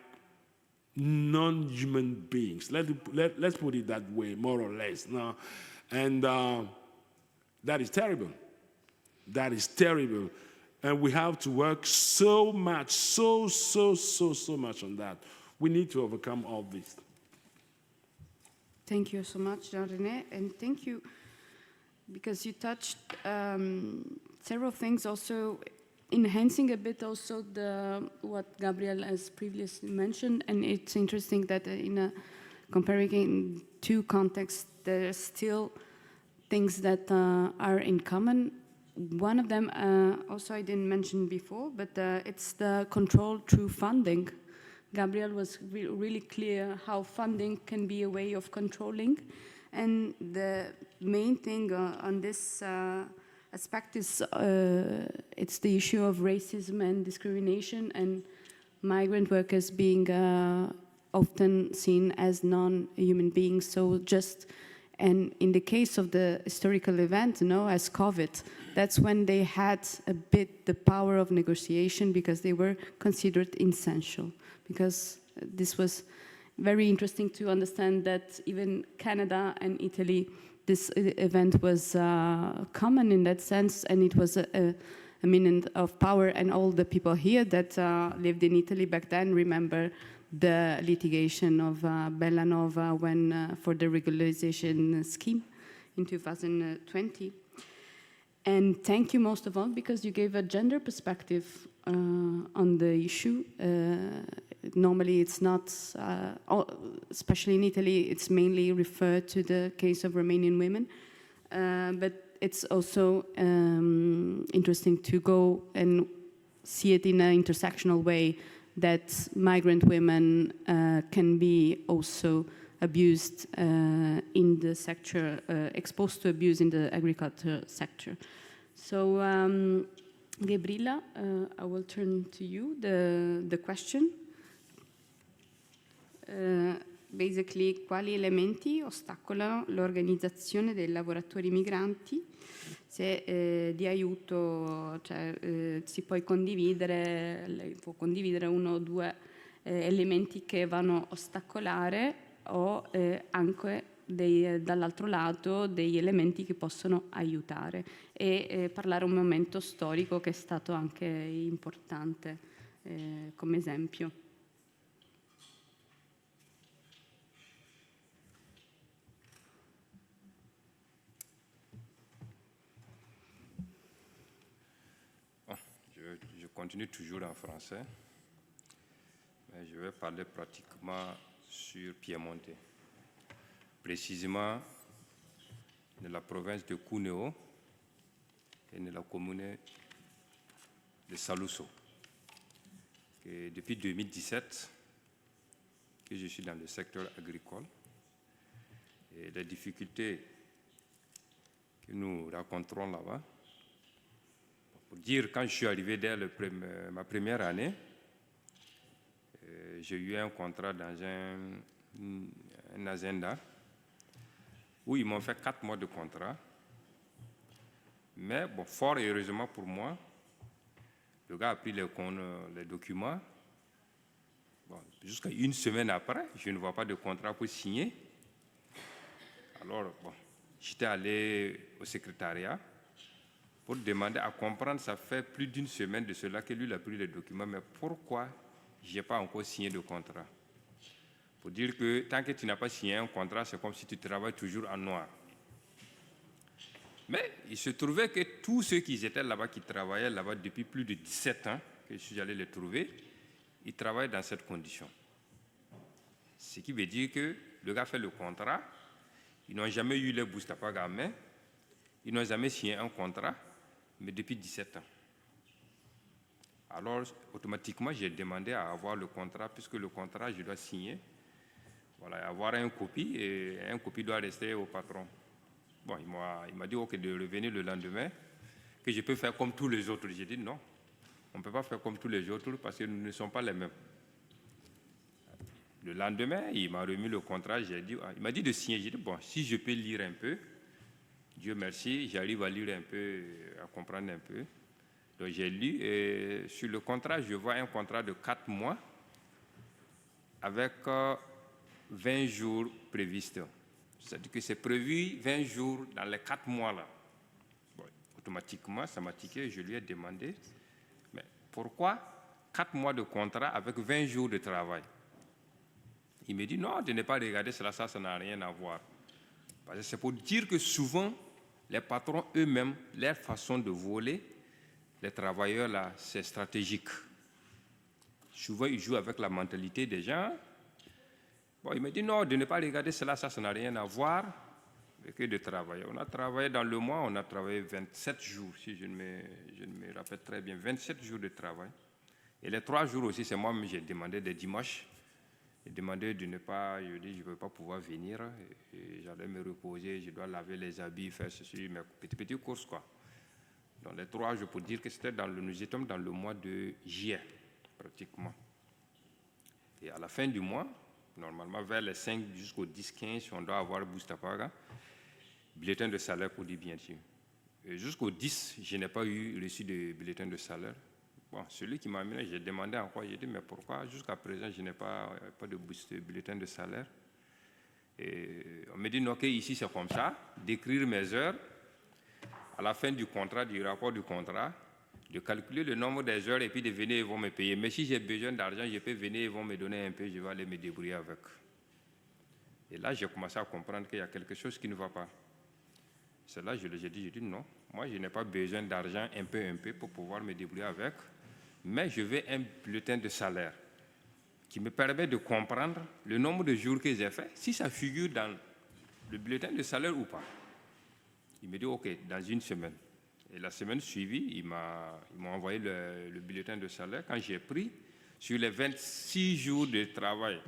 non-human beings. Let's put it that way, more or less. No? And that is terrible. That is terrible. And we have to work so much, so much on that. We need to overcome all this. Thank you so much, Jean-René, and thank you because you touched several things, also enhancing a bit also what Gabriel has previously mentioned. And it's interesting that comparing two contexts, there are still things that are in common. One of them, also I didn't mention before, but it's the control through funding. Gabriel was really clear how funding can be a way of controlling. And the main thing on this aspect is it's the issue of racism and discrimination, and migrant workers being often seen as non-human beings. So and in the case of the historical event, as COVID, that's when they had a bit the power of negotiation, because they were considered essential. Because this was very interesting to understand that even Canada and Italy, this event was common in that sense, and it was a minute of power. And all the people here that lived in Italy back then remember the litigation of Bellanova for the regularization scheme in 2020. And thank you most of all because you gave a gender perspective on the issue. Normally it's not, especially in Italy, it's mainly referred to the case of Romanian women. But it's also interesting to go and see it in an intersectional way, that migrant women can be also abused in the sector, exposed to abuse in the agriculture sector. So, Gabriela, I will turn to you the question. Basically, quali elementi ostacolano l'organizzazione dei lavoratori migranti? Se di aiuto, cioè, si può condividere 1 o 2 elementi che vanno a ostacolare, o anche dall'altro lato degli elementi che possono aiutare, e parlare un momento storico che è stato anche importante come esempio. continue toujours en français. Mais je vais parler pratiquement sur Piemonte, précisément de la province de Cuneo et de la commune de Saluzzo. Et depuis 2017, que je suis dans le secteur agricole. Et les difficultés que nous rencontrons là-bas, pour dire, quand je suis arrivé dès ma première année, j'ai eu un contrat dans un agenda où ils m'ont fait 4 mois de contrat. Mais bon, fort heureusement pour moi, le gars a pris les documents. Bon, jusqu'à une semaine après, je ne vois pas de contrat pour signer. Alors, bon, j'étais allé au secrétariat pour demander à comprendre. Ça fait plus d'une semaine de cela que lui il a pris les documents, mais pourquoi je n'ai pas encore signé de contrat? Pour dire que tant que tu n'as pas signé un contrat, c'est comme si tu travailles toujours en noir. Mais il se trouvait que tous ceux qui étaient là-bas, qui travaillaient là-bas depuis plus de 17 ans, que je suis allé les trouver, ils travaillent dans cette condition. Ce qui veut dire que le gars fait le contrat, ils n'ont jamais eu les boostapaga en main, ils n'ont jamais signé un contrat, mais depuis 17 ans. Alors, automatiquement, j'ai demandé à avoir le contrat, puisque le contrat, je dois signer, voilà, avoir une copie, et une copie doit rester au patron. Bon, il m'a dit okay, de revenir le lendemain, que je peux faire comme tous les autres. J'ai dit non, on ne peut pas faire comme tous les autres parce que nous ne sommes pas les mêmes. Le lendemain, il m'a remis le contrat, il m'a dit de signer. J'ai dit bon, si je peux lire un peu, Dieu merci, j'arrive à lire un peu, à comprendre un peu. Donc j'ai lu et sur le contrat, je vois un contrat de 4 mois avec 20 jours prévus. C'est-à-dire que c'est prévu 20 jours dans les 4 mois là. Bon, automatiquement, ça m'a tiqué, je lui ai demandé, mais pourquoi 4 mois de contrat avec 20 jours de travail? Il me dit non, de ne pas regarder cela, ça n'a rien à voir. Parce que c'est pour dire que souvent, les patrons eux-mêmes, leur façon de voler, les travailleurs là, c'est stratégique. Souvent, ils jouent avec la mentalité des gens. Bon, il me dit non, de ne pas regarder cela, ça n'a rien à voir avec de travailler. On a travaillé dans le mois, on a travaillé 27 jours, si je ne me rappelle très bien, 27 jours de travail. Et les 3 jours aussi, c'est moi-même, j'ai demandé des dimanches. J'ai demandé de ne pas, je dis, je ne peux pas pouvoir venir. J'allais me reposer, je dois laver les habits, faire ceci, mes petites courses, quoi. Dans les 3 jours, pour dire que c'était nous étions dans le mois de juillet, pratiquement. Et à la fin du mois, normalement, vers les 5 jusqu'au 10-15, on doit avoir Boostapaga, bulletin de salaire pour dire bien sûr. Jusqu'au 10, je n'ai pas reçu de bulletin de salaire. Bon, celui qui m'a amené, j'ai demandé encore, j'ai dit, mais pourquoi jusqu'à présent, je n'ai pas de bulletin de salaire? Et on me dit, non, ici c'est comme ça, d'écrire mes heures, à la fin du contrat, du rapport du contrat, de calculer le nombre des heures et puis de venir, ils vont me payer. Mais si j'ai besoin d'argent, je peux venir, ils vont me donner un peu, je vais aller me débrouiller avec. Et là, j'ai commencé à comprendre qu'il y a quelque chose qui ne va pas. C'est là que j'ai dit non, moi je n'ai pas besoin d'argent un peu pour pouvoir me débrouiller avec, mais je veux un bulletin de salaire qui me permet de comprendre le nombre de jours que j'ai fait, si ça figure dans le bulletin de salaire ou pas. Il me dit ok, dans une semaine. Et la semaine suivie, il m'a envoyé le bulletin de salaire. Quand j'ai pris, sur les 26 jours de travail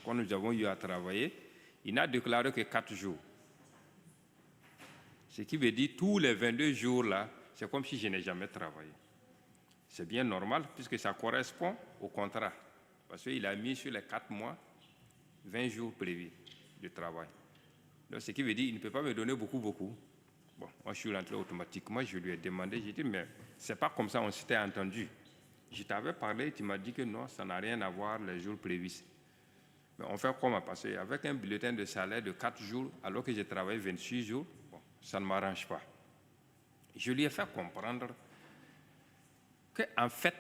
que nous avons eu à travailler, il n'a déclaré que 4 jours. Ce qui veut dire tous les 22 jours là, c'est comme si je n'ai jamais travaillé. C'est bien normal puisque ça correspond au contrat. Parce qu'il a mis sur les 4 mois, 20 jours prévus de travail. Donc ce qui veut dire qu'il ne peut pas me donner beaucoup. Bon, moi je suis rentré automatiquement, je lui ai demandé, j'ai dit, mais c'est pas comme ça, on s'était entendu. Je t'avais parlé, tu m'as dit que non, ça n'a rien à voir les jours prévus. Mais on fait comment? Parce qu'avec un bulletin de salaire de 4 jours, alors que j'ai travaillé 26 jours, bon, ça ne m'arrange pas. Je lui ai fait comprendre qu'en fait,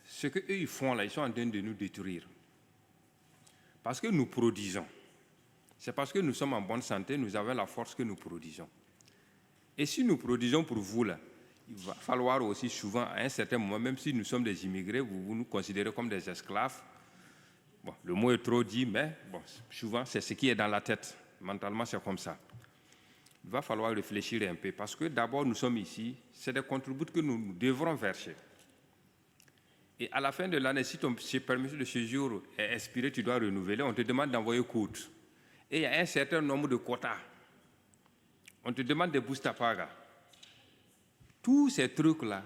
ce qu'eux ils font là, ils sont en train de nous détruire. Parce que nous produisons. C'est parce que nous sommes en bonne santé, nous avons la force que nous produisons. Et si nous produisons pour vous là, il va falloir aussi souvent, à un certain moment, même si nous sommes des immigrés, vous nous considérez comme des esclaves. Bon, le mot est trop dit, mais bon, souvent, c'est ce qui est dans la tête. Mentalement, c'est comme ça. Il va falloir réfléchir un peu, parce que d'abord, nous sommes ici, c'est des contributs que nous devrons verser. Et à la fin de l'année, si ton permis de séjour est expiré, tu dois renouveler, on te demande d'envoyer compte. Et il y a un certain nombre de quotas. On te demande des busta paga. Tous ces trucs-là,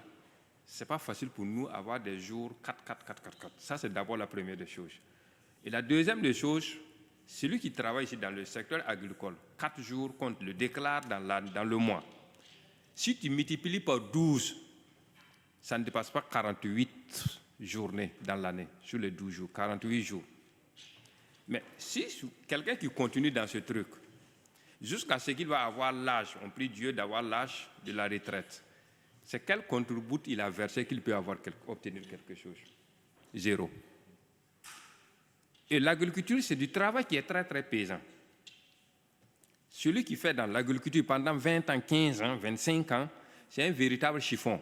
ce n'est pas facile pour nous d'avoir des jours 4. Ça, c'est d'abord la première des choses. Et la deuxième des choses, celui qui travaille ici dans le secteur agricole, 4 jours, compte le déclare dans le mois. Si tu multiplies par 12, ça ne dépasse pas 48 journées dans l'année, sur les 12 jours, 48 jours. Mais si quelqu'un qui continue dans ce truc, jusqu'à ce qu'il va avoir l'âge, on prie Dieu d'avoir l'âge de la retraite, c'est quel contribut il a versé qu'il peut obtenir quelque chose? 0. Et l'agriculture, c'est du travail qui est très, très pesant. Celui qui fait dans l'agriculture pendant 20 ans, 15 ans, 25 ans, c'est un véritable chiffon.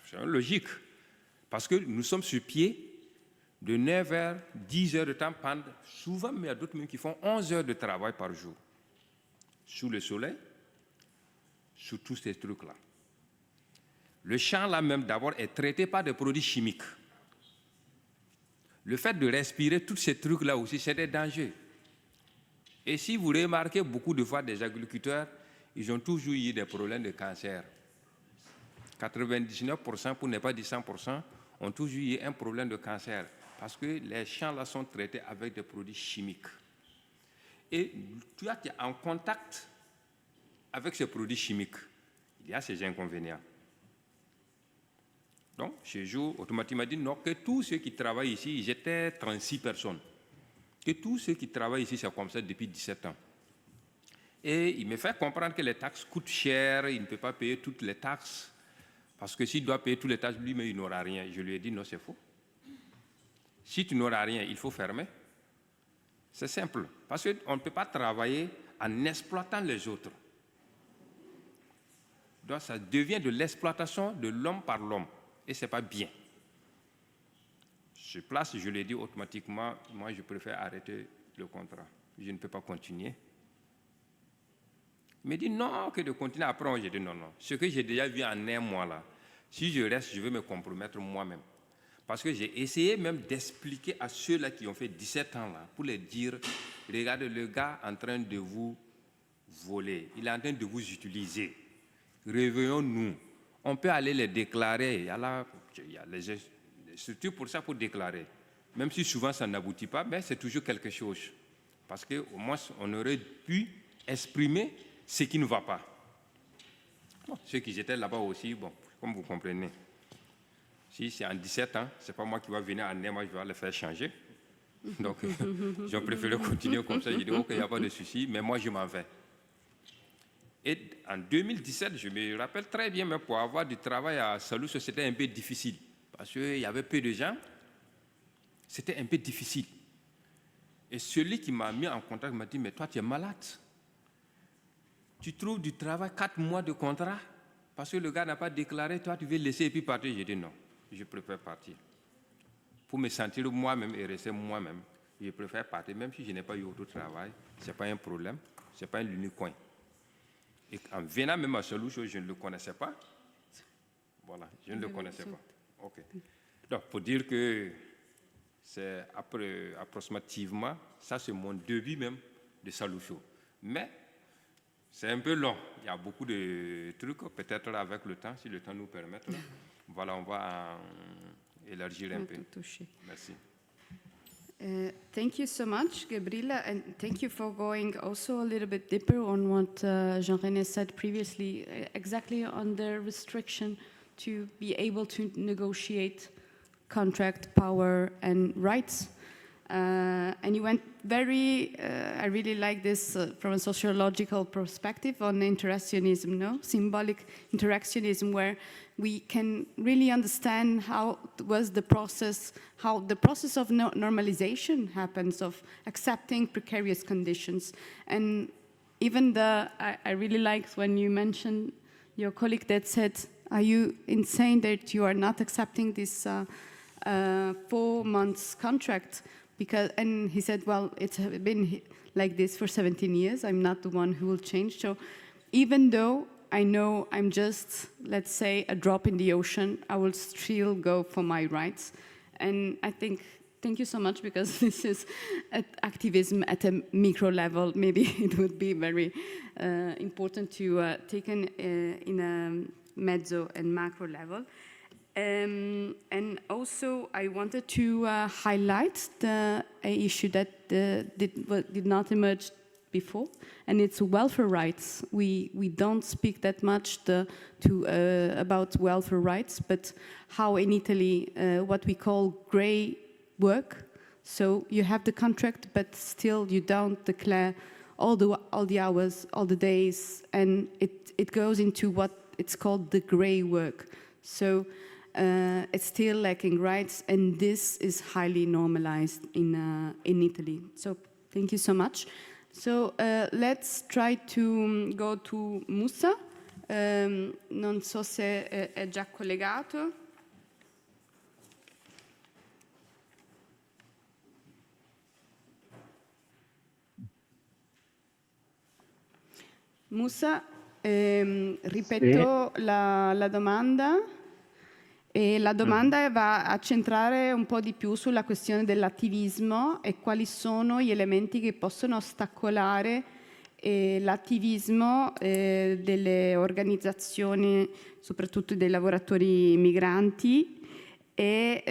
C'est logique. Parce que nous sommes sur pied de 9 heures, 10 heures de temps, souvent, mais il y a d'autres même qui font 11 heures de travail par jour. Sous le soleil, sous tous ces trucs-là. Le champ, là même, d'abord, est traité par des produits chimiques. Le fait de respirer tous ces trucs-là aussi, c'est des dangers. Et si vous remarquez beaucoup de fois des agriculteurs, ils ont toujours eu des problèmes de cancer. 99%, pour ne pas dire 100%, ont toujours eu un problème de cancer. Parce que les champs-là sont traités avec des produits chimiques. Et tu es en contact avec ces produits chimiques. Il y a ces inconvénients. Donc, ce jour, automatiquement dit non, que tous ceux qui travaillent ici, ils étaient 36 personnes. Que tous ceux qui travaillent ici, c'est comme ça depuis 17 ans. Et il me fait comprendre que les taxes coûtent cher, il ne peut pas payer toutes les taxes, parce que s'il doit payer toutes les taxes, lui-même, il n'aura rien. Je lui ai dit non, c'est faux. Si tu n'auras rien, il faut fermer. C'est simple, parce qu'on ne peut pas travailler en exploitant les autres. Donc, ça devient de l'exploitation de l'homme par l'homme. Et ce n'est pas bien. Sur place, je l'ai dit automatiquement, moi je préfère arrêter le contrat. Je ne peux pas continuer. Il me dit non, que de continuer. Après, j'ai dit non. Ce que j'ai déjà vu en un mois là, si je reste, je vais me compromettre moi-même. Parce que j'ai essayé même d'expliquer à ceux-là qui ont fait 17 ans là, pour les dire, regardez, le gars est en train de vous voler, il est en train de vous utiliser. Réveillons-nous. On peut aller les déclarer. Il y a les structures pour ça, pour déclarer. Même si souvent ça n'aboutit pas, mais c'est toujours quelque chose. Parce qu'au moins, on aurait pu exprimer ce qui ne va pas. Bon, ceux qui étaient là-bas aussi, bon, comme vous comprenez. Si c'est en 17 ans, ce n'est pas moi qui vais venir en moi, je vais les faire changer. Donc, j'ai préféré continuer comme ça. J'ai dit, OK, il n'y a pas de souci, mais moi, je m'en vais. Et en 2017, je me rappelle très bien, mais pour avoir du travail à Salou, c'était un peu difficile. Parce qu'il y avait peu de gens. C'était un peu difficile. Et celui qui m'a mis en contact m'a dit, mais toi, tu es malade. Tu trouves du travail, 4 mois de contrat, parce que le gars n'a pas déclaré, toi, tu veux laisser et puis partir. J'ai dit non, je préfère partir. Pour me sentir moi-même et rester moi-même, je préfère partir, même si je n'ai pas eu autre travail. Ce n'est pas un problème, ce n'est pas un unique coin. Et en venant même à Solution, je ne le connaissais pas. Voilà, je ne le connaissais pas. OK. Donc, pour dire que c'est approximativement, ça c'est mon début même de Solution. Mais c'est un peu long. Il y a beaucoup de trucs, peut-être avec le temps, si le temps nous permet. Là. Voilà, on va élargir un peu. Merci. Thank you so much, Gabriela, and thank you for going also a little bit deeper on what Jean-René said previously, exactly on the restriction to be able to negotiate contract power and rights. And you went very, I really like this from a sociological perspective on interactionism, no? Symbolic interactionism, where we can really understand how was the process, how the process of normalization happens, of accepting precarious conditions. And even I really liked when you mentioned your colleague that said, are you insane that you are not accepting this 4 months contract? And he said, well, it's been like this for 17 years. I'm not the one who will change. So even though I know I'm just, let's say, a drop in the ocean, I will still go for my rights. And I think, thank you so much, because this is activism at a micro level. Maybe it would be very important to take in a mezzo and macro level. And also, I wanted to highlight the issue that did not emerge before, and it's welfare rights. We don't speak that much about welfare rights, but how in Italy, what we call grey work. So you have the contract, but still you don't declare all the hours, all the days, and it goes into what it's called the grey work. So it's still lacking rights, and this is highly normalized in Italy. So thank you so much. So let's try to go to Musa. Non so se è già collegato. Musa, ripeto Sì. la domanda. E la domanda va a centrare un po' di più sulla questione dell'attivismo e quali sono gli elementi che possono ostacolare l'attivismo delle organizzazioni, soprattutto dei lavoratori migranti, e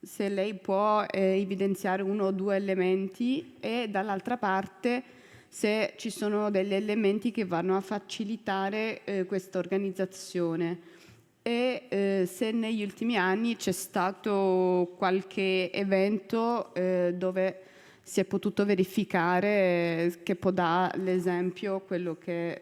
se lei può evidenziare uno o due elementi, e dall'altra parte se ci sono degli elementi che vanno a facilitare questa organizzazione. E se negli ultimi anni c'è stato qualche evento dove si è potuto verificare, che può dare l'esempio, quello che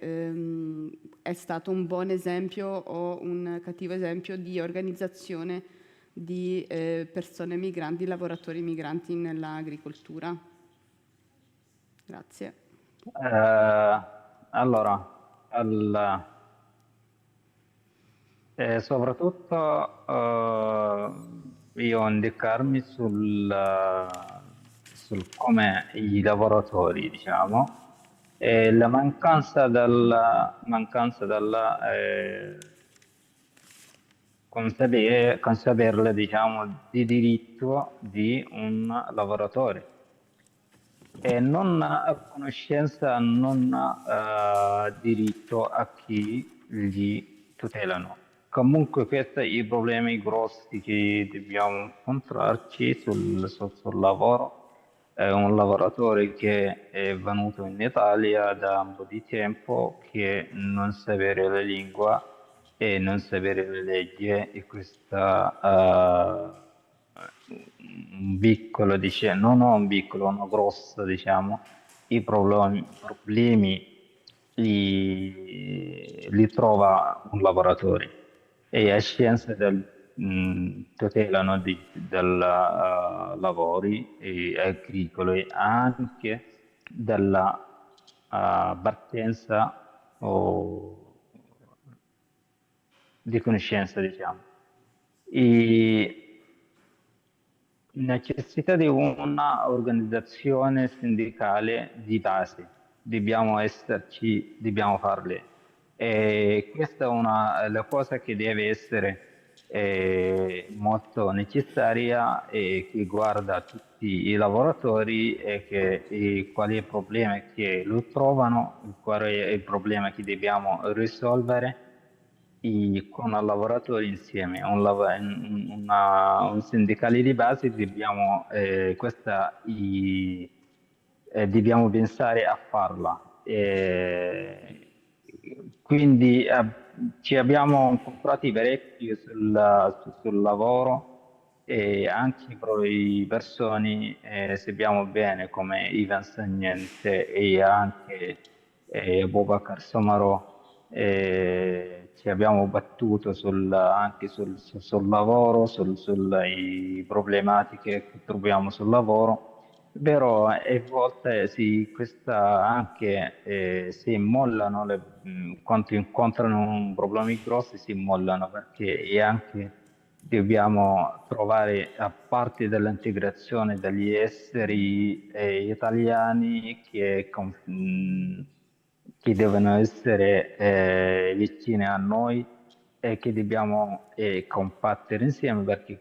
è stato un buon esempio o un cattivo esempio di organizzazione di persone migranti, lavoratori migranti nell'agricoltura. Grazie. Allora, soprattutto io indicarmi sul come i lavoratori, diciamo, e la mancanza della consapevolezza, diciamo, di diritto di un lavoratore. E non conoscenza, non diritto a chi gli tutelano. Comunque questi sono i problemi grossi che dobbiamo incontrarci sul lavoro. È un lavoratore che è venuto in Italia da un po' di tempo, che non sapere la lingua e non sapere le leggi, e questa un piccolo, uno grosso, diciamo, i problemi li trova un lavoratore, e a scienza tutelano del lavori agricoli, anche della partenza o di conoscenza, diciamo. E necessità di una organizzazione sindacale di base, dobbiamo esserci, dobbiamo farle. E questa è la cosa che deve essere molto necessaria, e che guarda tutti i lavoratori, e qual è il problema che lo trovano, qual è il problema che dobbiamo risolvere con i lavoratori insieme. Un sindacale di base dobbiamo pensare a farla. Quindi ci abbiamo incontrati parecchio sul lavoro, e anche per le persone, sappiamo bene come Ivan insegnante e anche Abubakar Somaro, ci abbiamo battuto anche sul lavoro, sulle problematiche che troviamo sul lavoro, Vero, e a volte questa anche si mollano, quando incontrano problemi grossi si mollano perché e anche dobbiamo trovare, a parte dell'integrazione degli esseri italiani che devono essere vicini a noi e che dobbiamo combattere insieme perché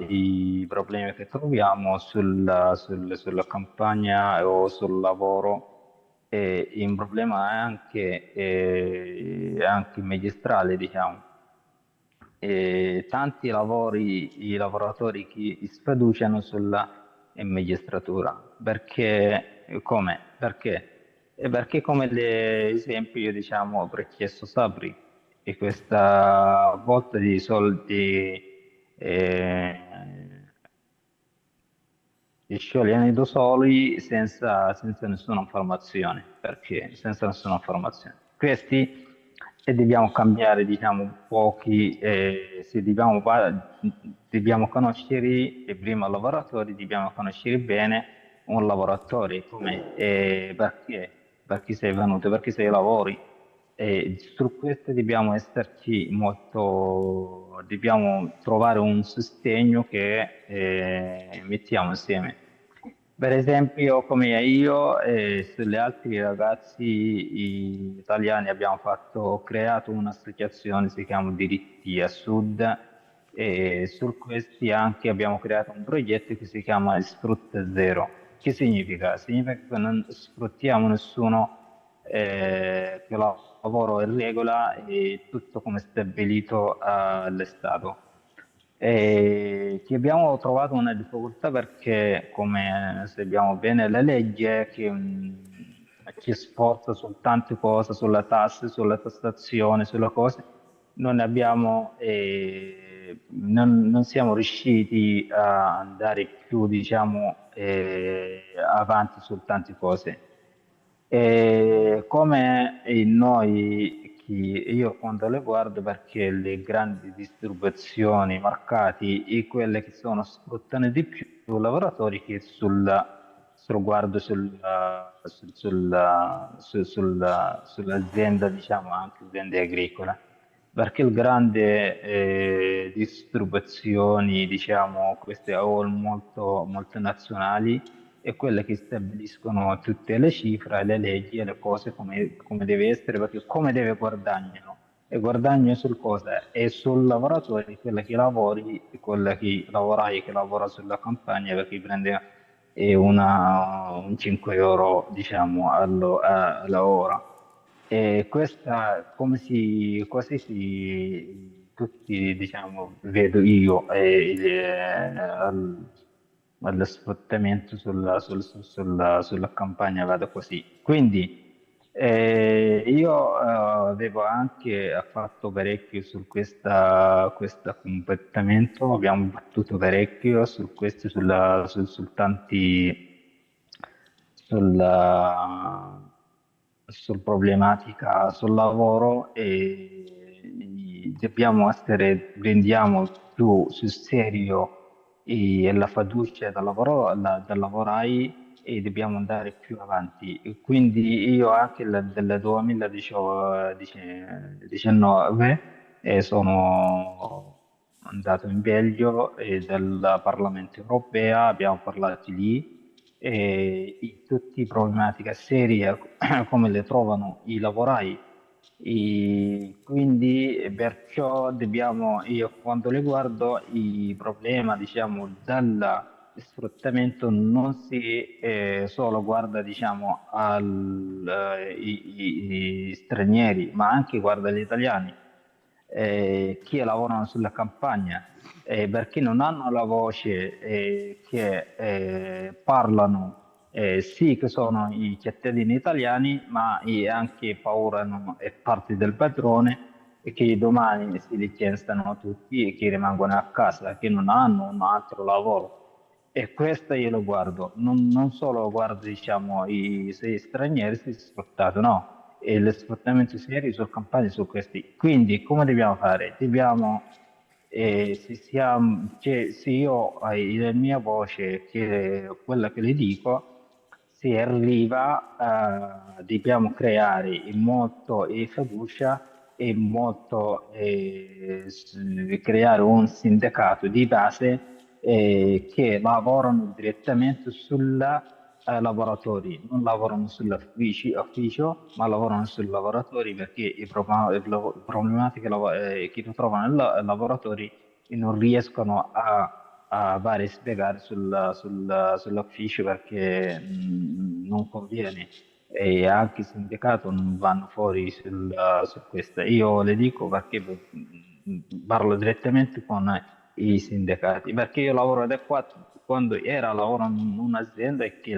i problemi che troviamo sulla campagna o sul lavoro è un problema anche magistrale, diciamo. E tanti i lavoratori che sfiduciano sulla magistratura. Perché, come? Perché? Perché come l'esempio, diciamo, richiesto Sabri, e questa volta di soldi eh, di sciogliere da soli senza nessuna informazione, perché senza nessuna informazione. Questi e dobbiamo cambiare, diciamo, pochi, se dobbiamo conoscere prima i lavoratori, dobbiamo conoscere bene un lavoratore, come, perché sei venuto, perché sei lavori. E su questo dobbiamo esserci molto, dobbiamo trovare un sostegno che mettiamo insieme. Per esempio, come io e sugli altri ragazzi italiani abbiamo creato un'associazione, si chiama Diritti a Sud, e su questi anche abbiamo creato un progetto che si chiama Sfrutta Zero. Che significa? Significa che non sfruttiamo nessuno che lavoro in regola e tutto come stabilito dall'Stato. Che abbiamo trovato una difficoltà perché, come sappiamo bene, la legge ci sforza su tante cose, sulla tassa, sulla tassazione, sulle cose, non siamo riusciti a andare più, diciamo, avanti su tante cose. Come io quando le guardo perché le grandi distribuzioni, i mercati e quelle che sfruttano di più i lavoratori che guardo sull'azienda, diciamo anche aziende agricole. Perché il grande distribuzioni, diciamo, queste all molto multinazionali, e quelle che stabiliscono tutte le cifre, le leggi e le cose come deve essere, perché come deve guadagnare. E guadagno sul cosa? È sul lavoratore, quella che lavori, e quella che lavorai, che lavora sulla campagna, perché prende un 5 euro, diciamo, alla ora. E questa, tutti, diciamo, vedo io, allo sfruttamento sulla campagna vado così. Quindi io avevo anche fatto parecchio su questo comportamento, abbiamo battuto parecchio su questo, sul tanti sulla, sul problematica sul lavoro e prendiamo più sul serio la fiducia del lavorai e dobbiamo andare più avanti. E quindi io anche del 2019 sono andato in Belgio e del Parlamento europeo, abbiamo parlato lì e tutte le problematiche serie come le trovano i lavorai. E quindi perciò io quando le guardo, il problema diciamo dello sfruttamento non si solo guarda diciamo i stranieri, ma anche guarda gli italiani che lavorano sulla campagna perché non hanno la voce che parlano sì che sono i cittadini italiani, ma anche paura è parte del padrone e che domani si licenziano tutti e che rimangono a casa, che non hanno un altro lavoro. E questo io lo guardo, non solo guardo diciamo, se stranieri si sfruttati, no, e lo sfruttamento serio su campagne su questi. Quindi come dobbiamo fare? Dobbiamo E se io, la mia voce, quella che le dico, si arriva, dobbiamo creare in molto fiducia e molto creare un sindacato di base che lavorano direttamente sulla lavoratori, non lavorano sull'ufficio, ma lavorano sui lavoratori perché le problematiche che trovano i lavoratori non riescono a fare spiegare sull'ufficio perché non conviene e anche i sindacati non vanno fuori su questo. Io le dico perché parlo direttamente con i sindacati, perché io lavoro da qua, quando lavoro in un'azienda e che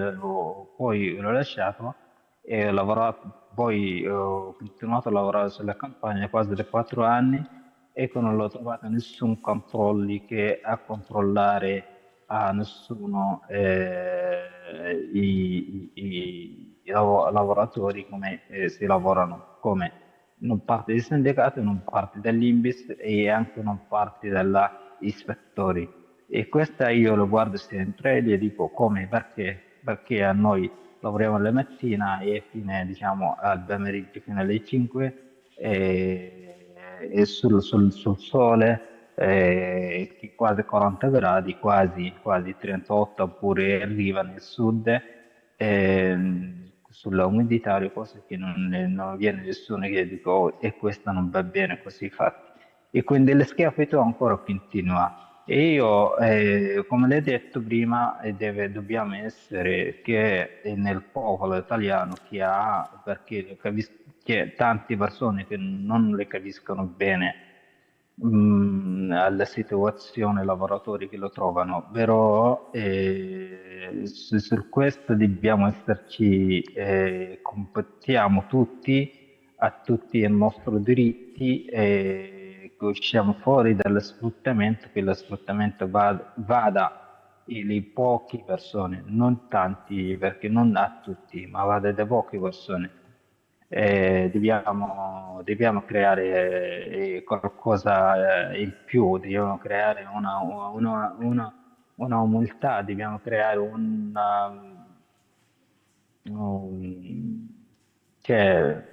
poi l'ho lasciato e ho lavorato, poi ho continuato a lavorare sulla campagna quasi da 4 anni e che non l'ho trovato nessun controlli che a controllare a nessuno i lavoratori come si lavorano, come non parte del sindacato, non parte dall'INPS e anche non parte dagli ispettori. E questa io lo guardo sempre e gli dico come, perché a noi lavoriamo la mattina e fine, diciamo, al pomeriggio fino alle 5 e sul sole che quasi 40 gradi, quasi 38, oppure arriva nel sud sulla umidità, cose che non viene nessuno che dico "Oh, e questa non va bene così fatti. E quindi lo schiaffito ancora continua. E io, come l'hai detto prima, dobbiamo essere che è nel popolo italiano che ha, perché che tante persone che non le capiscono bene alla situazione lavoratori che lo trovano, però su questo dobbiamo esserci, competiamo tutti, a tutti i nostri diritti, che usciamo fuori dallo sfruttamento, che lo sfruttamento vada le poche persone, non tanti, perché non a tutti, ma vada da poche persone. Dobbiamo creare qualcosa in più, dobbiamo creare una umiltà, dobbiamo creare un- cioè,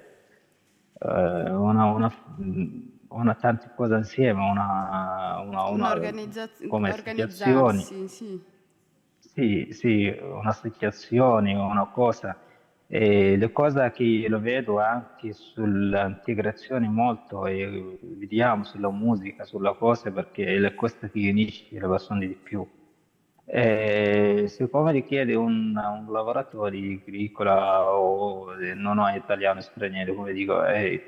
una tante cose insieme, come associazioni. Organizzarsi, sì. Sì, sì, un'associazione, una cosa. E le cose che lo vedo anche sull'integrazione molto, e vediamo sulla musica, sulla cosa, perché è la cosa che unisce le persone di più. Siccome richiede un lavoratore agricola o non ho italiano straniero, come dico,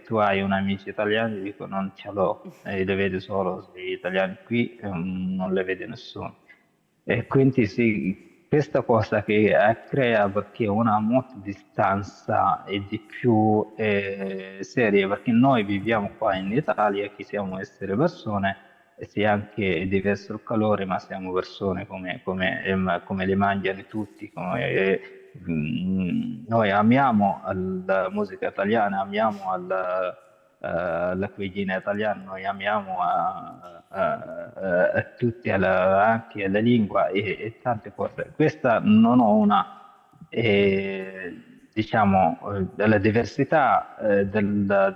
tu hai un amici italiani, dico non ce l'ho, le vedi solo gli italiani qui, non le vede nessuno. E quindi sì, questa cosa che crea perché una molta distanza e di più seria, perché noi viviamo qua in Italia, che siamo essere persone, e sì, anche diverso il calore, ma siamo persone come le mangiano tutti. Noi amiamo la musica italiana, amiamo la cucina italiana, noi amiamo a tutti, anche la lingua e tante cose. Questa non ho diciamo, della diversità della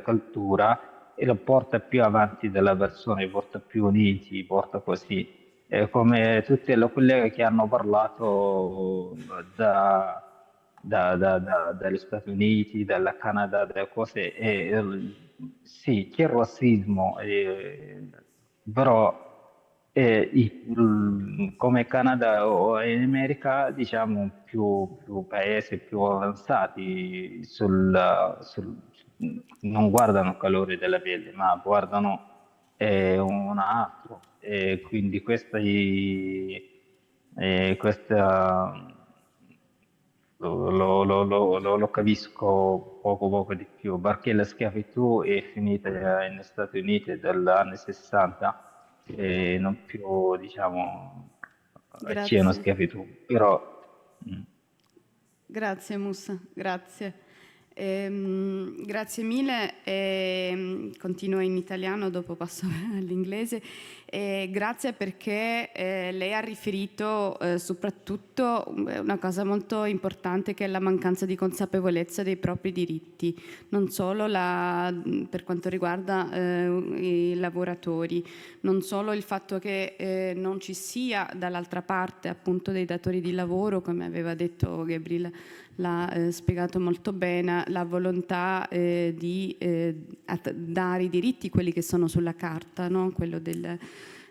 cultura e lo porta più avanti della persona, li porta più uniti, li porta così. Come tutti le colleghe che hanno parlato dagli Stati Uniti, dalla Canada, delle cose, sì, c'è il razzismo, però come Canada o in America, diciamo, più paesi più avanzati non guardano il calore della pelle, ma guardano un altro. E quindi questa lo capisco poco di più, perché la schiavitù è finita negli Stati Uniti dagli anni 60 e non più, diciamo, c'è una Grazie. schiavitù. Però Grazie Musa, grazie. Grazie mille, continuo in italiano, dopo passo all'inglese. Grazie perché lei ha riferito soprattutto una cosa molto importante, che è la mancanza di consapevolezza dei propri diritti, non solo per quanto riguarda i lavoratori, non solo il fatto che non ci sia dall'altra parte appunto dei datori di lavoro, come aveva detto Gabriele, l'ha spiegato molto bene, la volontà di dare i diritti, quelli che sono sulla carta, no? Quello del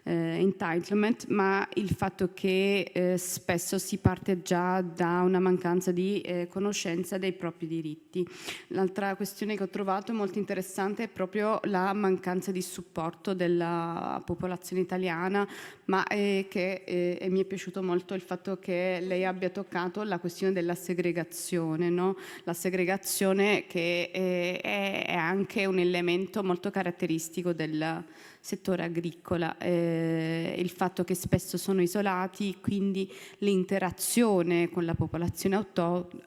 entitlement, ma il fatto che spesso si parte già da una mancanza di conoscenza dei propri diritti. L'altra questione che ho trovato molto interessante è proprio la mancanza di supporto della popolazione italiana, ma che mi è piaciuto molto il fatto che lei abbia toccato la questione della segregazione, no? La segregazione che è anche un elemento molto caratteristico del settore agricola, il fatto che spesso sono isolati, quindi l'interazione con la popolazione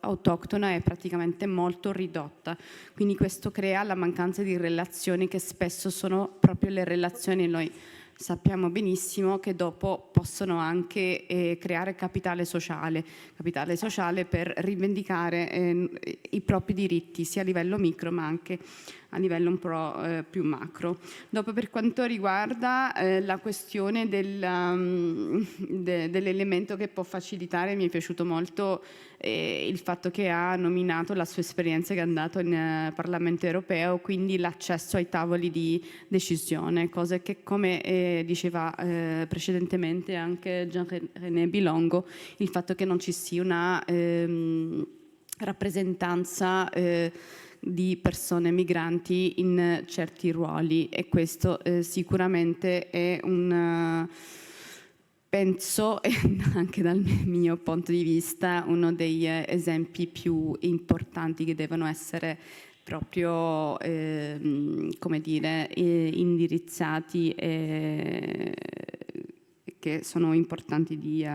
autoctona è praticamente molto ridotta, quindi questo crea la mancanza di relazioni, che spesso sono proprio le relazioni, noi sappiamo benissimo che dopo possono anche creare capitale sociale per rivendicare i propri diritti sia a livello micro ma anche a livello un po' più macro. Dopo, per quanto riguarda la questione dell'elemento che può facilitare, mi è piaciuto molto il fatto che ha nominato la sua esperienza che è andato in Parlamento europeo, quindi l'accesso ai tavoli di decisione, cose che, come diceva precedentemente anche Jean-René Bilongo, il fatto che non ci sia una rappresentanza di persone migranti in certi ruoli, e questo sicuramente è penso, anche dal mio punto di vista, uno degli esempi più importanti che devono essere proprio, come dire, indirizzati e che sono importanti di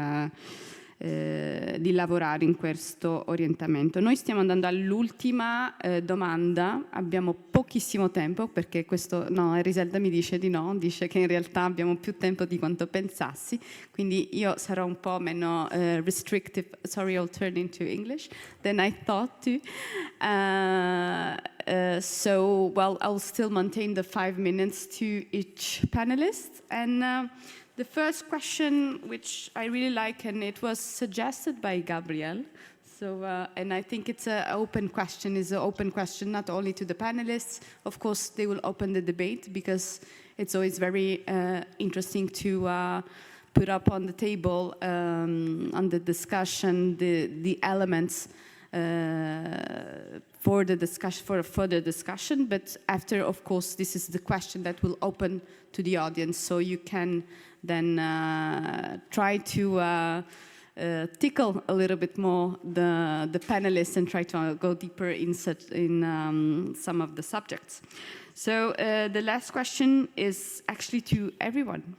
lavorare in questo orientamento. Noi stiamo andando all'ultima domanda, abbiamo pochissimo tempo perché Eriselda mi dice di no, dice che in realtà abbiamo più tempo di quanto pensassi, quindi io sarò un po' meno restrictive, sorry, I'll turn into English, than I thought to. So, I'll still maintain the 5 minutes to each panelist, and the first question, which I really like, and it was suggested by Gabrielle, so, and I think it's an open question, not only to the panelists. Of course, they will open the debate because it's always very interesting to put up on the table, on the discussion, the elements for a further discussion. But after, of course, this is the question that will open to the audience, so you can then try to tickle a little bit more the panelists and try to go deeper in some of the subjects. So the last question is actually to everyone.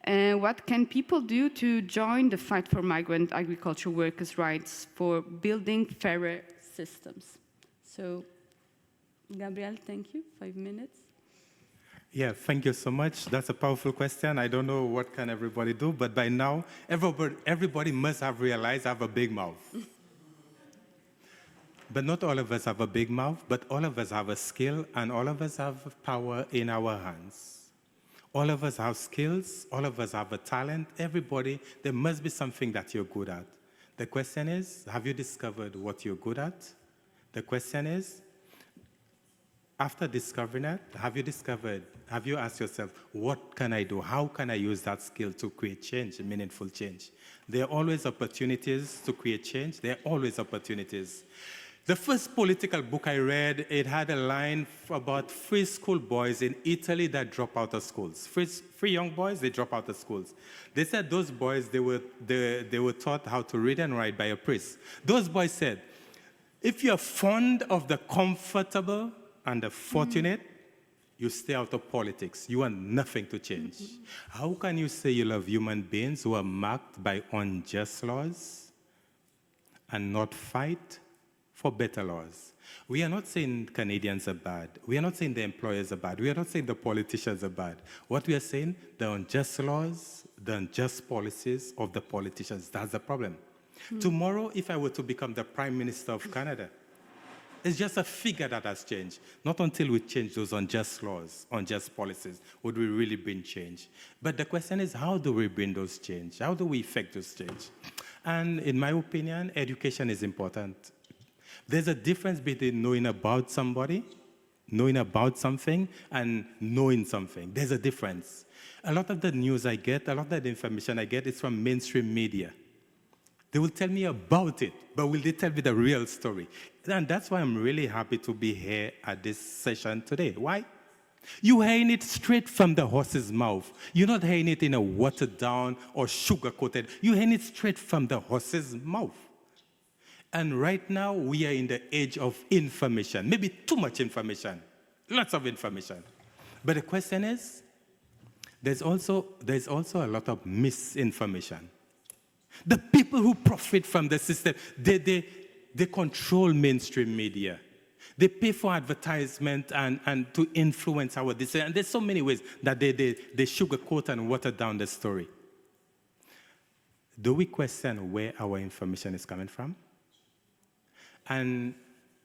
What can people do to join the fight for migrant agriculture workers' rights, for building fairer systems? So, Gabrielle, thank you. 5 minutes. Yeah, thank you so much. That's a powerful question. I don't know what can everybody do, but by now, everybody must have realized I have a big mouth. But not all of us have a big mouth, but all of us have a skill, and all of us have power in our hands. All of us have skills, all of us have a talent. Everybody, there must be something that you're good at. The question is, have you discovered what you're good at? The question is, after discovering it, have you asked yourself, what can I do? How can I use that skill to create change, meaningful change? There are always opportunities to create change. There are always opportunities. The first political book I read, it had a line about 3 schoolboys in Italy that drop out of schools. 3 young boys, they drop out of schools. They said those boys, they were taught how to read and write by a priest. Those boys said, if you're fond of the comfortable and the fortunate, you stay out of politics. You want nothing to change. How can you say you love human beings who are marked by unjust laws and not fight for better laws? We are not saying Canadians are bad. We are not saying the employers are bad. We are not saying the politicians are bad. What we are saying, the unjust laws, the unjust policies of the politicians, that's the problem. Tomorrow, if I were to become the Prime Minister of Canada, it's just a figure that has changed. Not until we change those unjust laws, unjust policies, would we really bring change. But the question is, how do we bring those change? How do we effect those change? And in my opinion, education is important. There's a difference between knowing about somebody, knowing about something, and knowing something. There's a difference. A lot of the news I get, a lot of the information I get is from mainstream media. They will tell me about it, but will they tell me the real story? And that's why I'm really happy to be here at this session today. Why? You're hearing it straight from the horse's mouth. You're not hearing it in a watered down or sugar-coated. You're hearing it straight from the horse's mouth. And right now, we are in the age of information. Maybe too much information. Lots of information. But the question is, there's also a lot of misinformation. The people who profit from the system, they control mainstream media. They pay for advertisement and to influence our decision. And there's so many ways that they sugarcoat and water down the story. Do we question where our information is coming from? And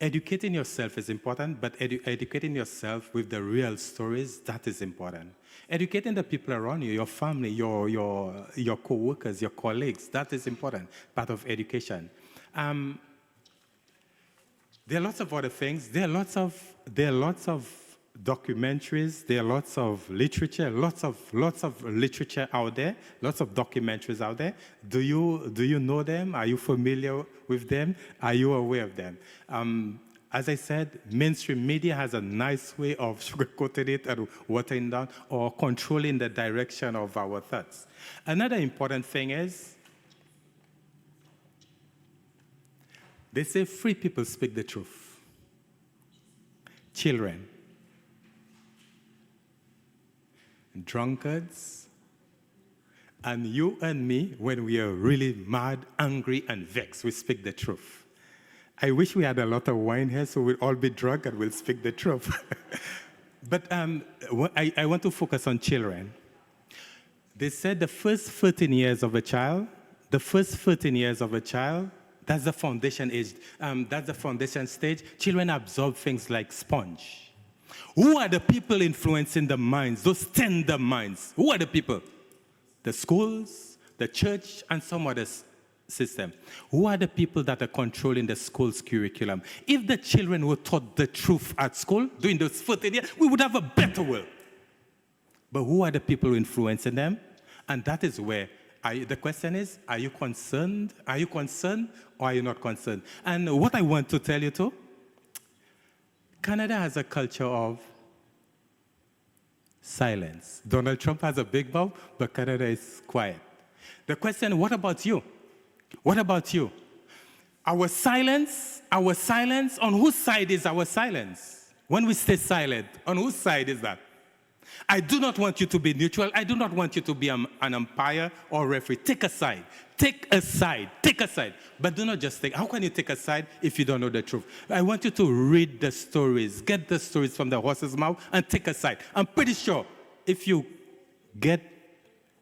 educating yourself is important, but educating yourself with the real stories, that is important. Educating the people around you, your family, your co-workers, your colleagues, that is important, part of education. There are lots of other things. There are lots of documentaries. There are lots of literature. Lots of literature out there. Lots of documentaries out there. Do you know them? Are you familiar with them? Are you aware of them? As I said, mainstream media has a nice way of sugarcoating it and watering down or controlling the direction of our thoughts. Another important thing is, they say free people speak the truth. Children, drunkards, and you and me, when we are really mad, angry, and vexed, we speak the truth. I wish we had a lot of wine here so we'll all be drunk and we'll speak the truth. But I want to focus on children. They said the first 13 years of a child, that's the foundation age. That's the foundation stage. Children absorb things like sponge. Who are the people influencing the minds, those tender minds? Who are the people? The schools, the church, and some other system. Who are the people that are controlling the school's curriculum? If the children were taught the truth at school during those 14 years, we would have a better world. But who are the people influencing them? And that is where the question is, are you concerned? Are you concerned or are you not concerned? And what I want to tell you too, Canada has a culture of silence. Donald Trump has a big mouth, but Canada is quiet. The question, what about you? What about you? Our silence, on whose side is our silence? When we stay silent, on whose side is that? I do not want you to be neutral. I do not want you to be an umpire or referee. Take a side. Take a side. Take a side. But do not just take. How can you take a side if you don't know the truth? I want you to read the stories. Get the stories from the horse's mouth and take a side. I'm pretty sure if you get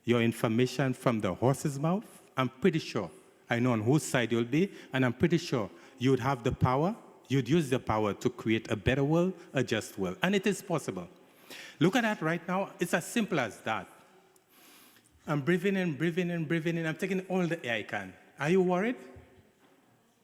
your information from the horse's mouth, I'm pretty sure I know on whose side you'll be, and I'm pretty sure you would have the power, you'd use the power to create a better world, a just world. And it is possible. Look at that right now. It's as simple as that. I'm breathing in, breathing in, breathing in. I'm taking all the air I can. Are you worried?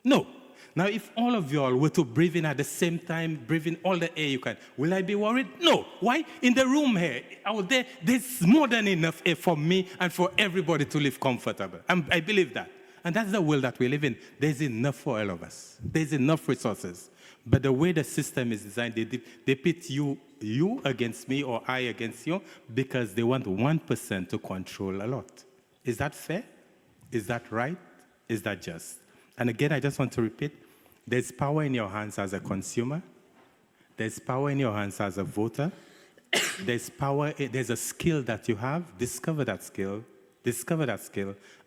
No. Now, if all of you all were to breathe in at the same time, breathe in all the air you can, will I be worried? No. Why? In the room here, out there, there's more than enough air for me and for everybody to live comfortable. I believe that. And that's the world that we live in. There's enough for all of us. There's enough resources. But the way the system is designed, they pit you against me or I against you because they want 1% to control a lot. Is that fair? Is that right? Is that just? And again, I just want to repeat, there's power in your hands as a consumer. There's power in your hands as a voter. There's power, there's a skill that you have. Discover that skill,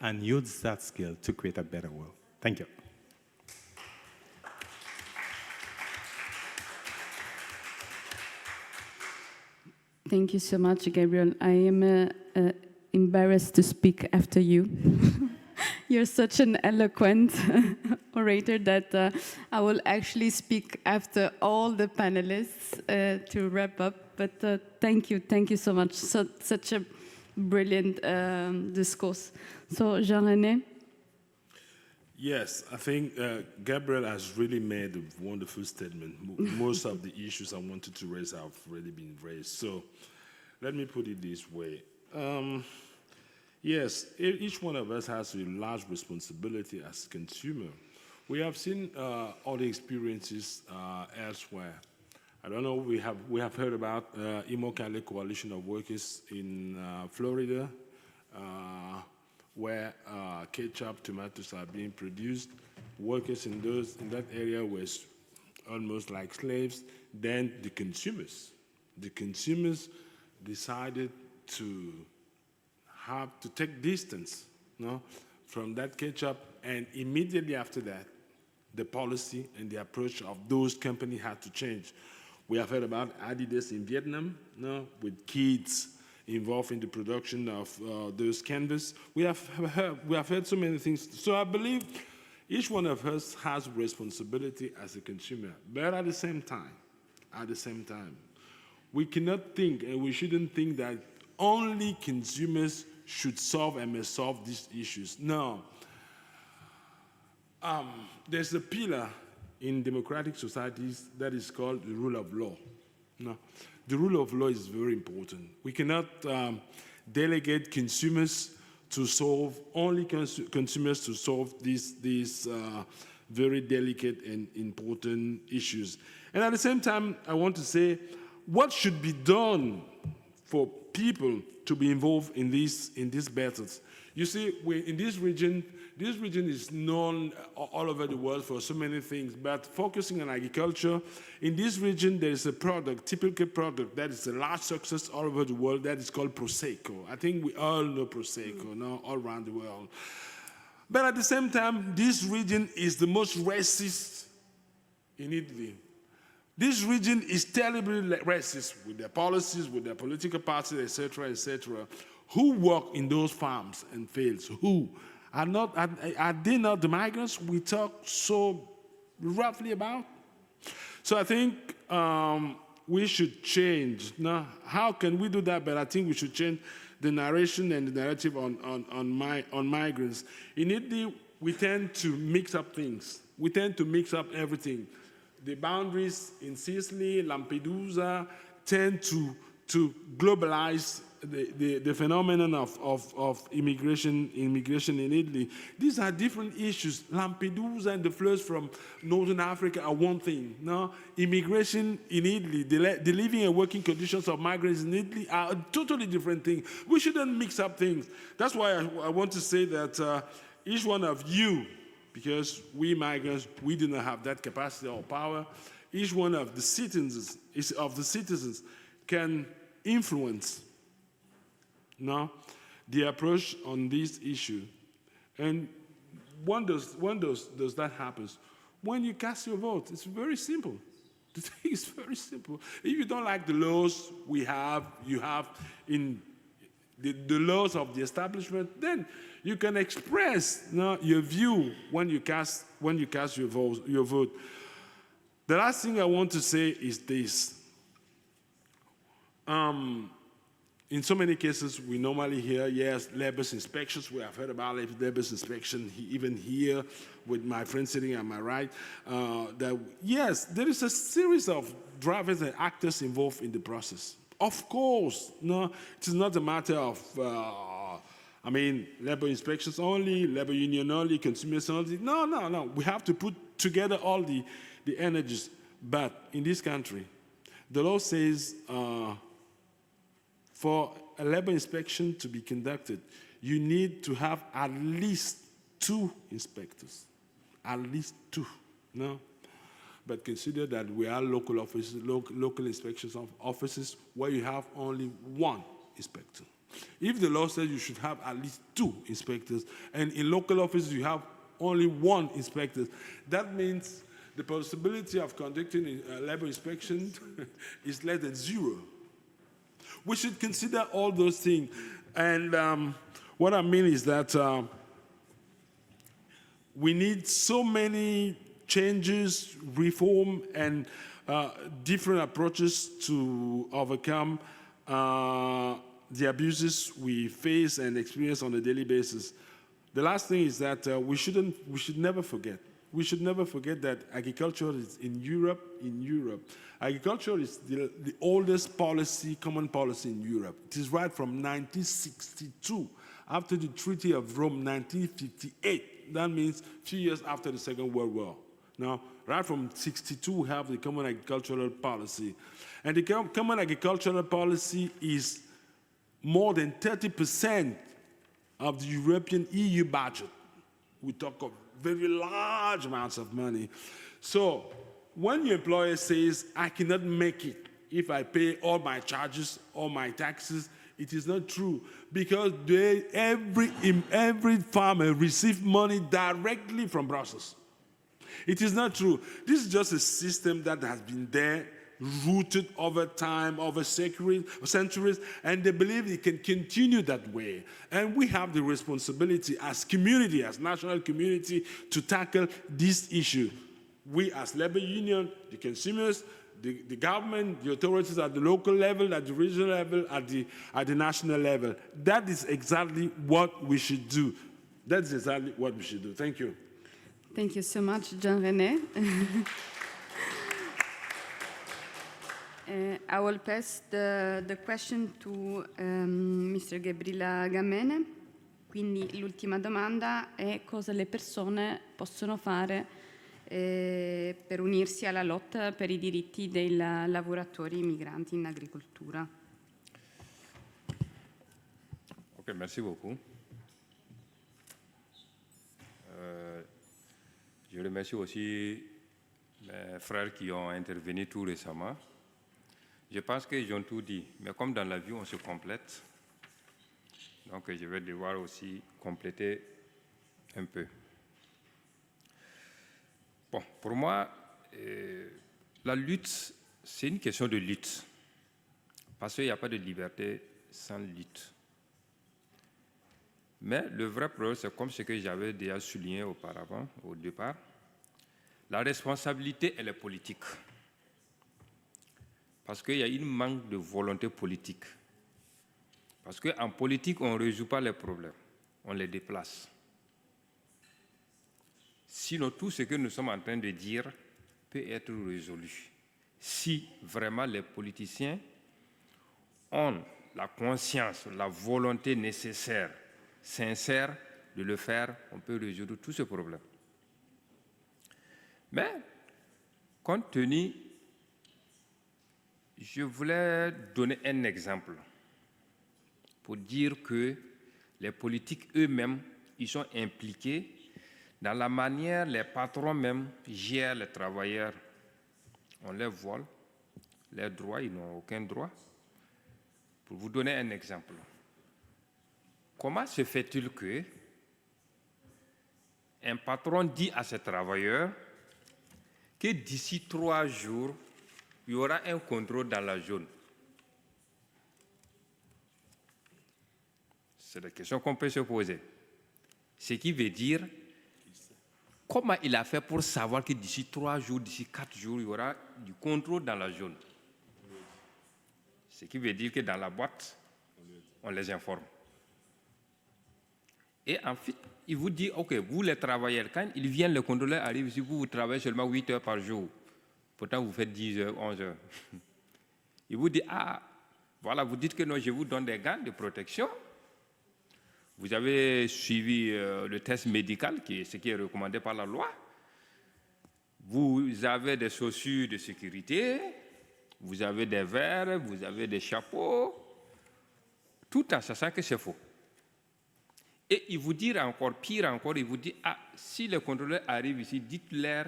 and use that skill to create a better world. Thank you. Thank you so much, Gabriel. I am embarrassed to speak after you. You're such an eloquent orator that I will actually speak after all the panelists to wrap up. But thank you so much. Such a brilliant discourse. So, Jean-René? Yes, I think Gabriel has really made a wonderful statement. Most of the issues I wanted to raise have already been raised. So let me put it this way. Yes, each one of us has a large responsibility as a consumer. We have seen all the experiences elsewhere. I don't know, we have heard about Immokalee Coalition of Workers in Florida, where ketchup, tomatoes are being produced. Workers in that area were almost like slaves. Then the consumers decided to have to take distance, from that ketchup, and immediately after that, the policy and the approach of those companies had to change. We have heard about Adidas in Vietnam, with kids involved in the production of those canvas. We have heard so many things. So I believe each one of us has a responsibility as a consumer. But at the same time, we cannot think, and we shouldn't think that only consumers should solve and must solve these issues. No. There's a pillar in democratic societies that is called the rule of law. No. The rule of law is very important. We cannot delegate consumers to solve, only consumers to solve these very delicate and important issues. And at the same time, I want to say, what should be done for people to be involved in these battles? You see, in this region is known all over the world for so many things, but focusing on agriculture, in this region there is a typical product that is a large success all over the world that is called Prosecco. I think we all know Prosecco, all around the world. But at the same time, this region is the most racist in Italy. This region is terribly racist with their policies, with their political parties, etc., etc. Who work in those farms and fields? Who? Are they not the migrants we talk so roughly about? So I think we should change. Now, how can we do that? But I think we should change the narration and the narrative on migrants. In Italy, we tend to mix up things. We tend to mix up everything. The boundaries in Sicily, Lampedusa, tend to globalize the phenomenon of immigration in Italy. These are different issues. Lampedusa and the flows from Northern Africa are one thing. No? Immigration in Italy, the living and working conditions of migrants in Italy are a totally different thing. We shouldn't mix up things. That's why I want to say that each one of you, because we migrants, we do not have that capacity or power, each one of the citizens can influence the approach on this issue. And when does that happen? When you cast your vote. It's very simple. The thing is very simple. If you don't like the laws you have in the laws of the establishment, then you can express your view when you cast your vote. The last thing I want to say is this. In so many cases, we normally hear, yes, labor inspections. We have heard about labor inspection, even here with my friend sitting on my right. That yes, there is a series of drivers and actors involved in the process. Of course, it is not a matter of, labor inspections only, labor union only, consumers only. No. We have to put together all the energies. But in this country, the law says for a labor inspection to be conducted, you need to have at least 2 inspectors. At least 2. But consider that we are local offices, local inspections offices where you have only 1 inspector. If the law says you should have at least 2 inspectors, and in local offices you have only 1 inspector, that means the possibility of conducting a labor inspection is less than 0. We should consider all those things. And what I mean is that we need so many changes, reform, and different approaches to overcome the abuses we face and experience on a daily basis. The last thing is that we should never forget. We should never forget that agriculture is in Europe. Agriculture is the oldest policy, common policy in Europe. It is right from 1962, after the Treaty of Rome, 1958. That means a few years after the Second World War. Now, right from 62, we have the Common Agricultural Policy. And the Common Agricultural Policy is more than 30% of the European EU budget. We talk of very large amounts of money. So when your employer says, I cannot make it if I pay all my charges, all my taxes, it is not true, because every farmer receives money directly from Brussels. It is not true. This is just a system that has been there, rooted over time, over centuries, and they believe it can continue that way. And we have the responsibility as community, as national community, to tackle this issue. We as labor union, the consumers, the government, the authorities at the local level, at the regional level, at the national level. That is exactly what we should do. That's exactly what we should do. Thank you. Thank you so much, Jean-René. I will pass the question to Mr. Gabriela Gamene. Quindi l'ultima domanda è cosa le persone possono fare per unirsi alla lotta per i diritti dei lavoratori migranti in agricoltura. Ok, merci beaucoup. Je remercie aussi mes frères qui ont intervenu tout récemment. Je pense qu'ils ont tout dit, mais comme dans la vie, on se complète, donc je vais devoir aussi compléter un peu. Bon, pour moi, la lutte, c'est une question de lutte, parce qu'il n'y a pas de liberté sans lutte. Mais le vrai problème, c'est comme ce que j'avais déjà souligné auparavant, au départ, la responsabilité, elle est politique. Parce qu'il y a un manque de volonté politique. Parce qu'en politique, on ne résout pas les problèmes, on les déplace. Sinon, tout ce que nous sommes en train de dire peut être résolu. Si vraiment les politiciens ont la conscience, la volonté nécessaire, sincère de le faire, on peut résoudre tous ces problèmes. Mais, compte tenu, je voulais donner un exemple pour dire que les politiques eux-mêmes, ils sont impliqués dans la manière les patrons même gèrent les travailleurs. On les vole, leurs droits, ils n'ont aucun droit. Pour vous donner un exemple, comment se fait-il que un patron dit à ses travailleurs que d'ici 3 jours, il y aura un contrôle dans la zone? C'est la question qu'on peut se poser. Ce qui veut dire, comment il a fait pour savoir que d'ici 3 jours, d'ici 4 jours, il y aura du contrôle dans la zone? Ce qui veut dire que dans la boîte, on les informe. Et ensuite, il vous dit, OK, vous les travailleurs, quand ils viennent, le contrôleur arrive ici, vous travaillez seulement 8 heures par jour. Pourtant, vous faites 10 heures, 11 heures. Il vous dit, ah, voilà, vous dites que non, je vous donne des gants de protection. Vous avez suivi le test médical, ce qui est recommandé par la loi. Vous avez des chaussures de sécurité, vous avez des verres, vous avez des chapeaux, tout en sachant que c'est faux. Et il vous dit encore, pire encore, il vous dit, ah, si le contrôleur arrive ici, dites-leur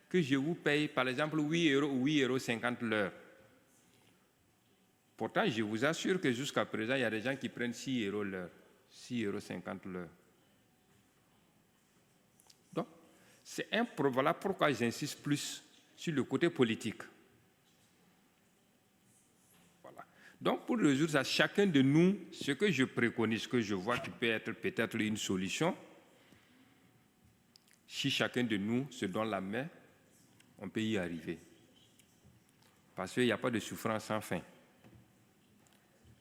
que je vous paye, par exemple, 8 euros ou 8,50 € l'heure. Pourtant, je vous assure que jusqu'à présent, il y a des gens qui prennent 6 € l'heure, 6,50 € l'heure. Donc, c'est un problème. Voilà pourquoi j'insiste plus sur le côté politique. Voilà. Donc, pour résoudre ça, chacun de nous, ce que je préconise, ce que je vois qui peut être peut-être une solution, si chacun de nous se donne la main, on peut y arriver. Parce qu'il n'y a pas de souffrance sans fin.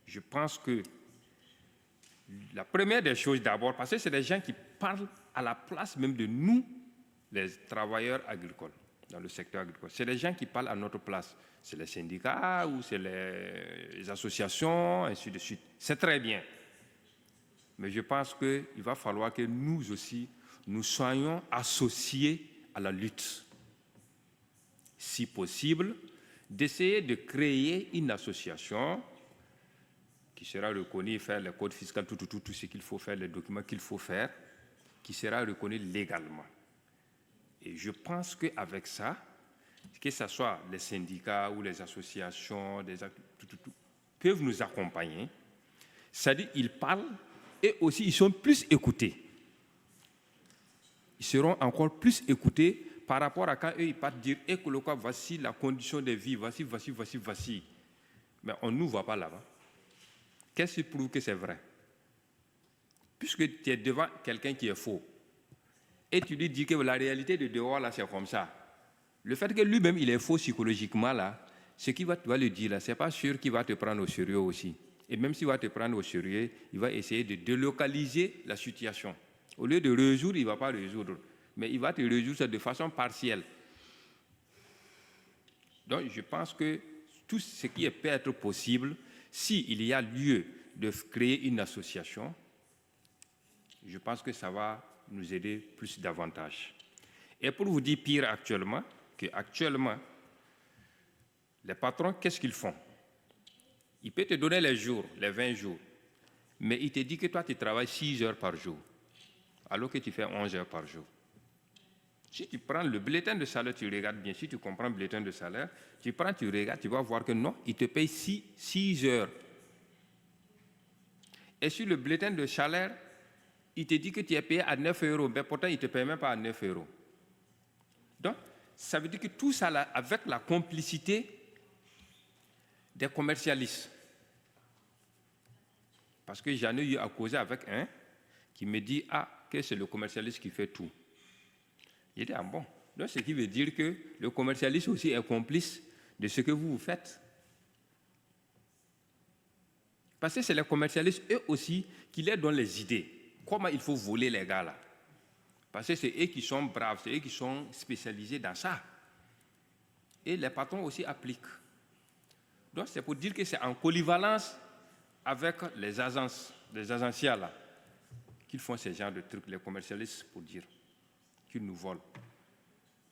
Je pense que la première des choses d'abord, parce que c'est des gens qui parlent à la place même de nous, les travailleurs agricoles, dans le secteur agricole. C'est des gens qui parlent à notre place. C'est les syndicats ou c'est les associations, ainsi de suite. C'est très bien. Mais je pense qu'il va falloir que nous aussi, nous soyons associés à la lutte. Si possible, d'essayer de créer une association qui sera reconnue, faire le code fiscal, tout ce qu'il faut faire, les documents qu'il faut faire, qui sera reconnu légalement. Et je pense qu'avec ça, que ce soit les syndicats ou les associations, peuvent nous accompagner. C'est-à-dire qu'ils parlent et aussi ils sont plus écoutés. Ils seront encore plus écoutés par rapport à quand eux ils partent dire « voici la condition de vie, voici. » Mais on ne nous voit pas là-bas. Qu'est-ce qui prouve que c'est vrai? Puisque tu es devant quelqu'un qui est faux, et tu lui dis que la réalité de dehors, là, c'est comme ça. Le fait que lui-même, il est faux psychologiquement, là, ce qu'il va le dire, là, ce n'est pas sûr qu'il va te prendre au sérieux aussi. Et même s'il va te prendre au sérieux, il va essayer de délocaliser la situation. Au lieu de résoudre, il ne va pas résoudre, mais il va te résoudre de façon partielle. Donc, je pense que tout ce qui peut être possible, s'il y a lieu de créer une association, je pense que ça va nous aider plus davantage. Et pour vous dire pire actuellement, les patrons, qu'est-ce qu'ils font? Il peut te donner les jours, les 20 jours, mais il te dit que toi, tu travailles 6 heures par jour, alors que tu fais 11 heures par jour. Si tu prends le bulletin de salaire, tu regardes bien, si tu comprends le bulletin de salaire, tu prends, tu regardes, tu vas voir que non, il te paye 6 heures. Et sur le bulletin de salaire, il te dit que tu es payé à 9 euros, mais pourtant, il ne te paye même pas à 9 euros. Donc, ça veut dire que tout ça, là, avec la complicité des commercialistes. Parce que j'en ai eu à causer avec un qui me dit que c'est le commercialiste qui fait tout. Il dit, bon. Donc, ce qui veut dire que le commercialiste aussi est complice de ce que vous faites. Parce que c'est les commercialistes, eux aussi, qui leur donnent les idées. Comment il faut voler les gars là? Parce que c'est eux qui sont braves, c'est eux qui sont spécialisés dans ça. Et les patrons aussi appliquent. Donc c'est pour dire que c'est en polyvalence avec les agences, les agenciats là, qu'ils font ce genre de trucs, les commercialistes, pour dire qu'ils nous volent.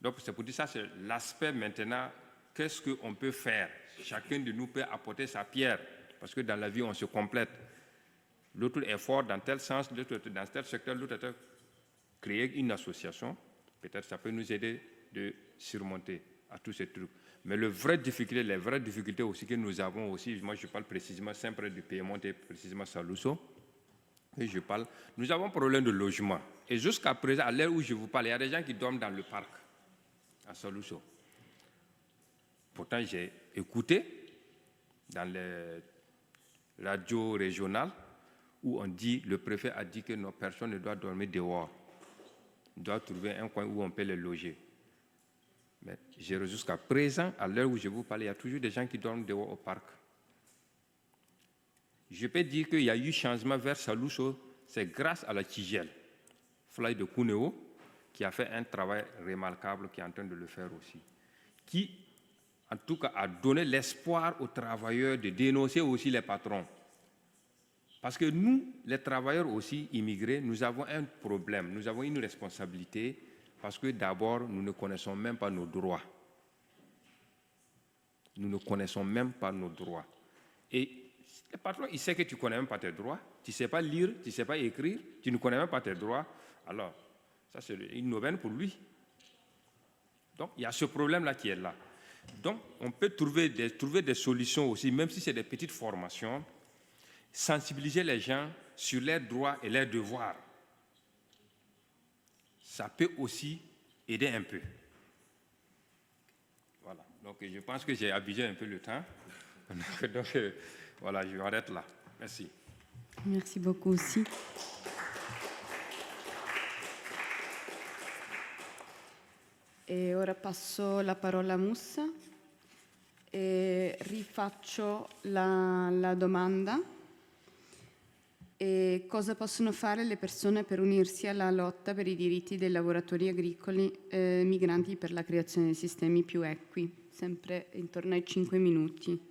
Donc c'est pour dire ça, c'est l'aspect maintenant, qu'est-ce qu'on peut faire? Chacun de nous peut apporter sa pierre, parce que dans la vie on se complète. L'autre est fort dans tel sens, l'autre dans tel secteur, l'autre est créer une association. Peut-être ça peut nous aider de surmonter à tous ces trucs. Mais les vraies difficultés aussi que nous avons aussi, moi je parle précisément sempre du Piémont et précisément Saluso, et je parle, nous avons un problème de logement. Et jusqu'à présent, à l'heure où je vous parle, il y a des gens qui dorment dans le parc à Saluso. Pourtant, j'ai écouté dans les radios régionales où on dit, le préfet a dit que nos personnes ne doivent dormir dehors. On doit trouver un coin où on peut les loger. Mais jusqu'à présent, à l'heure où je vous parle, il y a toujours des gens qui dorment dehors au parc. Je peux dire qu'il y a eu changement vers Saluso, c'est grâce à la CGIL, FLAI de Cuneo, qui a fait un travail remarquable, qui est en train de le faire aussi, qui, en tout cas, a donné l'espoir aux travailleurs de dénoncer aussi les patrons. Parce que nous, les travailleurs aussi immigrés, nous avons un problème, nous avons une responsabilité, parce que d'abord, nous ne connaissons même pas nos droits. Nous ne connaissons même pas nos droits. Et le patron, il sait que tu ne connais même pas tes droits, tu ne sais pas lire, tu ne sais pas écrire, tu ne connais même pas tes droits. Alors, ça c'est une aubaine pour lui. Donc, il y a ce problème-là qui est là. Donc, on peut trouver des solutions aussi, même si c'est des petites formations, sensibiliser les gens sur leurs droits et leurs devoirs. Ça peut aussi aider un peu. Voilà. Donc, je pense que j'ai abusé un peu le temps. Donc, Voilà, je m'arrête là. Merci. Merci beaucoup aussi. E ora passo la parola a Moussa e rifaccio la domanda. E cosa possono fare le persone per unirsi alla lotta per i diritti dei lavoratori agricoli migranti per la creazione di sistemi più equi? Sempre intorno ai 5 minuti.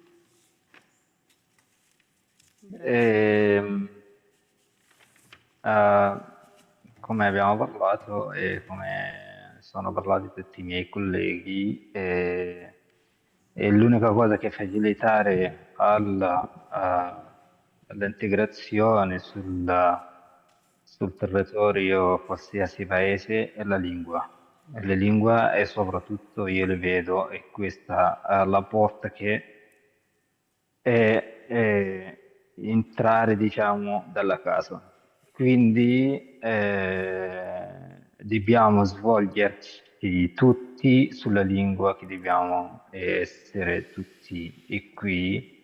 Come abbiamo parlato e come sono parlati tutti i miei colleghi, è l'unica cosa che facilitare all'integrazione sul territorio qualsiasi paese è la lingua. E la lingua è soprattutto, io le vedo, è questa la porta che è entrare, diciamo, dalla casa. Quindi dobbiamo svolgerci tutti sulla lingua, che dobbiamo essere tutti qui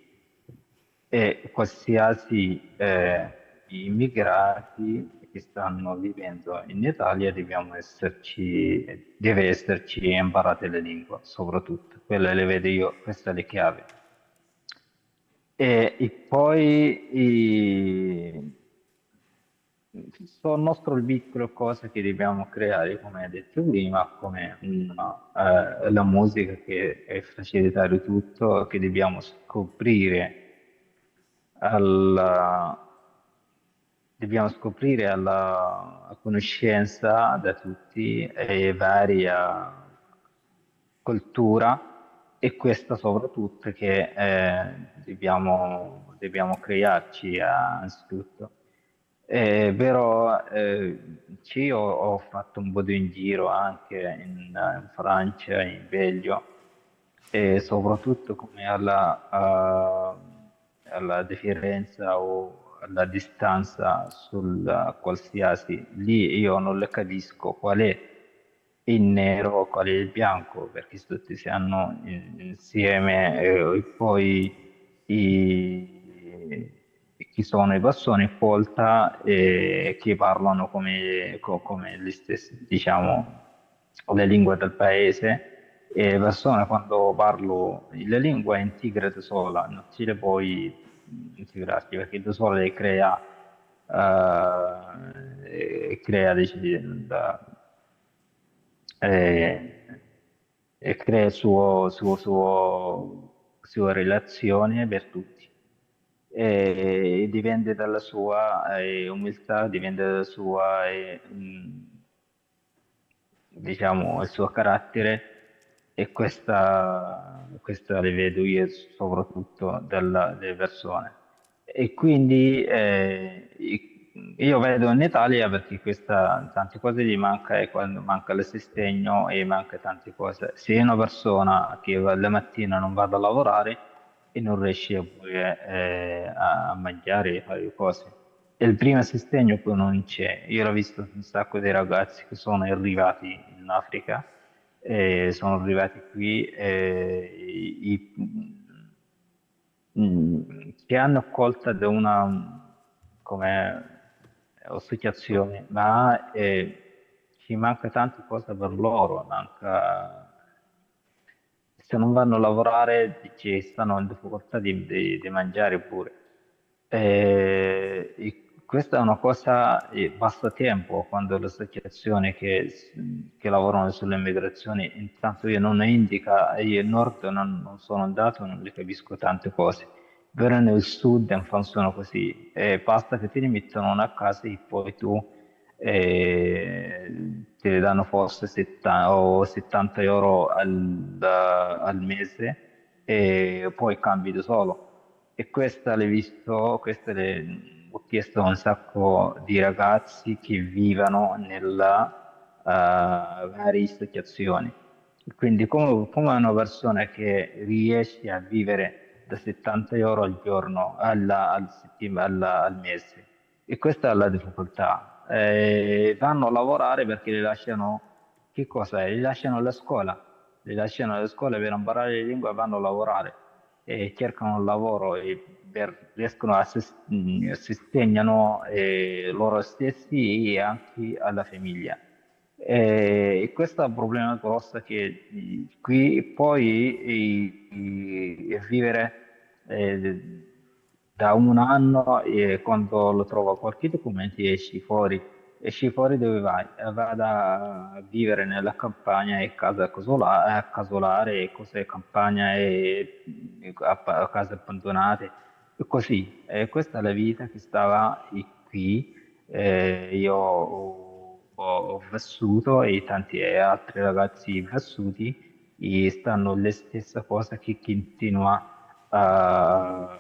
e qualsiasi immigrati che stanno vivendo in Italia deve esserci imparate le lingue, soprattutto. Quelle le vedo io, queste le chiavi. E poi sono nostro il piccolo cose che dobbiamo creare, come hai detto prima, come la musica che è facilitare tutto, che dobbiamo scoprire alla, a conoscenza da tutti e varia cultura e questa soprattutto che dobbiamo crearci anzitutto. Però ho fatto un po' di in giro anche in Francia, in Belgio e soprattutto come alla differenza o alla distanza sul qualsiasi, lì io non le capisco qual è il nero, qual è il bianco, perché tutti si hanno insieme e poi chi sono le persone colta e che parlano come le stesse, diciamo, le lingue del paese e le persone quando parlo la lingua è integrata sola, non ci le puoi integrarti perché da sola le crea, eh, e crea il sua relazione per tutti. E dipende dalla sua umiltà, dipende dalla sua, diciamo, il suo carattere e questa le vedo io soprattutto delle persone. E quindi io vedo in Italia perché tante cose gli manca e quando manca il sostegno e manca tante cose. Se è una persona che la mattina non va a lavorare e non riesce pure a mangiare e fare le cose. E il primo sostegno poi non c'è. Io ho visto un sacco di ragazzi che sono arrivati in Africa, sono arrivati qui che hanno accolta da una come associazione, ma ci manca tante cose per loro, se non vanno a lavorare ci stanno in difficoltà di mangiare pure. Questa è una cosa, basta tempo, quando le associazioni che lavorano sull'immigrazione, intanto io non indica, io in nord non sono andato, non le capisco tante cose, però nel sud non funziona così, basta che ti mettono una casa e poi tu te ne danno forse 70 o 70 euro al mese e poi cambi da solo. E questa l'hai visto, ho chiesto a un sacco di ragazzi che vivono nella varie associazioni. Quindi come una persona che riesce a vivere da 70 euro al giorno al mese. E questa è la difficoltà. Vanno a lavorare perché li lasciano, che cosa è? Li lasciano alla scuola. Li lasciano alla scuola per imparare le lingue e vanno a lavorare e cercano un lavoro e riescono a sostegnano loro stessi e anche alla famiglia. E questo è un problema grosso che qui poi vivere da un anno e quando lo trovo qualche documento esci fuori dove vai? Vado a vivere nella campagna e casa casolare, cose campagna e case abbandonate e così. Questa è la vita che stava qui. Io ho vissuto e tanti altri ragazzi vissuti e stanno le stesse cose che continua a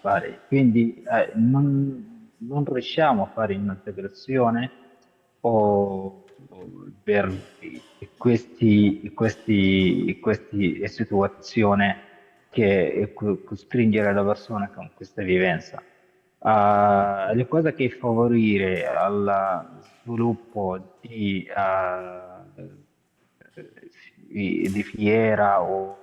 fare. Quindi non riusciamo a fare un'integrazione o per queste situazioni che costringere la persona con questa vivenza. Le cose che favorire al sviluppo di fiera o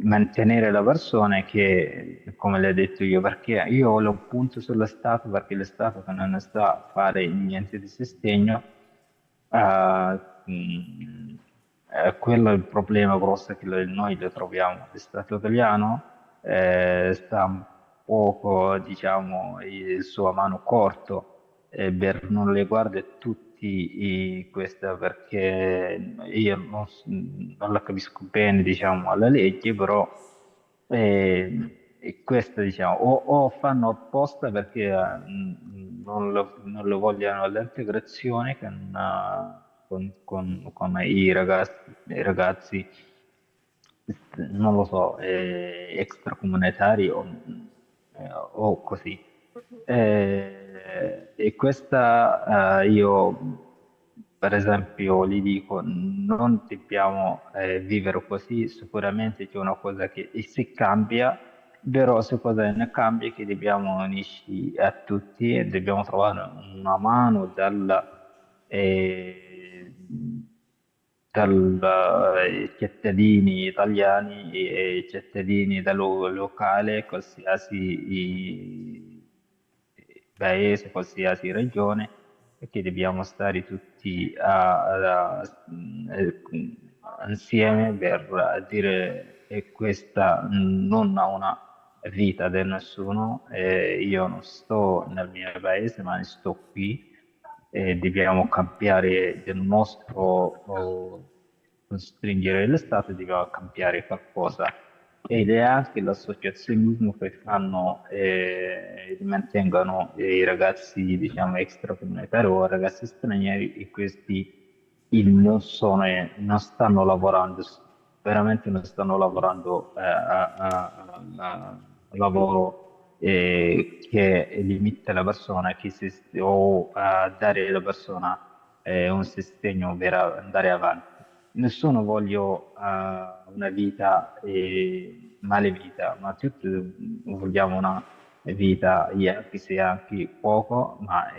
mantenere la persona che, come le ho detto io, perché io lo punto sullo Stato perché lo Stato che non sta a fare niente di sostegno, quello è il problema grosso che noi lo troviamo. Lo Stato italiano sta un poco, diciamo, il suo mano corto per non le guarda tutti questa perché io non la capisco bene, diciamo, alla legge, però e questo, diciamo, o fanno apposta perché non lo vogliono l'integrazione con i ragazzi, non lo so, extracomunitari o così. E questa io, per esempio, gli dico, non dobbiamo vivere così, sicuramente c'è una cosa che si cambia, però se cosa ne cambia che dobbiamo unirci a tutti e dobbiamo trovare una mano eh, cittadini italiani e cittadini locale, qualsiasi paese, qualsiasi regione, perché dobbiamo stare tutti insieme per dire che questa non ha una vita di nessuno, io non sto nel mio paese, ma sto qui e dobbiamo cambiare il nostro stringere lo Stato, dobbiamo cambiare qualcosa. Ed è anche l'associazionismo che fanno mantengono i ragazzi, diciamo, extracomunitari o ragazzi stranieri e questi non stanno lavorando, veramente non stanno lavorando a lavoro che limita la persona o a dare alla persona un sostegno per andare avanti. Nessuno voglio una vita malevita, ma tutti vogliamo una vita, anche se anche poco, ma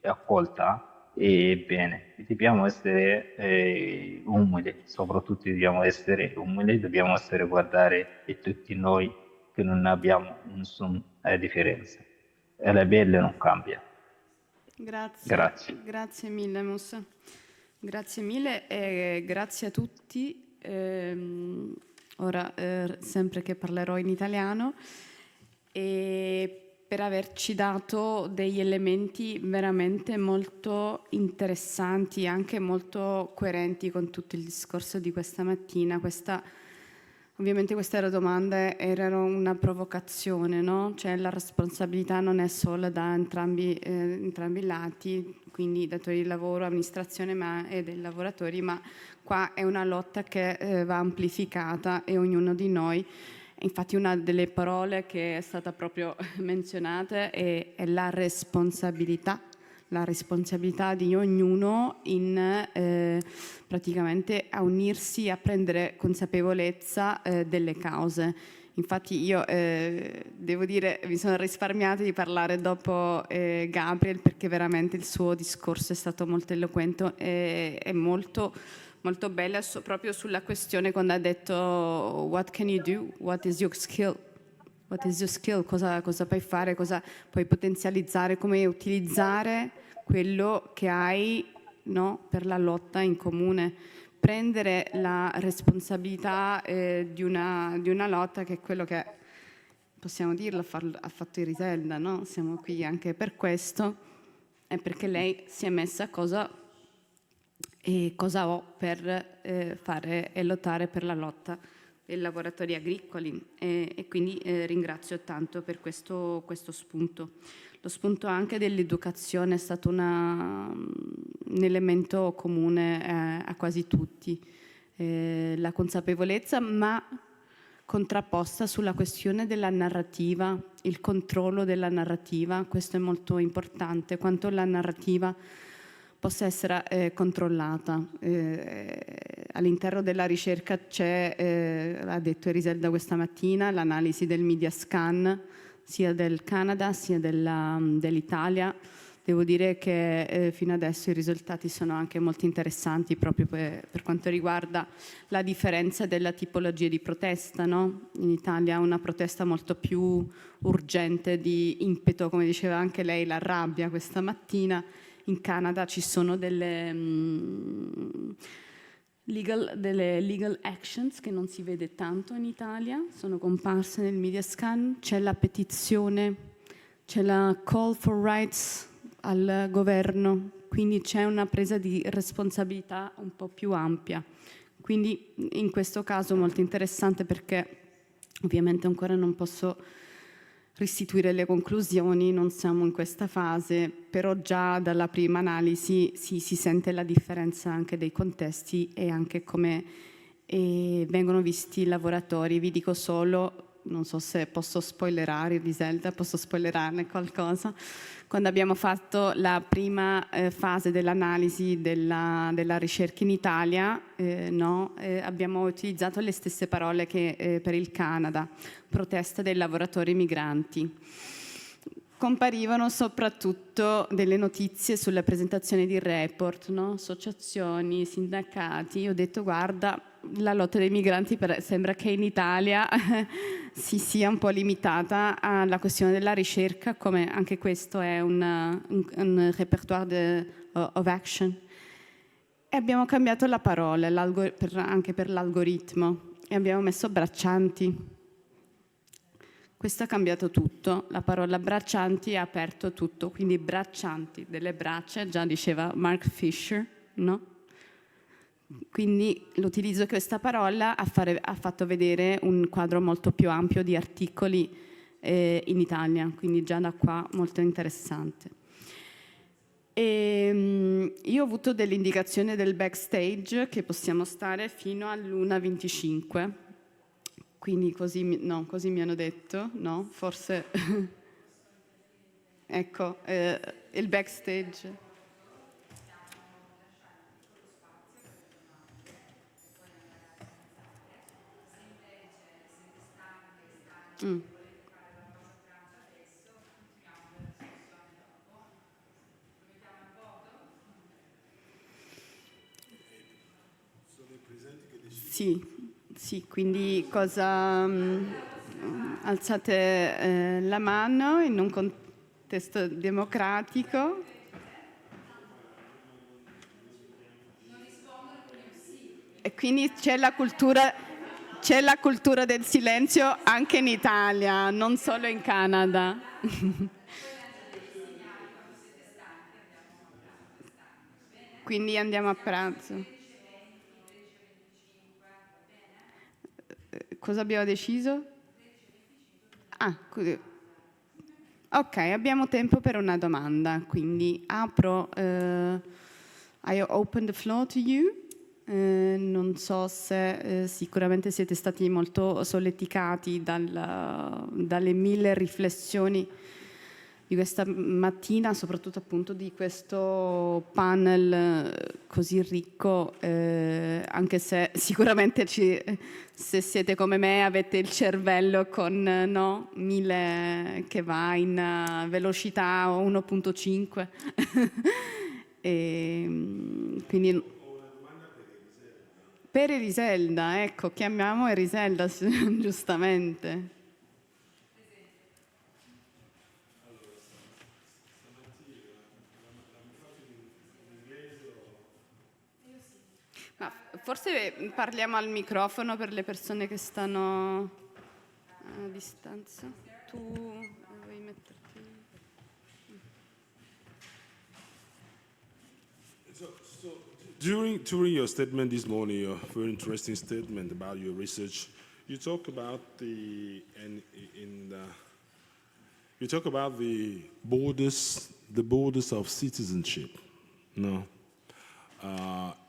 accolta e bene. Dobbiamo essere umili, soprattutto dobbiamo essere umili, dobbiamo essere guardare e tutti noi che non abbiamo nessuna differenza. E la pelle non cambia. Grazie. Grazie mille, Mus. Grazie mille e grazie a tutti. Ora, sempre che parlerò in italiano, e per averci dato degli elementi veramente molto interessanti, anche molto coerenti con tutto il discorso di questa mattina. Ovviamente queste domande erano una provocazione, no? Cioè la responsabilità non è solo da entrambi i lati, quindi datori di lavoro, amministrazione e dei lavoratori, ma qua è una lotta che va amplificata e ognuno di noi. Infatti una delle parole che è stata proprio menzionata è la responsabilità di ognuno in praticamente a unirsi, a prendere consapevolezza delle cause. Infatti io devo dire, mi sono risparmiata di parlare dopo Gabriel perché veramente il suo discorso è stato molto eloquente e molto molto bella proprio sulla questione quando ha detto what can you do, what is your skill, cosa puoi fare, cosa puoi potenzializzare, come utilizzare quello che hai, no, per la lotta in comune, prendere la responsabilità di una lotta, che è quello che, possiamo dirlo, ha fatto Iriselda, no? Siamo qui anche per questo, è perché lei si è messa cosa ho per fare e lottare per la lotta dei lavoratori agricoli, e quindi ringrazio tanto per questo spunto. Lo spunto anche dell'educazione è stato un elemento comune a quasi tutti, la consapevolezza, ma contrapposta sulla questione della narrativa, il controllo della narrativa. Questo è molto importante, quanto la narrativa possa essere controllata. All'interno della ricerca c'è, ha detto Iriselda questa mattina, l'analisi del media scan, sia del Canada sia dell'Italia. Devo dire che fino adesso i risultati sono anche molto interessanti proprio per quanto riguarda la differenza della tipologia di protesta, no? In Italia una protesta molto più urgente, di impeto, come diceva anche lei, la rabbia questa mattina. In Canada ci sono delle legal actions che non si vede tanto in Italia, sono comparse nel media scan, c'è la petizione, c'è la call for rights al governo, quindi c'è una presa di responsabilità un po' più ampia. Quindi in questo caso molto interessante, perché ovviamente ancora non posso restituire le conclusioni, non siamo in questa fase, però già dalla prima analisi si sente la differenza anche dei contesti e anche come vengono visti i lavoratori. Vi dico solo, non so se posso spoilerare, Iriselda, posso spoilerarne qualcosa. Quando abbiamo fatto la prima fase dell'analisi della ricerca in Italia, abbiamo utilizzato le stesse parole che per il Canada, protesta dei lavoratori migranti. Comparivano soprattutto delle notizie sulla presentazione di report, no? Associazioni, sindacati. Io ho detto, guarda, la lotta dei migranti sembra che in Italia si sia un po' limitata alla questione della ricerca, come anche questo è un repertoire of action. E abbiamo cambiato la parola anche per l'algoritmo e abbiamo messo braccianti. Questo ha cambiato tutto, la parola braccianti ha aperto tutto, quindi braccianti, delle braccia, già diceva Mark Fisher, no? Quindi l'utilizzo di questa parola ha fatto vedere un quadro molto più ampio di articoli in Italia, quindi già da qua molto interessante. Io ho avuto delle indicazioni del backstage che possiamo stare fino all'1:25, quindi così mi hanno detto, no? Forse ecco, il backstage. Sì, quindi alzate la mano in un contesto democratico. E quindi c'è la cultura del silenzio anche in Italia, non solo in Canada. Quindi andiamo a pranzo. Cosa abbiamo deciso? Ok, abbiamo tempo per una domanda, quindi apro. I open the floor to you. Non so se sicuramente siete stati molto solleticati dalle 1000 riflessioni di questa mattina, soprattutto appunto di questo panel così ricco, anche se sicuramente se siete come me avete il cervello con 1000 che va in velocità 1.5 e quindi per Eriselda, ecco, chiamiamo Eriselda giustamente. Ma forse parliamo al microfono per le persone che stanno a distanza. Tu vuoi metterti? During your statement this morning, your very interesting statement about your research, you talk about the borders of citizenship, no,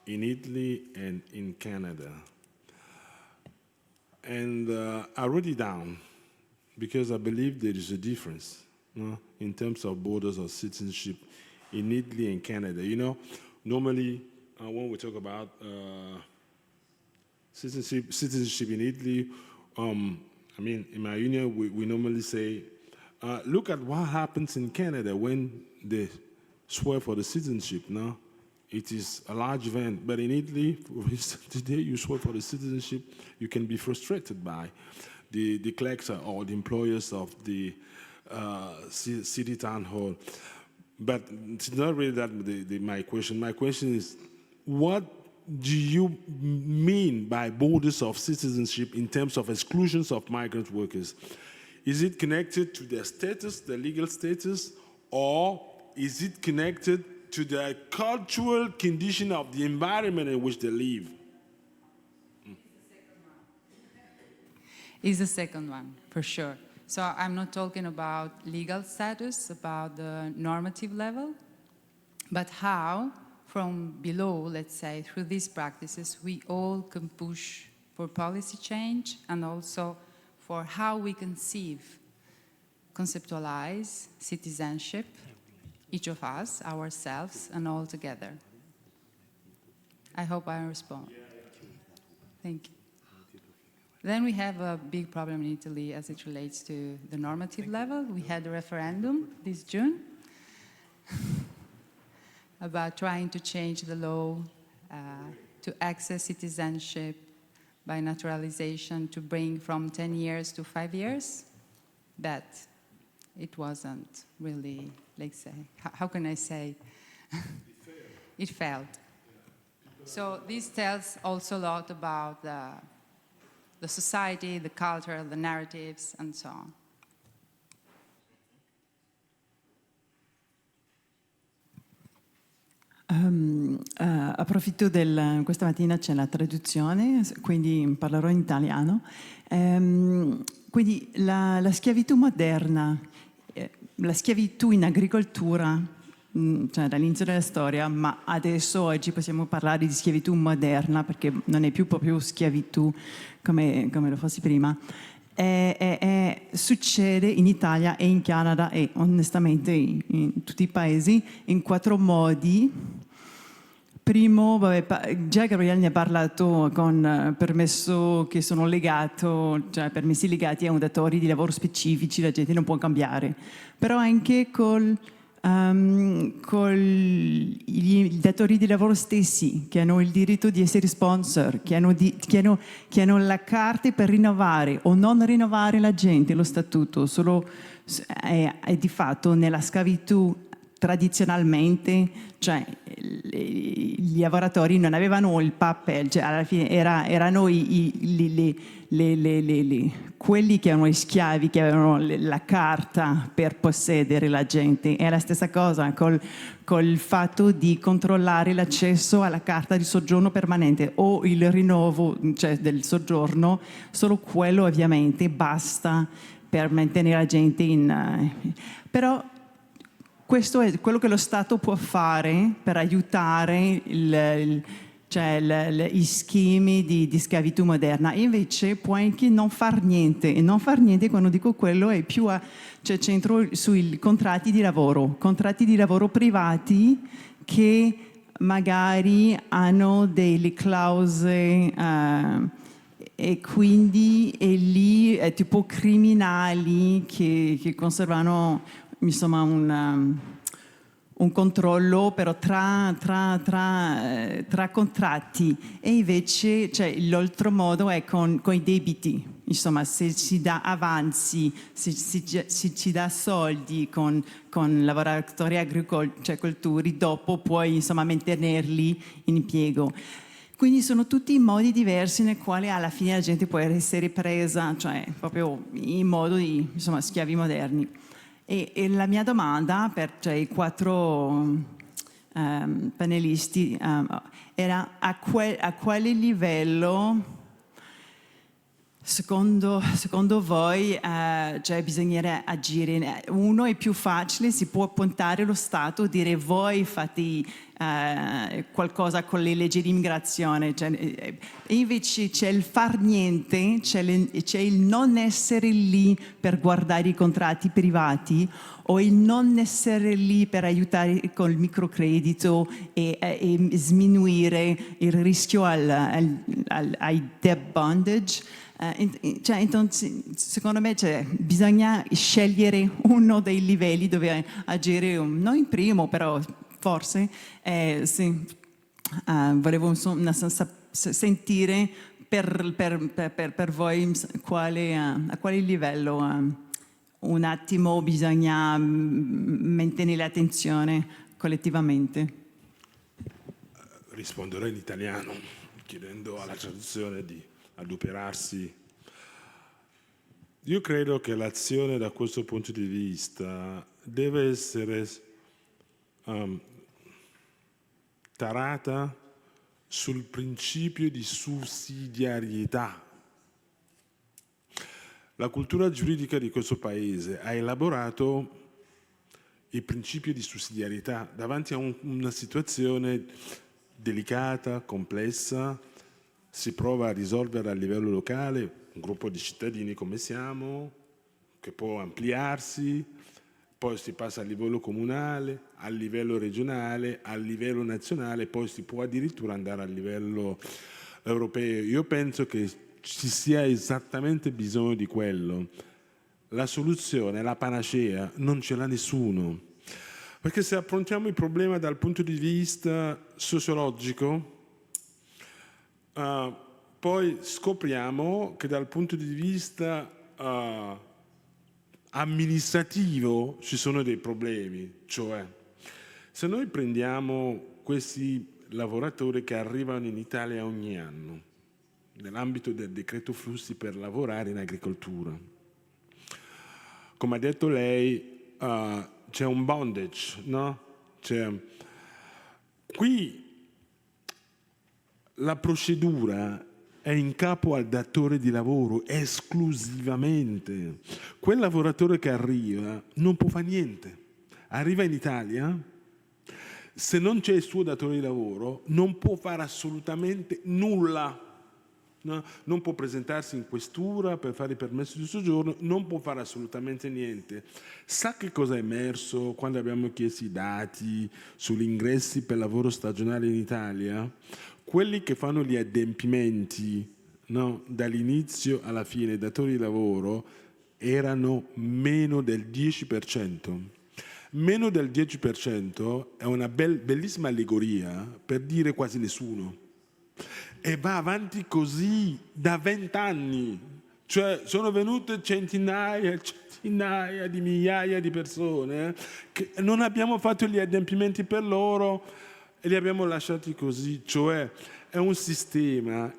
in Italy and in Canada, and I wrote it down because I believe there is a difference, no, in terms of borders of citizenship in Italy and Canada. You know, normally. When we talk about citizenship in Italy, I mean, in my union, we normally say, look at what happens in Canada when they swear for the citizenship. No, it is a large event. But in Italy, for instance, today you swear for the citizenship, you can be frustrated by the clerks or the employers of the city town hall. But it's not really that my question. My question is, what do you mean by borders of citizenship in terms of exclusions of migrant workers? Is it connected to their status, their legal status, or is it connected to the cultural condition of the environment in which they live? Is the second one, for sure. So I'm not talking about legal status, about the normative level, but how, from below, let's say, through these practices, we all can push for policy change and also for how we conceive, conceptualize citizenship, each of us, ourselves, and all together. I hope I respond. Thank you. Then we have a big problem in Italy as it relates to the normative level. We had a referendum this June about trying to change the law to access citizenship by naturalization to bring from 10 years to 5 years. But it wasn't really, let's say, how can I say? It failed. So this tells also a lot about the society, the culture, the narratives, and so on. Approfitto questa mattina c'è la traduzione, quindi parlerò in italiano. Quindi la schiavitù moderna, la schiavitù in agricoltura, cioè dall'inizio della storia, ma adesso oggi possiamo parlare di schiavitù moderna perché non è più proprio schiavitù come lo fosse prima. Succede in Italia e in Canada e onestamente in tutti i paesi in 4 modi. Primo, già Gabriele ne ha parlato con permesso che sono legato, cioè permessi legati a datori di lavoro specifici, la gente non può cambiare, però anche con i datori di lavoro stessi che hanno il diritto di essere sponsor, che hanno la carta per rinnovare o non rinnovare la gente, lo statuto, solo è di fatto nella schiavitù tradizionalmente, cioè gli lavoratori non avevano il papel, cioè alla fine erano quelli che erano gli schiavi, che avevano la carta per possedere la gente. È la stessa cosa col fatto di controllare l'accesso alla carta di soggiorno permanente o il rinnovo, cioè, del soggiorno, solo quello ovviamente basta per mantenere la gente però questo è quello che lo Stato può fare per aiutare gli schemi di schiavitù moderna. E invece può anche non far niente. E non far niente, quando dico quello, è più centro sui contratti di lavoro privati che magari hanno delle clausole e quindi è lì è tipo criminali che conservano insomma un controllo però tra contratti, e invece l'altro modo è con i debiti. Insomma, se si dà avanzi, se ci dà soldi con lavoratori agricoltori, dopo puoi insomma mantenerli in impiego. Quindi sono tutti modi diversi nei quali alla fine la gente può essere presa, proprio in modo di schiavi moderni. E la mia domanda per i 4 panelisti era a quale livello secondo voi bisognerebbe agire? Uno è più facile, si può puntare lo Stato, dire voi fate qualcosa con le leggi di immigrazione, e invece c'è il far niente, c'è il non essere lì per guardare i contratti privati, o il non essere lì per aiutare col microcredito e sminuire il rischio ai debt bondage. Secondo me bisogna scegliere uno dei livelli dove agire, non in primo, però forse sì. Volevo sentire per voi a quale livello un attimo bisogna mantenere l'attenzione collettivamente. Risponderò in italiano, chiedendo alla traduzione di adoperarsi. Io credo che l'azione da questo punto di vista deve essere tarata sul principio di sussidiarietà. La cultura giuridica di questo Paese ha elaborato il principio di sussidiarietà davanti a una situazione delicata, complessa. Si prova a risolvere a livello locale, un gruppo di cittadini come siamo, che può ampliarsi, poi si passa a livello comunale, a livello regionale, a livello nazionale, poi si può addirittura andare a livello europeo. Io penso che ci sia esattamente bisogno di quello. La soluzione, la panacea, non ce l'ha nessuno. Perché se affrontiamo il problema dal punto di vista sociologico, poi scopriamo che dal punto di vista amministrativo ci sono dei problemi. Cioè, se noi prendiamo questi lavoratori che arrivano in Italia ogni anno, nell'ambito del decreto flussi per lavorare in agricoltura, come ha detto lei, c'è un bondage, no? Qui la procedura è in capo al datore di lavoro esclusivamente. Quel lavoratore che arriva non può fare niente. Arriva in Italia, se non c'è il suo datore di lavoro, non può fare assolutamente nulla. No? Non può presentarsi in questura per fare il permesso di soggiorno, non può fare assolutamente niente. Sa che cosa è emerso quando abbiamo chiesto i dati sugli ingressi per lavoro stagionale in Italia? Quelli che fanno gli adempimenti, no, dall'inizio alla fine, i datori di lavoro, erano meno del 10%. Meno del 10% è una bellissima allegoria per dire quasi nessuno. E va avanti così da 20 anni. Cioè sono venute centinaia di migliaia di persone che non abbiamo fatto gli adempimenti per loro e li abbiamo lasciati così. Cioè è un sistema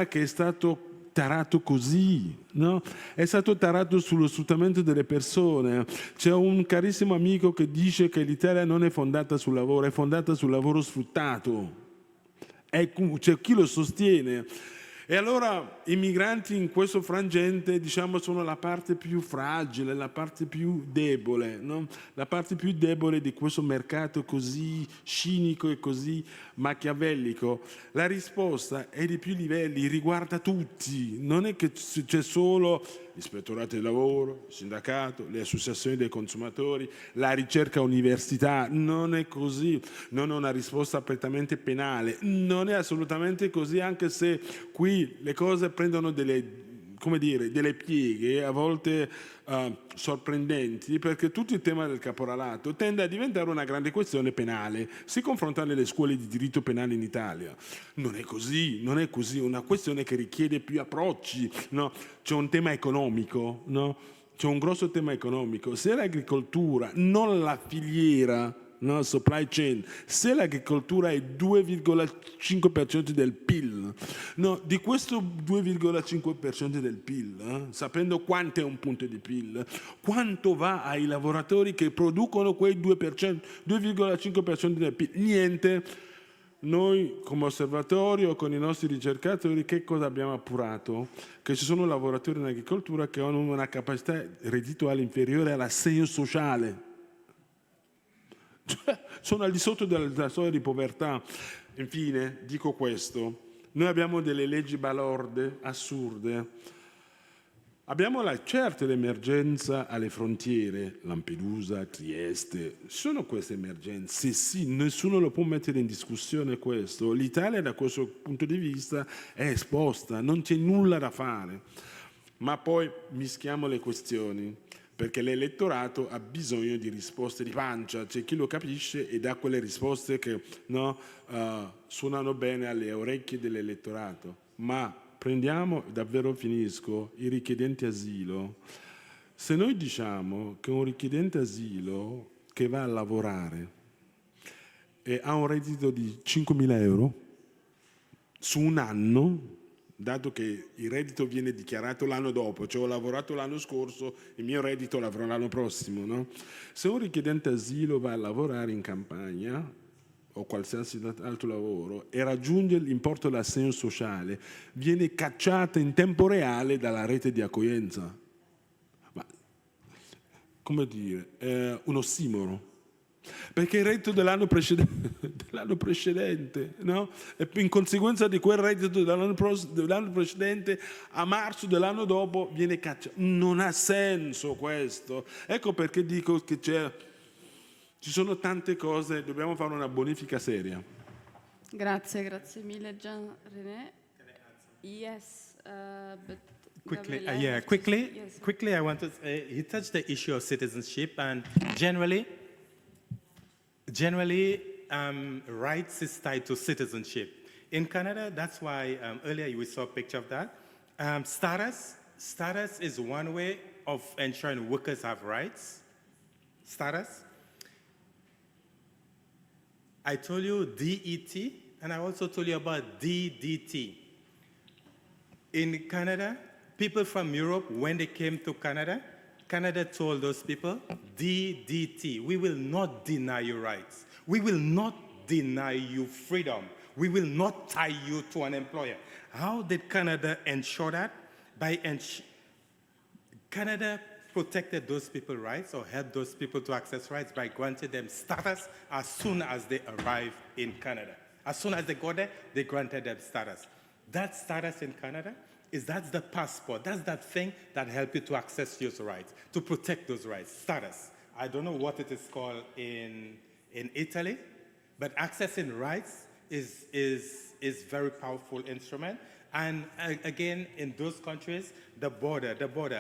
che è stato tarato così, no? È stato tarato sullo sfruttamento delle persone. C'è un carissimo amico che dice che l'Italia non è fondata sul lavoro, è fondata sul lavoro sfruttato. C'è chi lo sostiene. E allora i migranti in questo frangente, diciamo, sono la parte più fragile, la parte più debole, no? La parte più debole di questo mercato così cinico e così machiavellico. La risposta è di più livelli, riguarda tutti. Non è che c'è solo l'ispettorato del lavoro, il sindacato, le associazioni dei consumatori, la ricerca università. Non è così. Non è una risposta prettamente penale. Non è assolutamente così, anche se qui le cose prendono delle come dire, delle pieghe a volte sorprendenti, perché tutto il tema del caporalato tende a diventare una grande questione penale. Si confronta nelle scuole di diritto penale in Italia. Non è così, non è così, è una questione che richiede più approcci, no? C'è un tema economico, no? C'è un grosso tema economico. Se l'agricoltura, non la filiera, no, supply chain, se l'agricoltura è 2,5% del PIL, no, di questo 2,5% del PIL, sapendo quanto è un punto di PIL, quanto va ai lavoratori che producono quei 2,5% del PIL? Niente. Noi come osservatorio, con i nostri ricercatori, che cosa abbiamo appurato? Che ci sono lavoratori in agricoltura che hanno una capacità reddituale inferiore all'assegno sociale. Cioè, sono al di sotto della soglia di povertà. Infine, dico questo, noi abbiamo delle leggi balorde, assurde. Abbiamo certo l'emergenza alle frontiere, Lampedusa, Trieste, sono queste emergenze, sì, nessuno lo può mettere in discussione questo. L'Italia da questo punto di vista è esposta, non c'è nulla da fare. Ma poi mischiamo le questioni, perché l'elettorato ha bisogno di risposte di pancia, c'è chi lo capisce e dà quelle risposte che no, suonano bene alle orecchie dell'elettorato. Ma prendiamo, davvero finisco, i richiedenti asilo. Se noi diciamo che un richiedente asilo che va a lavorare e ha un reddito di 5.000 euro su un anno, dato che il reddito viene dichiarato l'anno dopo, cioè ho lavorato l'anno scorso, il mio reddito l'avrò l'anno prossimo, no? Se un richiedente asilo va a lavorare in campagna o qualsiasi altro lavoro e raggiunge l'importo dell'assegno sociale, viene cacciata in tempo reale dalla rete di accoglienza. Ma, come dire, è un ossimoro. Perché il reddito dell'anno precedente, no? E in conseguenza di quel reddito dell'anno precedente, a marzo dell'anno dopo viene cacciato. Non ha senso questo. Ecco perché dico che ci sono tante cose, dobbiamo fare una bonifica seria. Grazie mille Gian René. Yes, but Quickly, Gabriele, quickly, I want to say, he touched the issue of citizenship, and generally, rights is tied to citizenship. In Canada, that's why earlier we saw a picture of that. Status is one way of ensuring workers have rights. Status. I told you DET, and I also told you about DDT. In Canada, people from Europe, when they came to Canada, Canada told those people, DDT, we will not deny you rights. We will not deny you freedom. We will not tie you to an employer. How did Canada ensure that? Canada protected those people's rights or helped those people to access rights by granting them status as soon as they arrived in Canada. As soon as they got there, they granted them status. That status in Canada that's the passport. That's that thing that helps you to access those rights, to protect those rights. Status. I don't know what it is called in Italy, but accessing rights is very powerful instrument. And again, in those countries, the border.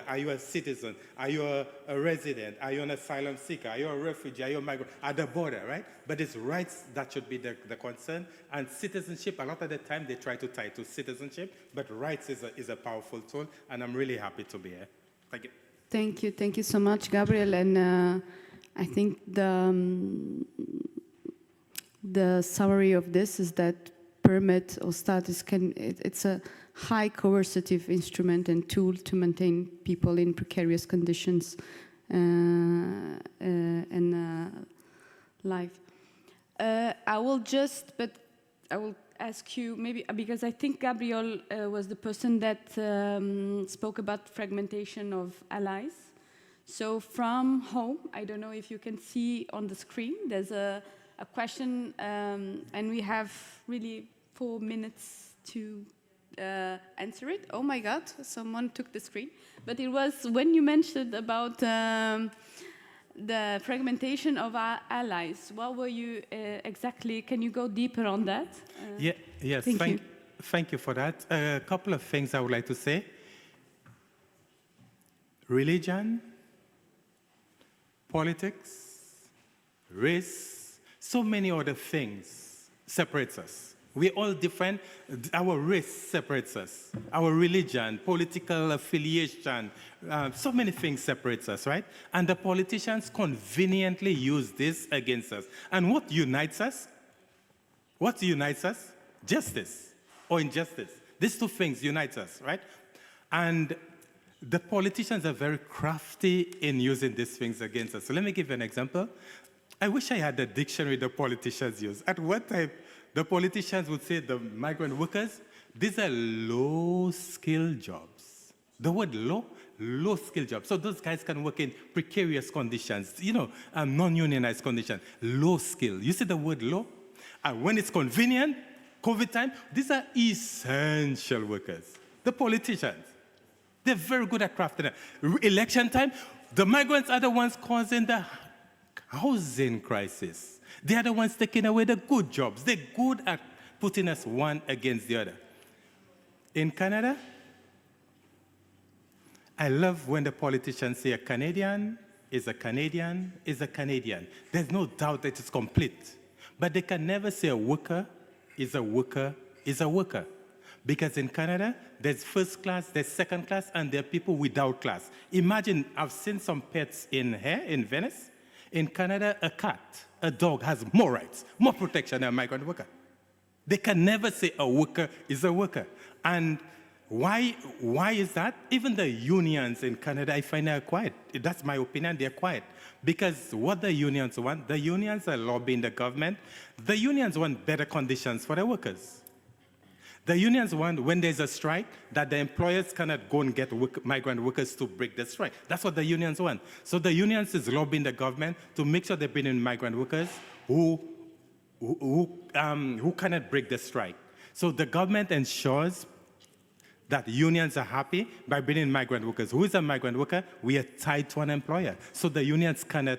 Are you a citizen? Are you a resident? Are you an asylum seeker? Are you a refugee? Are you a migrant? At the border, right? But it's rights that should be the concern. And citizenship, a lot of the time, they try to tie it to citizenship, but rights is a powerful tool, and I'm really happy to be here. Thank you. Thank you so much, Gabriel. And I think the summary of this is that permit or status it's a high coercive instrument and tool to maintain people in precarious conditions and life. I will ask you maybe because I think Gabriel was the person that spoke about fragmentation of allies. So from home, I don't know if you can see on the screen, there's a question, and we have really 4 minutes to answer it. Oh my God, someone took the screen. But it was when you mentioned about the fragmentation of our allies. What were you exactly? Can you go deeper on that? Yes, thank you for that. A couple of things I would like to say. religion, politics, race, so many other things separates us. We're all different. Our race separates us. Our religion, political affiliation, so many things separates us, right? And the politicians conveniently use this against us. And what unites us? What unites us? Justice or injustice. These two things unite us, right? And the politicians are very crafty in using these things against us. So let me give you an example. I wish I had the dictionary the politicians use. At one time, the politicians would say the migrant workers, these are low-skilled jobs. The word low-skilled jobs. So those guys can work in precarious conditions, non-unionized conditions, low skill. You see the word low? And when it's convenient, COVID time, these are essential workers. The politicians, they're very good at crafting it. Election time, the migrants are the ones causing the housing crisis. They are the ones taking away the good jobs. They're good at putting us one against the other. In Canada, I love when the politicians say a Canadian is a Canadian is a Canadian. There's no doubt that it's complete. But they can never say a worker is a worker is a worker. Because in Canada, there's first class, there's second class, and there are people without class. Imagine, I've seen some pets in Venice. In Canada, a cat, a dog has more rights, more protection than a migrant worker. They can never say a worker is a worker. And why is that? Even the unions in Canada, I find they're quiet. That's my opinion, they're quiet. Because what the unions want, the unions are lobbying the government. The unions want better conditions for the workers. The unions want, when there's a strike, that the employers cannot go and get migrant workers to break the strike. That's what the unions want. So the unions is lobbying the government to make sure they bring in migrant workers who cannot break the strike. So the government ensures that unions are happy by bringing migrant workers. Who is a migrant worker? We are tied to an employer. So the unions cannot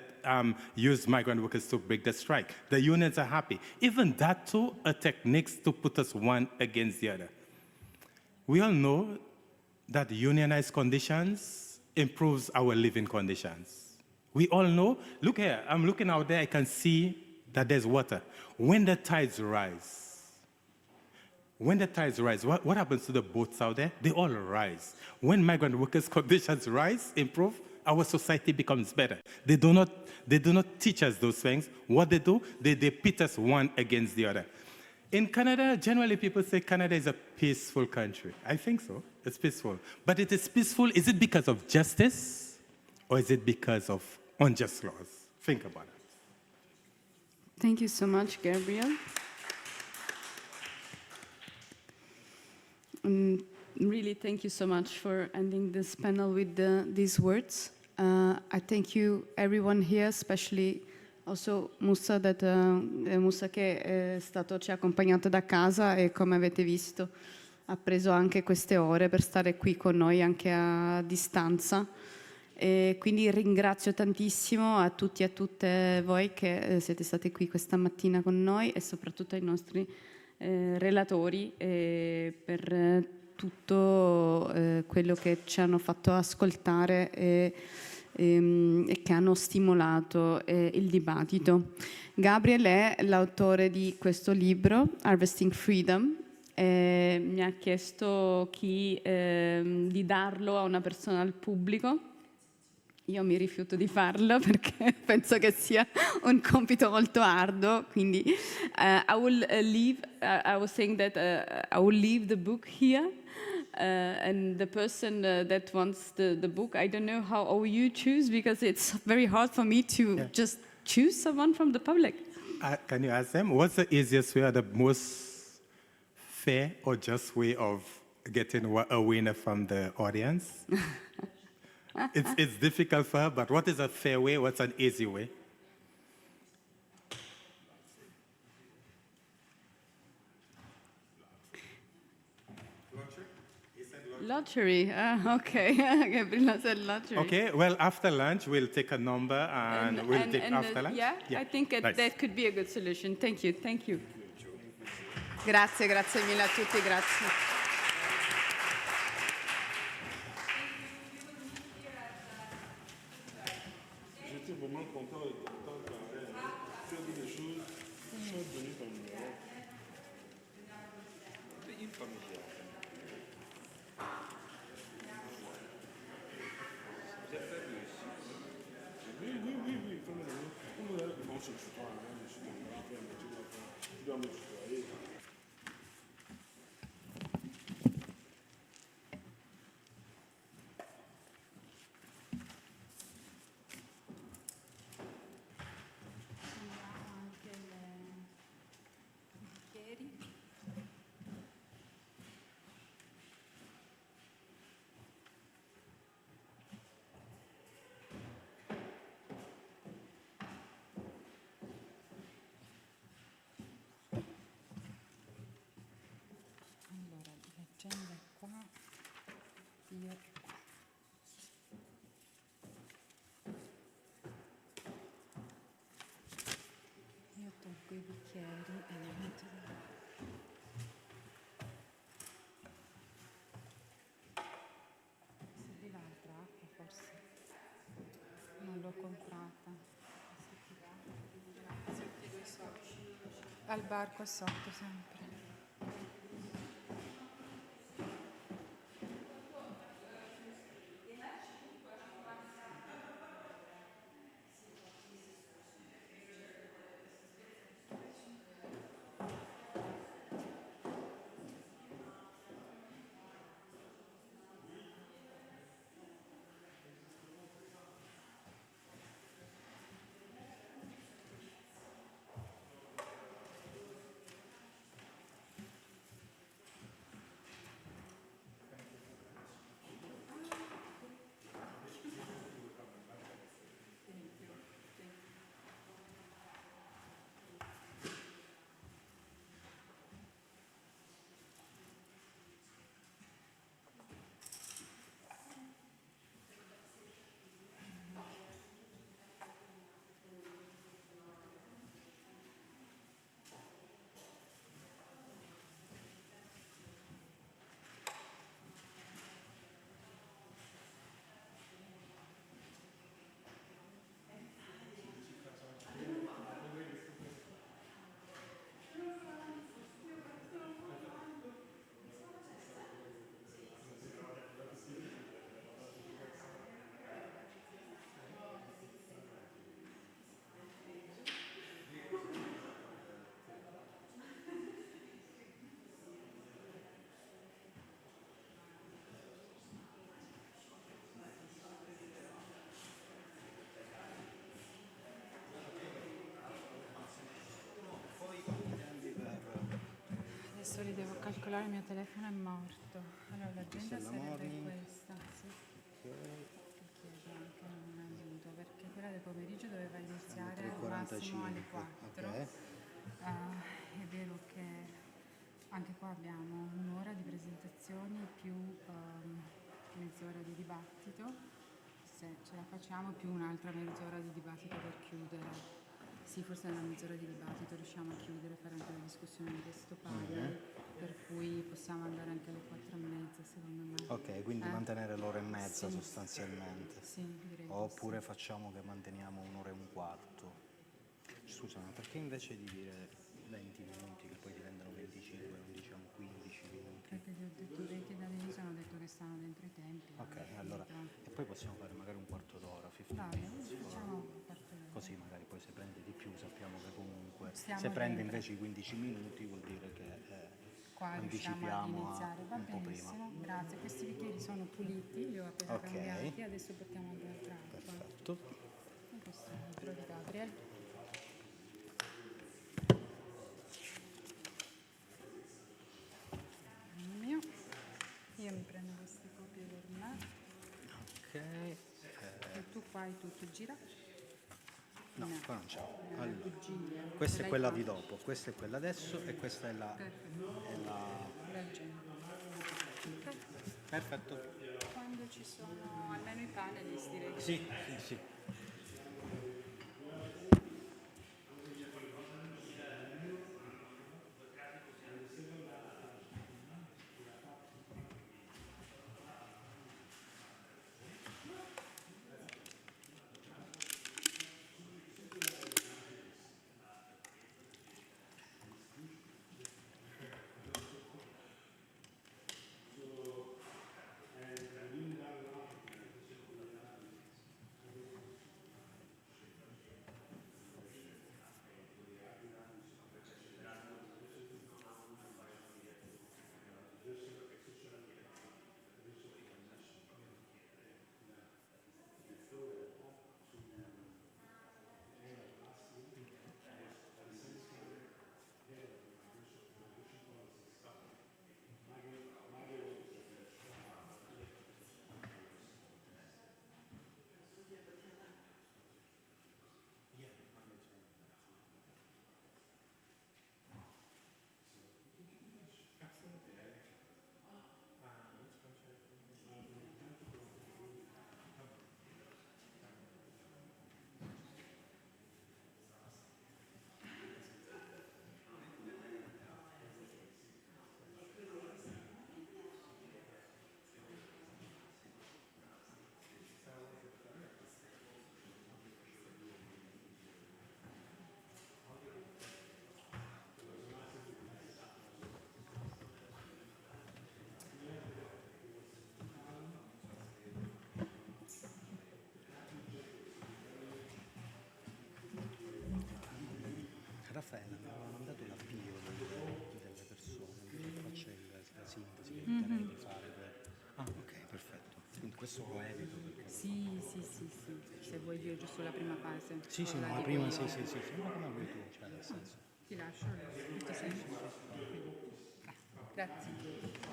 use migrant workers to break the strike. The unions are happy. Even that too are techniques to put us one against the other. We all know that unionized conditions improves our living conditions. We all know, look here, I'm looking out there, I can see that there's water. When the tides rise, what happens to the boats out there? They all rise. When migrant workers' conditions rise, improve, our society becomes better. They do not teach us those things. What they do, they pit us one against the other. In Canada, generally people say Canada is a peaceful country. I think so. It's peaceful. But it is peaceful. Is it because of justice or is it because of unjust laws? Think about it. Thank you so much, Gabriel. Really, thank you so much for ending this panel with these words. I thank you, everyone here, especially also Musa che ci ha accompagnato da casa e come avete visto ha preso anche queste ore per stare qui con noi anche a distanza. E quindi ringrazio tantissimo a tutti e a tutte voi che siete stati qui questa mattina con noi e soprattutto ai nostri relatori per tutto quello che ci hanno fatto ascoltare e che hanno stimolato il dibattito. Gabriel è l'autore di questo libro, Harvesting Freedom, e mi ha chiesto di darlo a una persona al pubblico. Io mi rifiuto di farlo perché penso che sia un compito molto arduo, quindi I was saying that I will leave the book here and the person that wants the book, I don't know how you choose because it's very hard for me to just choose someone from the public. Can you ask them, what's the easiest way or the most fair or just way of getting a winner from the audience? It's difficult for her, but what is a fair way? What's an easy way? Lottery. Okay. Gabriela said lottery. Okay, well, after lunch, we'll take a number and we'll take after lunch. Yeah, I think nice. that could be a good solution. Thank you. Thank you. Grazie mille a tutti, grazie. vraiment content et content quand même. Tu as dit des choses, tu as donné ton numéro. Une famille. Vous êtes perdu ici. Oui, comme ils vont se tutoyer, je suis tu dois me tutoyer. Allora, l'agenda è qua, io è qua. Io tolgo i bicchieri e li metto da... Serviva l'altra acqua forse? Non l'ho comprata. Al bar qua sotto sempre. Adesso li devo calcolare, il mio telefono è morto. Allora l'agenda sarebbe questa, sì. Perché anche non è venuto, perché quella del pomeriggio doveva iniziare al massimo alle 4. È vero che anche qua abbiamo un'ora di presentazioni più mezz'ora di dibattito, se ce la facciamo, più un'altra mezz'ora di dibattito per chiudere. Sì, forse nella mezz'ora di dibattito riusciamo a chiudere, fare anche la discussione di questo panel, per cui possiamo andare anche alle 4:30 secondo me. Ok, quindi mantenere l'ora e mezza sostanzialmente. Sì, direi. Oppure facciamo che manteniamo un'ora e un quarto. Scusa, ma perché invece di dire 20 minuti che poi diventano 25, non diciamo 15 minuti? Perché ti ho detto 20 dall'inizio, hanno detto che stanno dentro i tempi. Ok, allora, e poi possiamo fare magari un quarto d'ora, 15 Dai, minutes. facciamo un quarto d'ora. Così magari poi se prende di più sappiamo che comunque Stiamo se prende dentro. invece i 15 minuti vuol dire che Qua riusciamo ad anticipiamo iniziare, va un po' prima. benissimo, grazie. Questi bicchieri sono puliti, li ho appena Ok. cambiati, adesso portiamo anche l'altra acqua. Perfetto. E questo è un altro di Gabriel. Il mio. Io mi prendo queste copie per me. Ok. E tu qua hai tutto, gira. No, qua non c'è. Allora, bugie. questa è L'hai quella qua. di dopo, questa è quella adesso e questa è la... Perfetto. È la... L'agenda. Perfetto. Quando ci sono almeno i panelist, direi che Sì, sì, sì. se vuoi dire giusto la prima fase. Sì, sì, o no, la dico prima io. sì, sembra come vuoi tu, cioè nel senso. Ti lascio, tutti sei. Grazie.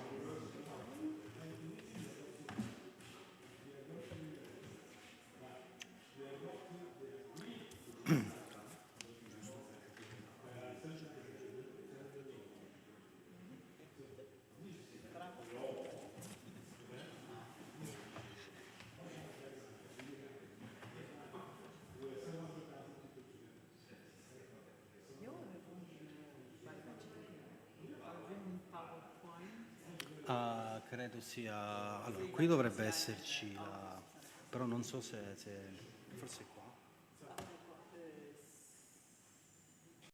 Credo sia... Allora, qui dovrebbe esserci però non so se forse è qua.